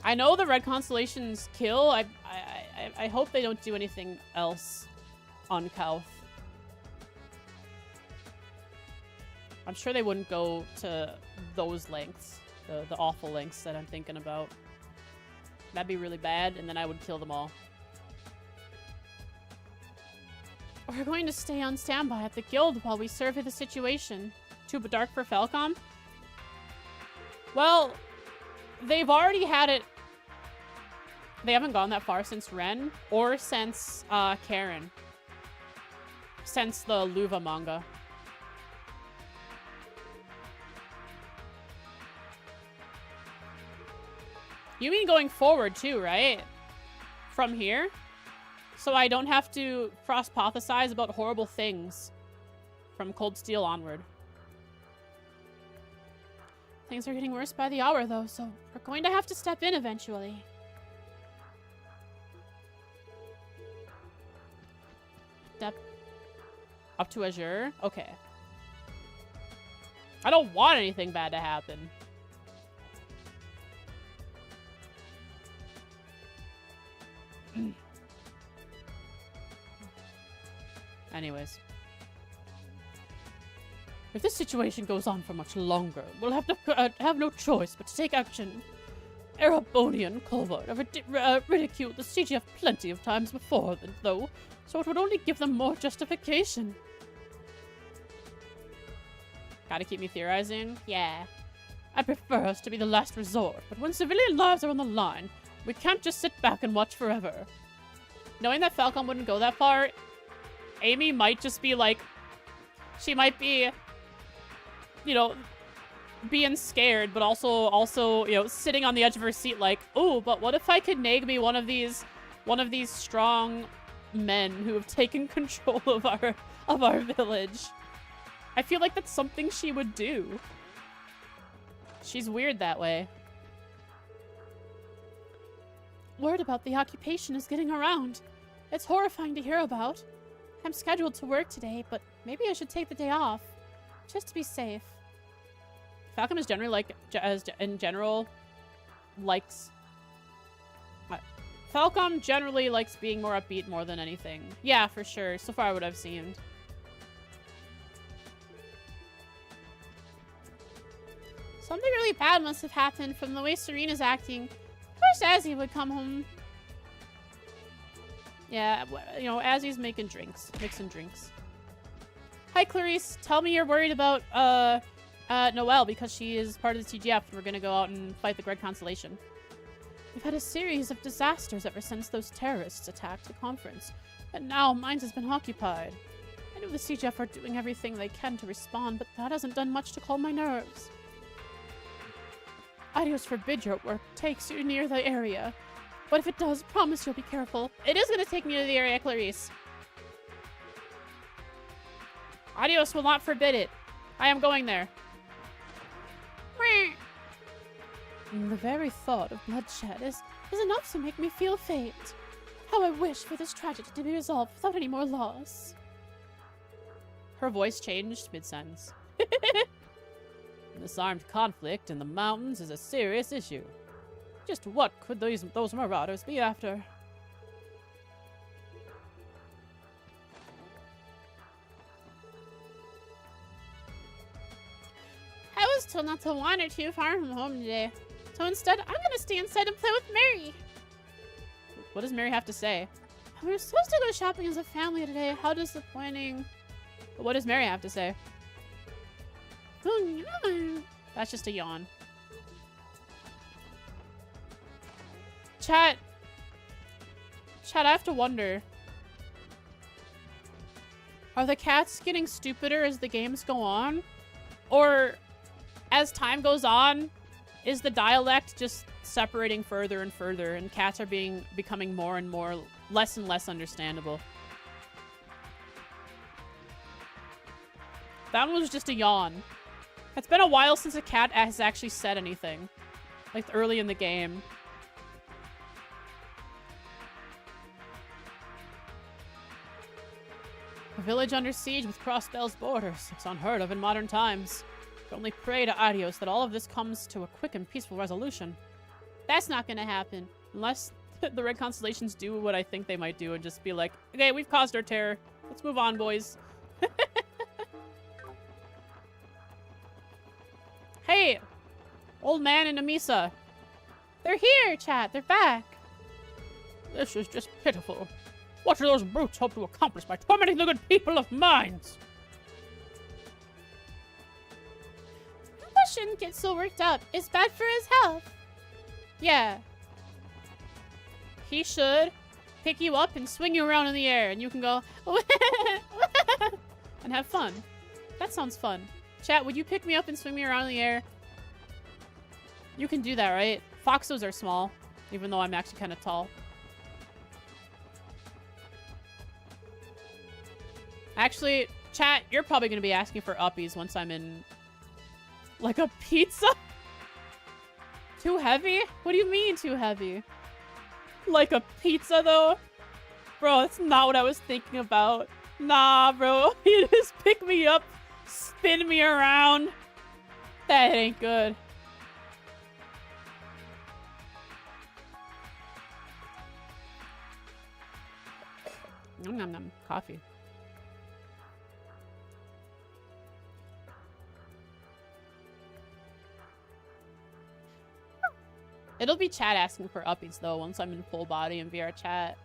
I know the red constellations kill. I hope they don't do anything else on Kauth. I'm sure they wouldn't go to those lengths, the awful lengths that I'm thinking about. That'd be really bad, and then I would kill them all. We're going to stay on standby at the guild while we survey the situation. Too dark for Falcom? Well, they've already had it. They haven't gone that far since Ren, or since Karen. Since the Luva manga. You mean going forward too, right? From here? So I don't have to cross-hypothesize about horrible things from Cold Steel onward. Things are getting worse by the hour, though, so we're going to have to step in eventually. Step up to Azure? Okay. I don't want anything bad to happen. Anyways. If this situation goes on for much longer, we'll have to have no choice but to take action. Erebonian and Colvard have ridiculed the CGF plenty of times before, though, so it would only give them more justification. Gotta keep me theorizing? Yeah. I prefer us to be the last resort, but when civilian lives are on the line, we can't just sit back and watch forever. Knowing that Falcon wouldn't go that far, Amy might just be like, she might be, you know, being scared, but also, you know, sitting on the edge of her seat like, oh, but what if I could nag me one of these strong men who have taken control of our village? I feel like that's something she would do. She's weird that way. Word about the occupation is getting around. It's horrifying to hear about. I'm scheduled to work today, but maybe I should take the day off, just to be safe. Falcon is generally like, in general, likes... Falcon generally likes being more upbeat more than anything. Yeah, for sure. So far what I've seen. Something really bad must have happened from the way Serena's acting. I wish Azzy would come home. Yeah, you know, Azzy's making drinks. Mixing drinks. Hi, Clarice. Tell me you're worried about, Noelle because she is part of the TGF. We're gonna go out and fight the Great Constellation. We've had a series of disasters ever since those terrorists attacked the conference, and now mine has been occupied. I know the CGF are doing everything they can to respond, but that hasn't done much to calm my nerves. Adios forbid your work takes you near the area. But if it does, promise you'll be careful. It is gonna take me to the area, Clarice. Adios will not forbid it. I am going there. The very thought of bloodshed is enough to make me feel faint. How I wish for this tragedy to be resolved without any more loss. Her voice changed mid-sentence. This armed conflict in the mountains is a serious issue. Just what could those marauders be after? I was told not to wander too far from home today. So instead, I'm gonna stay inside and play with Mary. What does Mary have to say? We were supposed to go shopping as a family today. How disappointing. But what does Mary have to say? That's just a yawn. Chat, I have to wonder. Are the cats getting stupider as the games go on? Or, as time goes on, is the dialect just separating further and further and cats are becoming more and more, less and less understandable? That one was just a yawn. It's been a while since a cat has actually said anything. Like early in the game. A village under siege with cross-bells borders. It's unheard of in modern times. I only pray to Adios that all of this comes to a quick and peaceful resolution. That's not gonna happen. Unless the Red Constellations do what I think they might do and just be like, okay, we've caused our terror. Let's move on, boys. Hey! Old man and Amisa. They're here, chat. They're back. This is just pitiful. What do those brutes hope to accomplish by tormenting the good people of mines? Papa shouldn't get so worked up. It's bad for his health. Yeah. He should pick you up and swing you around in the air, and you can go and have fun. That sounds fun. Chat, would you pick me up and swing me around in the air? You can do that, right? Foxos are small, even though I'm actually kind of tall. Actually, chat, you're probably going to be asking for uppies once I'm in... Like a pizza? Too heavy? What do you mean too heavy? Like a pizza, though? Bro, that's not what I was thinking about. Nah, bro. You just pick me up, spin me around. That ain't good. Nom nom nom. Coffee. It'll be chat asking for uppies, though, once I'm in full body in VR chat.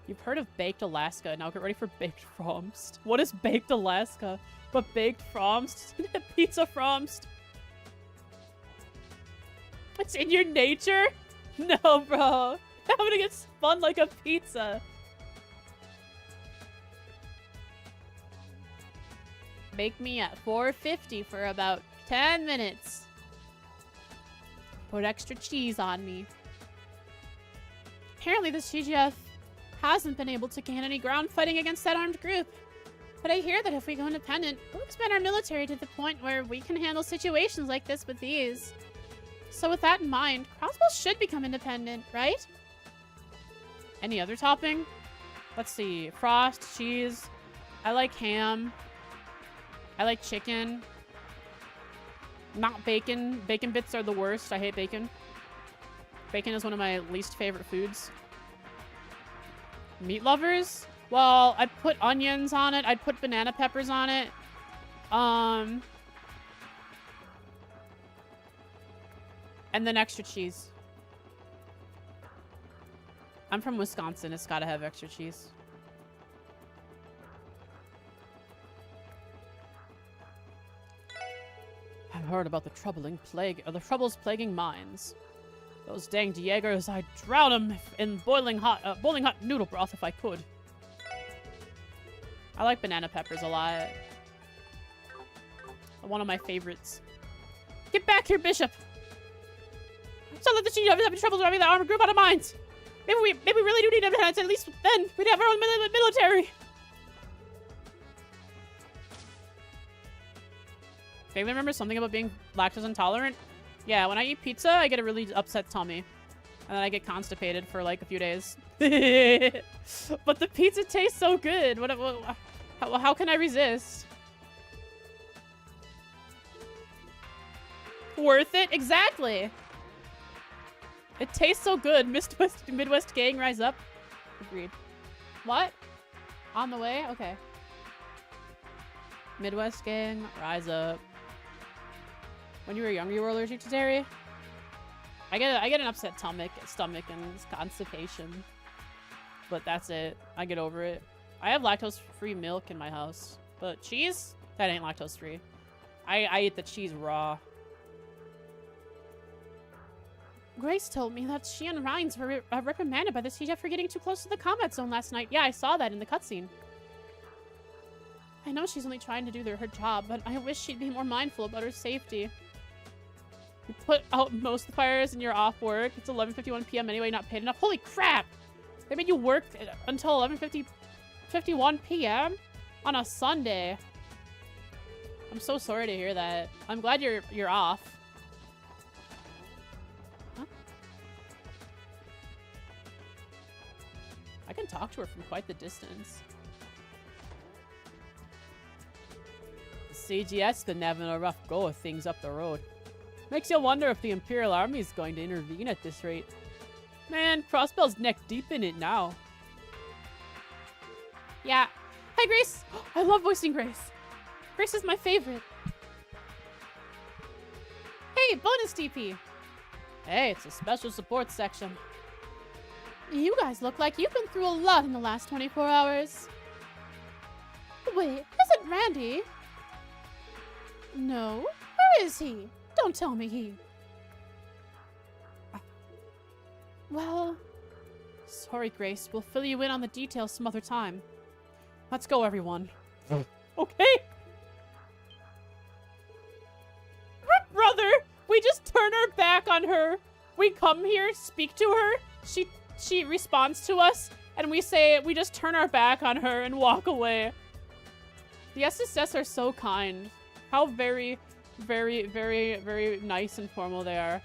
You've heard of Baked Alaska. Now get ready for Baked Fromst. What is Baked Alaska? But Baked Fromst? Pizza Fromst? It's in your nature? No, bro. I'm gonna get spun like a pizza. Bake me at 450 for about 10 minutes. Put extra cheese on me. Apparently the CGF hasn't been able to gain any ground fighting against that armed group. But I hear that if we go independent, we'll expand our military to the point where we can handle situations like this with ease. So with that in mind, Crossbow should become independent, right? Any other topping? Let's see. Frost, cheese. I like ham. I like chicken. Not bacon. Bacon bits are the worst. I hate bacon. Bacon is one of my least favorite foods. Meat lovers? Well, I'd put onions on it. I'd put banana peppers on it. And then extra cheese. I'm from Wisconsin. It's gotta have extra cheese. I've heard about the troubles plaguing mines. Those dang Diegers, I'd drown them in boiling hot noodle broth if I could. I like banana peppers a lot. One of my favorites. Get back here, Bishop! So that the chief is having trouble driving the armored group out of mines. Maybe we really do need independence. At least then we'd have our own military. Vaguely remember something about being lactose intolerant. Yeah, when I eat pizza, I get a really upset tummy. And then I get constipated for like a few days. But the pizza tastes so good. How can I resist? Worth it? Exactly. It tastes so good. Midwest gang, rise up. Agreed. What? On the way? Okay. Midwest gang, rise up. When you were younger, you were allergic to dairy? I get an upset stomach and constipation. But that's it. I get over it. I have lactose-free milk in my house. But cheese? That ain't lactose-free. I eat the cheese raw. Grace told me that she and Rhines were reprimanded by the CGF for getting too close to the combat zone last night. Yeah, I saw that in the cutscene. I know she's only trying to do her job, but I wish she'd be more mindful about her safety. You put out most of the fires and you're off work. It's 11:51 p.m. anyway, not paid enough. Holy crap! They made you work until 11:51 p.m. on a Sunday. I'm so sorry to hear that. I'm glad you're off. Huh? I can talk to her from quite the distance. CGS been having a rough go of things up the road. Makes you wonder if the Imperial Army is going to intervene at this rate. Man, Crossbell's neck deep in it now. Yeah. Hi, Grace! I love voicing Grace. Grace is my favorite. Hey, bonus TP! Hey, it's a special support section. You guys look like you've been through a lot in the last 24 hours. Wait, isn't Randy? No? Where is he? Don't tell me he... Well... Sorry, Grace. We'll fill you in on the details some other time. Let's go, everyone. Okay! Brother! We just turn our back on her. We come here, speak to her. She responds to us, and we just turn our back on her and walk away. The SSS are so kind. How very, very, very, very nice and formal they are.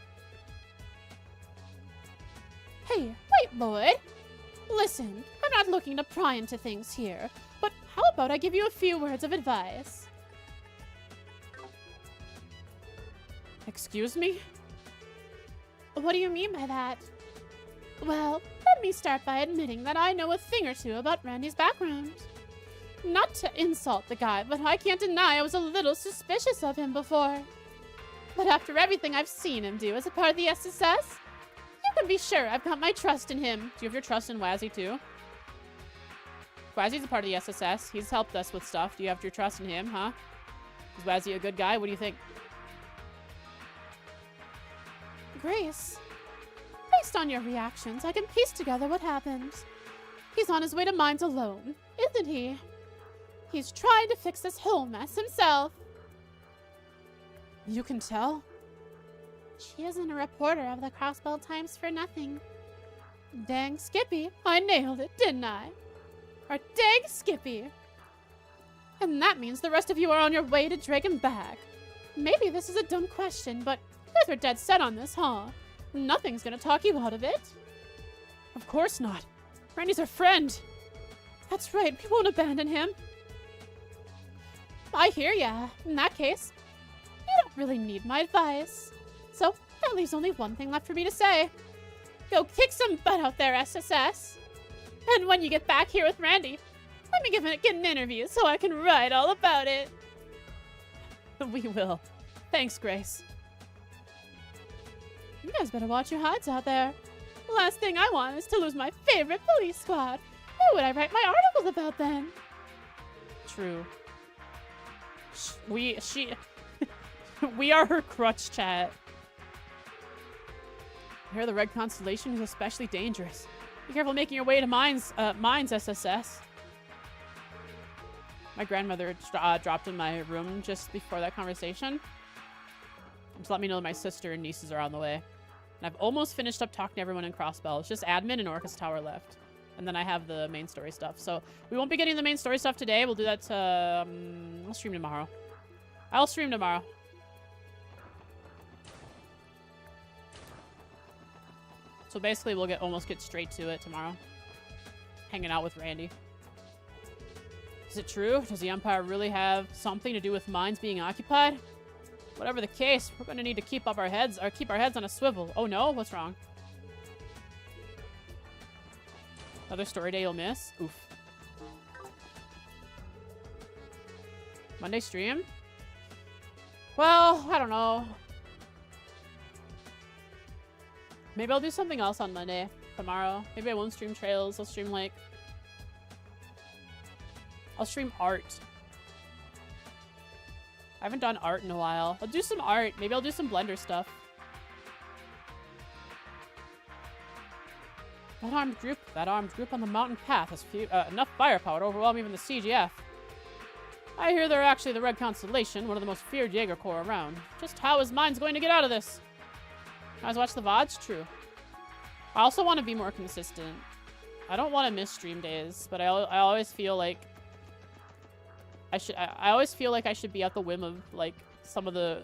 Hey, wait, Lloyd. Listen, I'm not looking to pry into things here, but how about I give you a few words of advice? Excuse me? What do you mean by that? Well, let me start by admitting that I know a thing or two about Randy's background. Not to insult the guy, but I can't deny I was a little suspicious of him before. But after everything I've seen him do as a part of the SSS, you can be sure I've got my trust in him. Do you have your trust in Wazzy too? Wazzy's a part of the SSS. He's helped us with stuff. Do you have your trust in him, huh? Is Wazzy a good guy? What do you think? Grace, based on your reactions, I can piece together what happened. He's on his way to Mines alone, isn't he? He's trying to fix this whole mess himself. You can tell? She isn't a reporter of the Crossbell Times for nothing. Dang Skippy, I nailed it, didn't I? Or dang Skippy. And that means the rest of you are on your way to drag him back. Maybe this is a dumb question, but you guys are dead set on this, huh? Nothing's gonna talk you out of it. Of course not. Randy's our friend. That's right, we won't abandon him. I hear ya. In that case, you don't really need my advice. So, that leaves only one thing left for me to say. Go kick some butt out there, SSS. And when you get back here with Randy, let me get an interview so I can write all about it. We will. Thanks, Grace. You guys better watch your hides out there. The last thing I want is to lose my favorite police squad. Who would I write my articles about then? True. We are her crutch, chat. Here, the Red Constellation is especially dangerous. Be careful making your way to Mines SSS. My grandmother dropped in my room just before that conversation. Just let me know that my sister and nieces are on the way. And I've almost finished up talking to everyone in Crossbell. It's just admin and Orcus Tower left. And then I have the main story stuff. So we won't be getting the main story stuff today. We'll do that I'll stream tomorrow. I'll stream tomorrow. So basically we'll almost get straight to it tomorrow. Hanging out with Randy. Is it true? Does the Empire really have something to do with mines being occupied? Whatever the case, we're gonna need to keep our heads on a swivel. Oh no, what's wrong? Another story day you'll miss? Oof. Monday stream? Well, I don't know. Maybe I'll do something else on Monday. Tomorrow. Maybe I won't stream trails. I'll stream art. I haven't done art in a while. I'll do some art. Maybe I'll do some Blender stuff. That armed group on the mountain path has enough firepower to overwhelm even the CGF. I hear they're actually the Red Constellation, one of the most feared Jaeger Corps around. Just how is Mines going to get out of this? Guys, watch the VODs? True. I also want to be more consistent. I don't want to miss stream days, but I always feel like I always feel like I should be at the whim of like some of the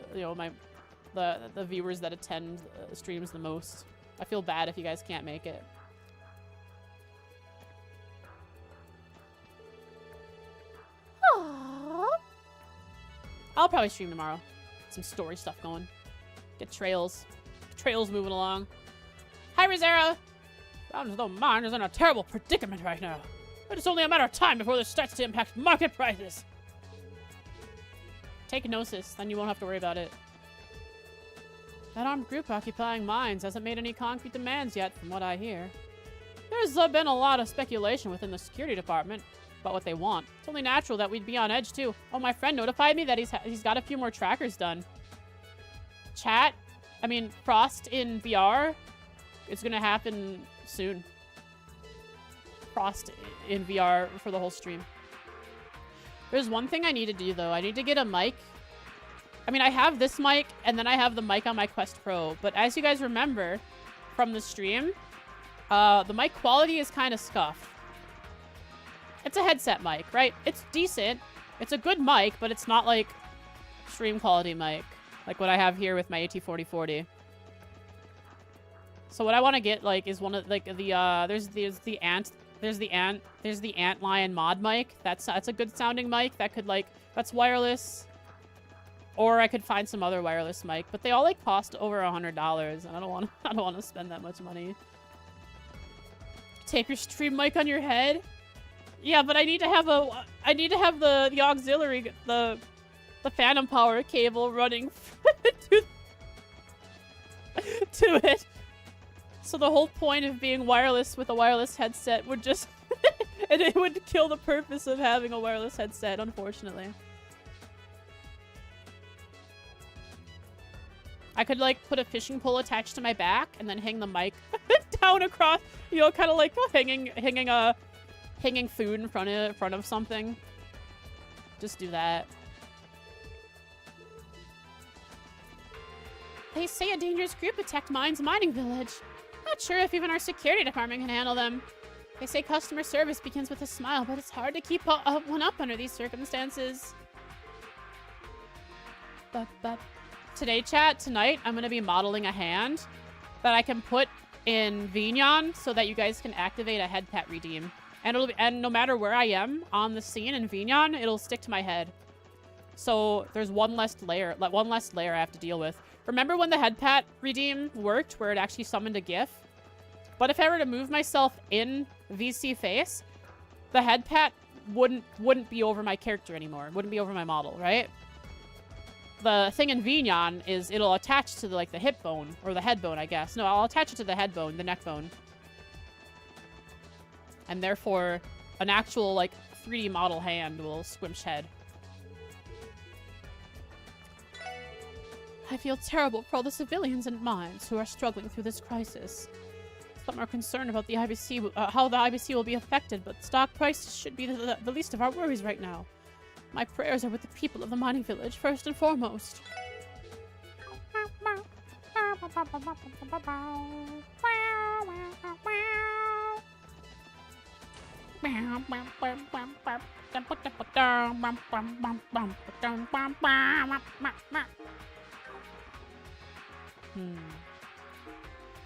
the viewers that attend streams the most. I feel bad if you guys can't make it. Aww. I'll probably stream tomorrow. Some story stuff going. Get trails moving along. Hi, Rizera! Sounds as though mine is in a terrible predicament right now. But it's only a matter of time before this starts to impact market prices. Take Gnosis, then you won't have to worry about it. That armed group occupying mines hasn't made any concrete demands yet, from what I hear. There's been a lot of speculation within the security department about what they want. It's only natural that we'd be on edge, too. Oh, my friend notified me that he's got a few more trackers done. Frost in VR is gonna happen soon. Frost in VR for the whole stream. There's one thing I need to do, though. I need to get a mic I mean, I have this mic, and then I have the mic on my Quest Pro. But as you guys remember from the stream, the mic quality is kind of scuffed. It's a headset mic, right? It's decent. It's a good mic, but it's not like stream quality mic, like what I have here with my AT4040. So what I want to get like is one of like the there's the Antlion mod mic. That's a good sounding mic that could like that's wireless. Or I could find some other wireless mic, but they all like cost over $100, and I don't want to spend that much money. Tape your stream mic on your head. Yeah, but I need to have the auxiliary, the phantom power cable running to it. So the whole point of being wireless with a wireless headset would just and it would kill the purpose of having a wireless headset, unfortunately. I could like put a fishing pole attached to my back and then hang the mic down across, you know, kind of like hanging food in front of something. Just do that. They say a dangerous group attacked Mine's mining village. Not sure if even our security department can handle them. They say customer service begins with a smile, but it's hard to keep one up under these circumstances. But today, chat, tonight, I'm going to be modeling a hand that I can put in Vignon so that you guys can activate a head pet redeem. And no matter where I am on the scene in Vignon, it'll stick to my head. So there's one less layer I have to deal with. Remember when the head pat redeem worked, where it actually summoned a GIF? But if I were to move myself in VC face, the head pat wouldn't be over my character anymore. Wouldn't be over my model, right? The thing in Vignon is it'll attach to the hip bone or the head bone, I guess. No, I'll attach it to the head bone, the neck bone. And therefore, an actual, 3D model hand will squimch head. I feel terrible for all the civilians and mines who are struggling through this crisis. Some are concerned about the IBC, how the IBC will be affected, but stock prices should be the least of our worries right now. My prayers are with the people of the mining village, first and foremost.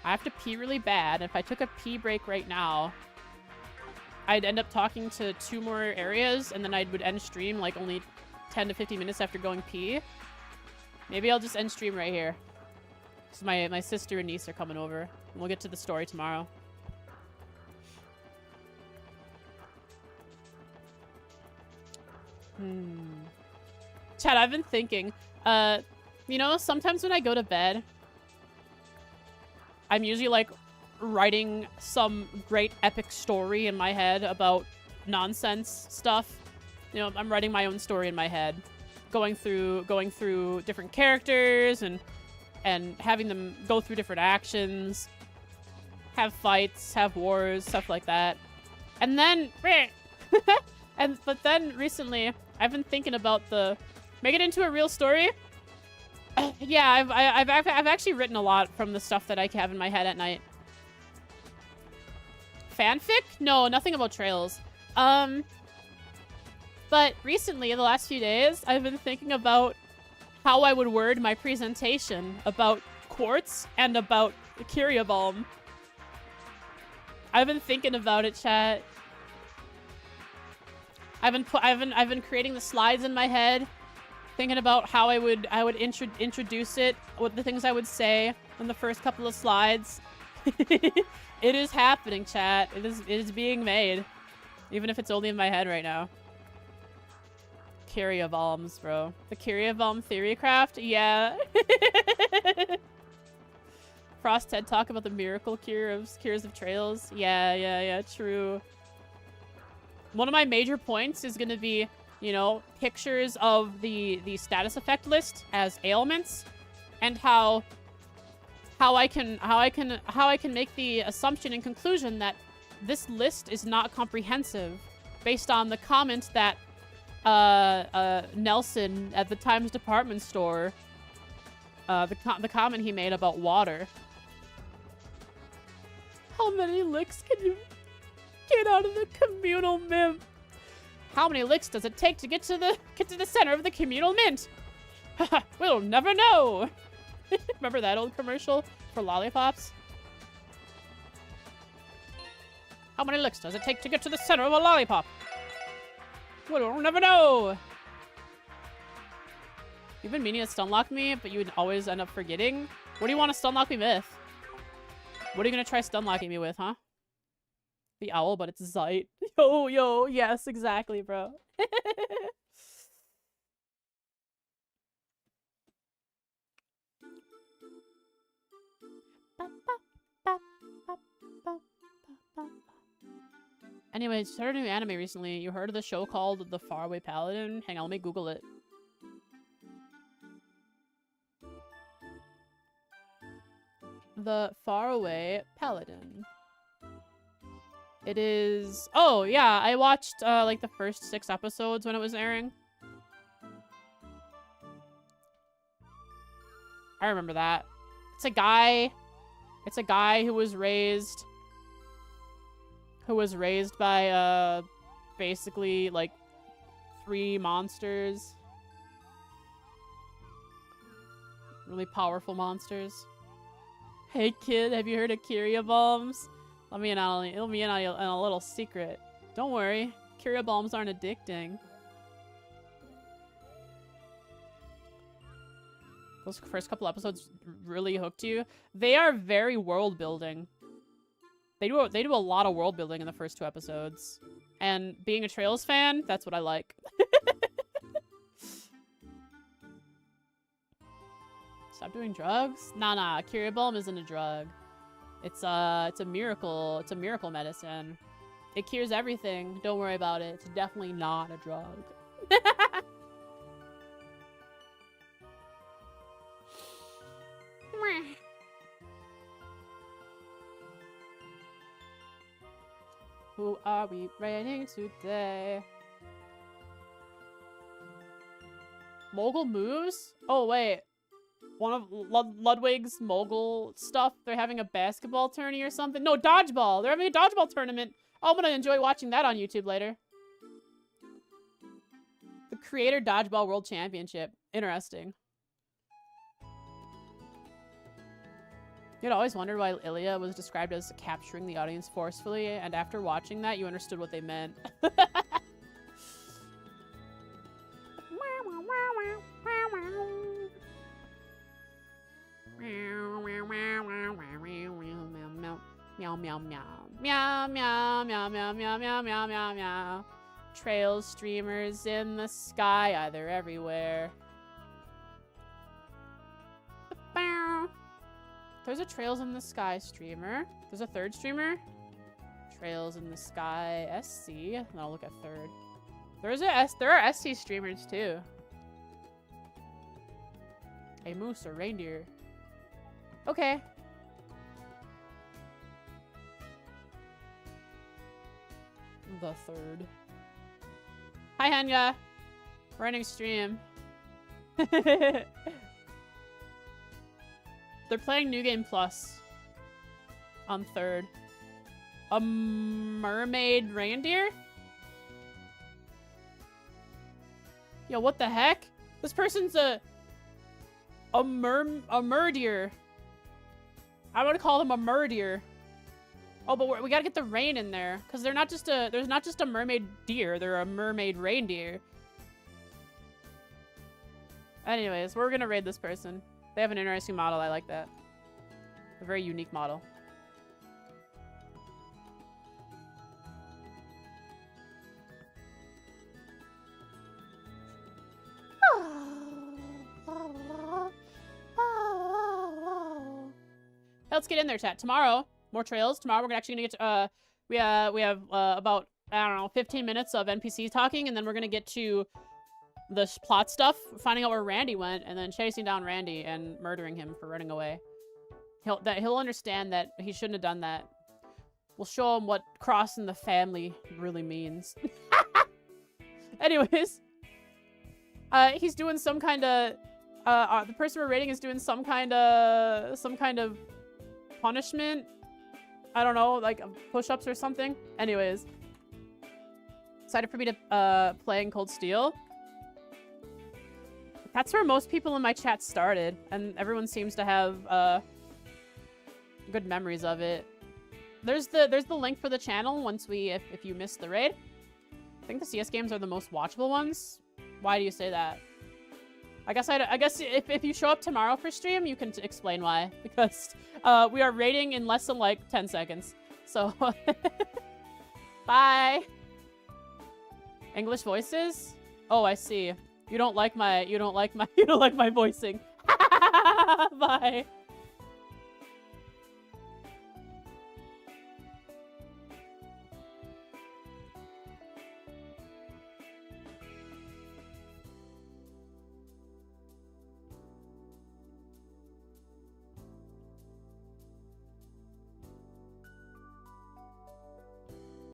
I have to pee really bad. If I took a pee break right now, I'd end up talking to 2 more areas, and then I would end stream only 10 to 15 minutes after going pee. Maybe I'll just end stream right here. So my sister and niece are coming over. And we'll get to the story tomorrow. Chad, I've been thinking, you know, sometimes when I go to bed, I'm usually writing some great epic story in my head about nonsense stuff. You know, I'm writing my own story in my head, going through different characters and having them go through different actions, have fights, have wars, stuff like that. And then but then recently I've been thinking about make it into a real story. Yeah, I've actually written a lot from the stuff that I have in my head at night. Fanfic? No, nothing about trails. But recently, the last few days, I've been thinking about how I would word my presentation about quartz and about the Curia Balm. I've been thinking about it, chat. I've been creating the slides in my head, thinking about how I would introduce it, what the things I would say in the first couple of slides. It is happening, chat. It is being made, even if it's only in my head right now. Curia Balms, bro. The Curia Balm theory craft? Yeah. Frost TED talk about the miracle cures of trails. Yeah, true. One of my major points is going to be, you know, pictures of the status effect list as ailments, and how I can make the assumption and conclusion that this list is not comprehensive based on the comment that Nelson at the Times department store. The comment he made about water. How many licks can you get out of the communal mint? How many licks does it take to get to the center of the communal mint? We'll never know. Remember that old commercial for lollipops? How many licks does it take to get to the center of a lollipop? We'll never know. You've been meaning to stunlock me, but you would always end up forgetting. What do you want to stunlock me with? What are you gonna try stunlocking me with, huh? The owl, but it's Zeit. Yo, yes, exactly, bro. Anyway, started a new anime recently. You heard of the show called The Faraway Paladin? Hang on, let me Google it. The Faraway Paladin. It is... Oh, yeah. I watched, like, the first 6 episodes when it was airing. I remember that. It's a guy... It's a guy who was raised... Who was raised by, basically, like, 3 monsters. Really powerful monsters. Hey, kid, have you heard of Curia bombs? Let me in on a little secret. Don't worry, Curia bombs aren't addicting. Those first couple episodes really hooked you. They are very world building. They do a lot of world building in the first 2 episodes. And being a Trails fan, that's what I like. Stop doing drugs? Nah, Curia Balm isn't a drug. It's a miracle. It's a miracle medicine. It cures everything. Don't worry about it. It's definitely not a drug. Who are we raiding today? Mogul moves? Oh, wait. One of Ludwig's Mogul stuff. They're having a basketball tourney or something. No, dodgeball. They're having a dodgeball tournament. Oh, I'm gonna enjoy watching that on YouTube later. The Creator Dodgeball World Championship. Interesting. You'd always wondered why Ilya was described as capturing the audience forcefully, and after watching that, you understood what they meant. Meow, meow, meow. Meow, meow, meow, meow, meow, meow, meow, meow, meow. Trails, streamers in the sky, either everywhere. There's a Trails in the Sky streamer. There's a 3rd streamer. Trails in the Sky SC. And I'll look at 3rd. There are SC streamers too. A moose or reindeer. Okay. The 3rd. Hi, Hanya. Running stream. They're playing New Game Plus on 3rd. A mermaid reindeer? Yo, what the heck? This person's a murdeer. I would call them a murdeer. Oh, but we gotta get the rain in there, because they're not just there's not just a mermaid deer, they're a mermaid reindeer. Anyways, we're gonna raid this person. They have an interesting model, I like that. A very unique model. Let's get in there, chat. Tomorrow, more trails. Tomorrow we're actually gonna get to, we have about, I don't know, 15 minutes of NPCs talking, and then we're gonna get to the plot stuff, finding out where Randy went, and then chasing down Randy and murdering him for running away. He'll understand that he shouldn't have done that. We'll show him what crossing the family really means. Anyways, He's doing some kind of, the person we're rating is doing some kind of punishment. I don't know, like push-ups or something. Anyways. Excited for me to, play in Cold Steel. That's where most people in my chat started, and everyone seems to have, good memories of it. There's the link for the channel once if you missed the raid. I think the CS games are the most watchable ones. Why do you say that? I guess if you show up tomorrow for stream, you can explain why. Because we are raiding in less than like 10 seconds. So bye. English voices? Oh, I see. You don't like my voicing. Bye.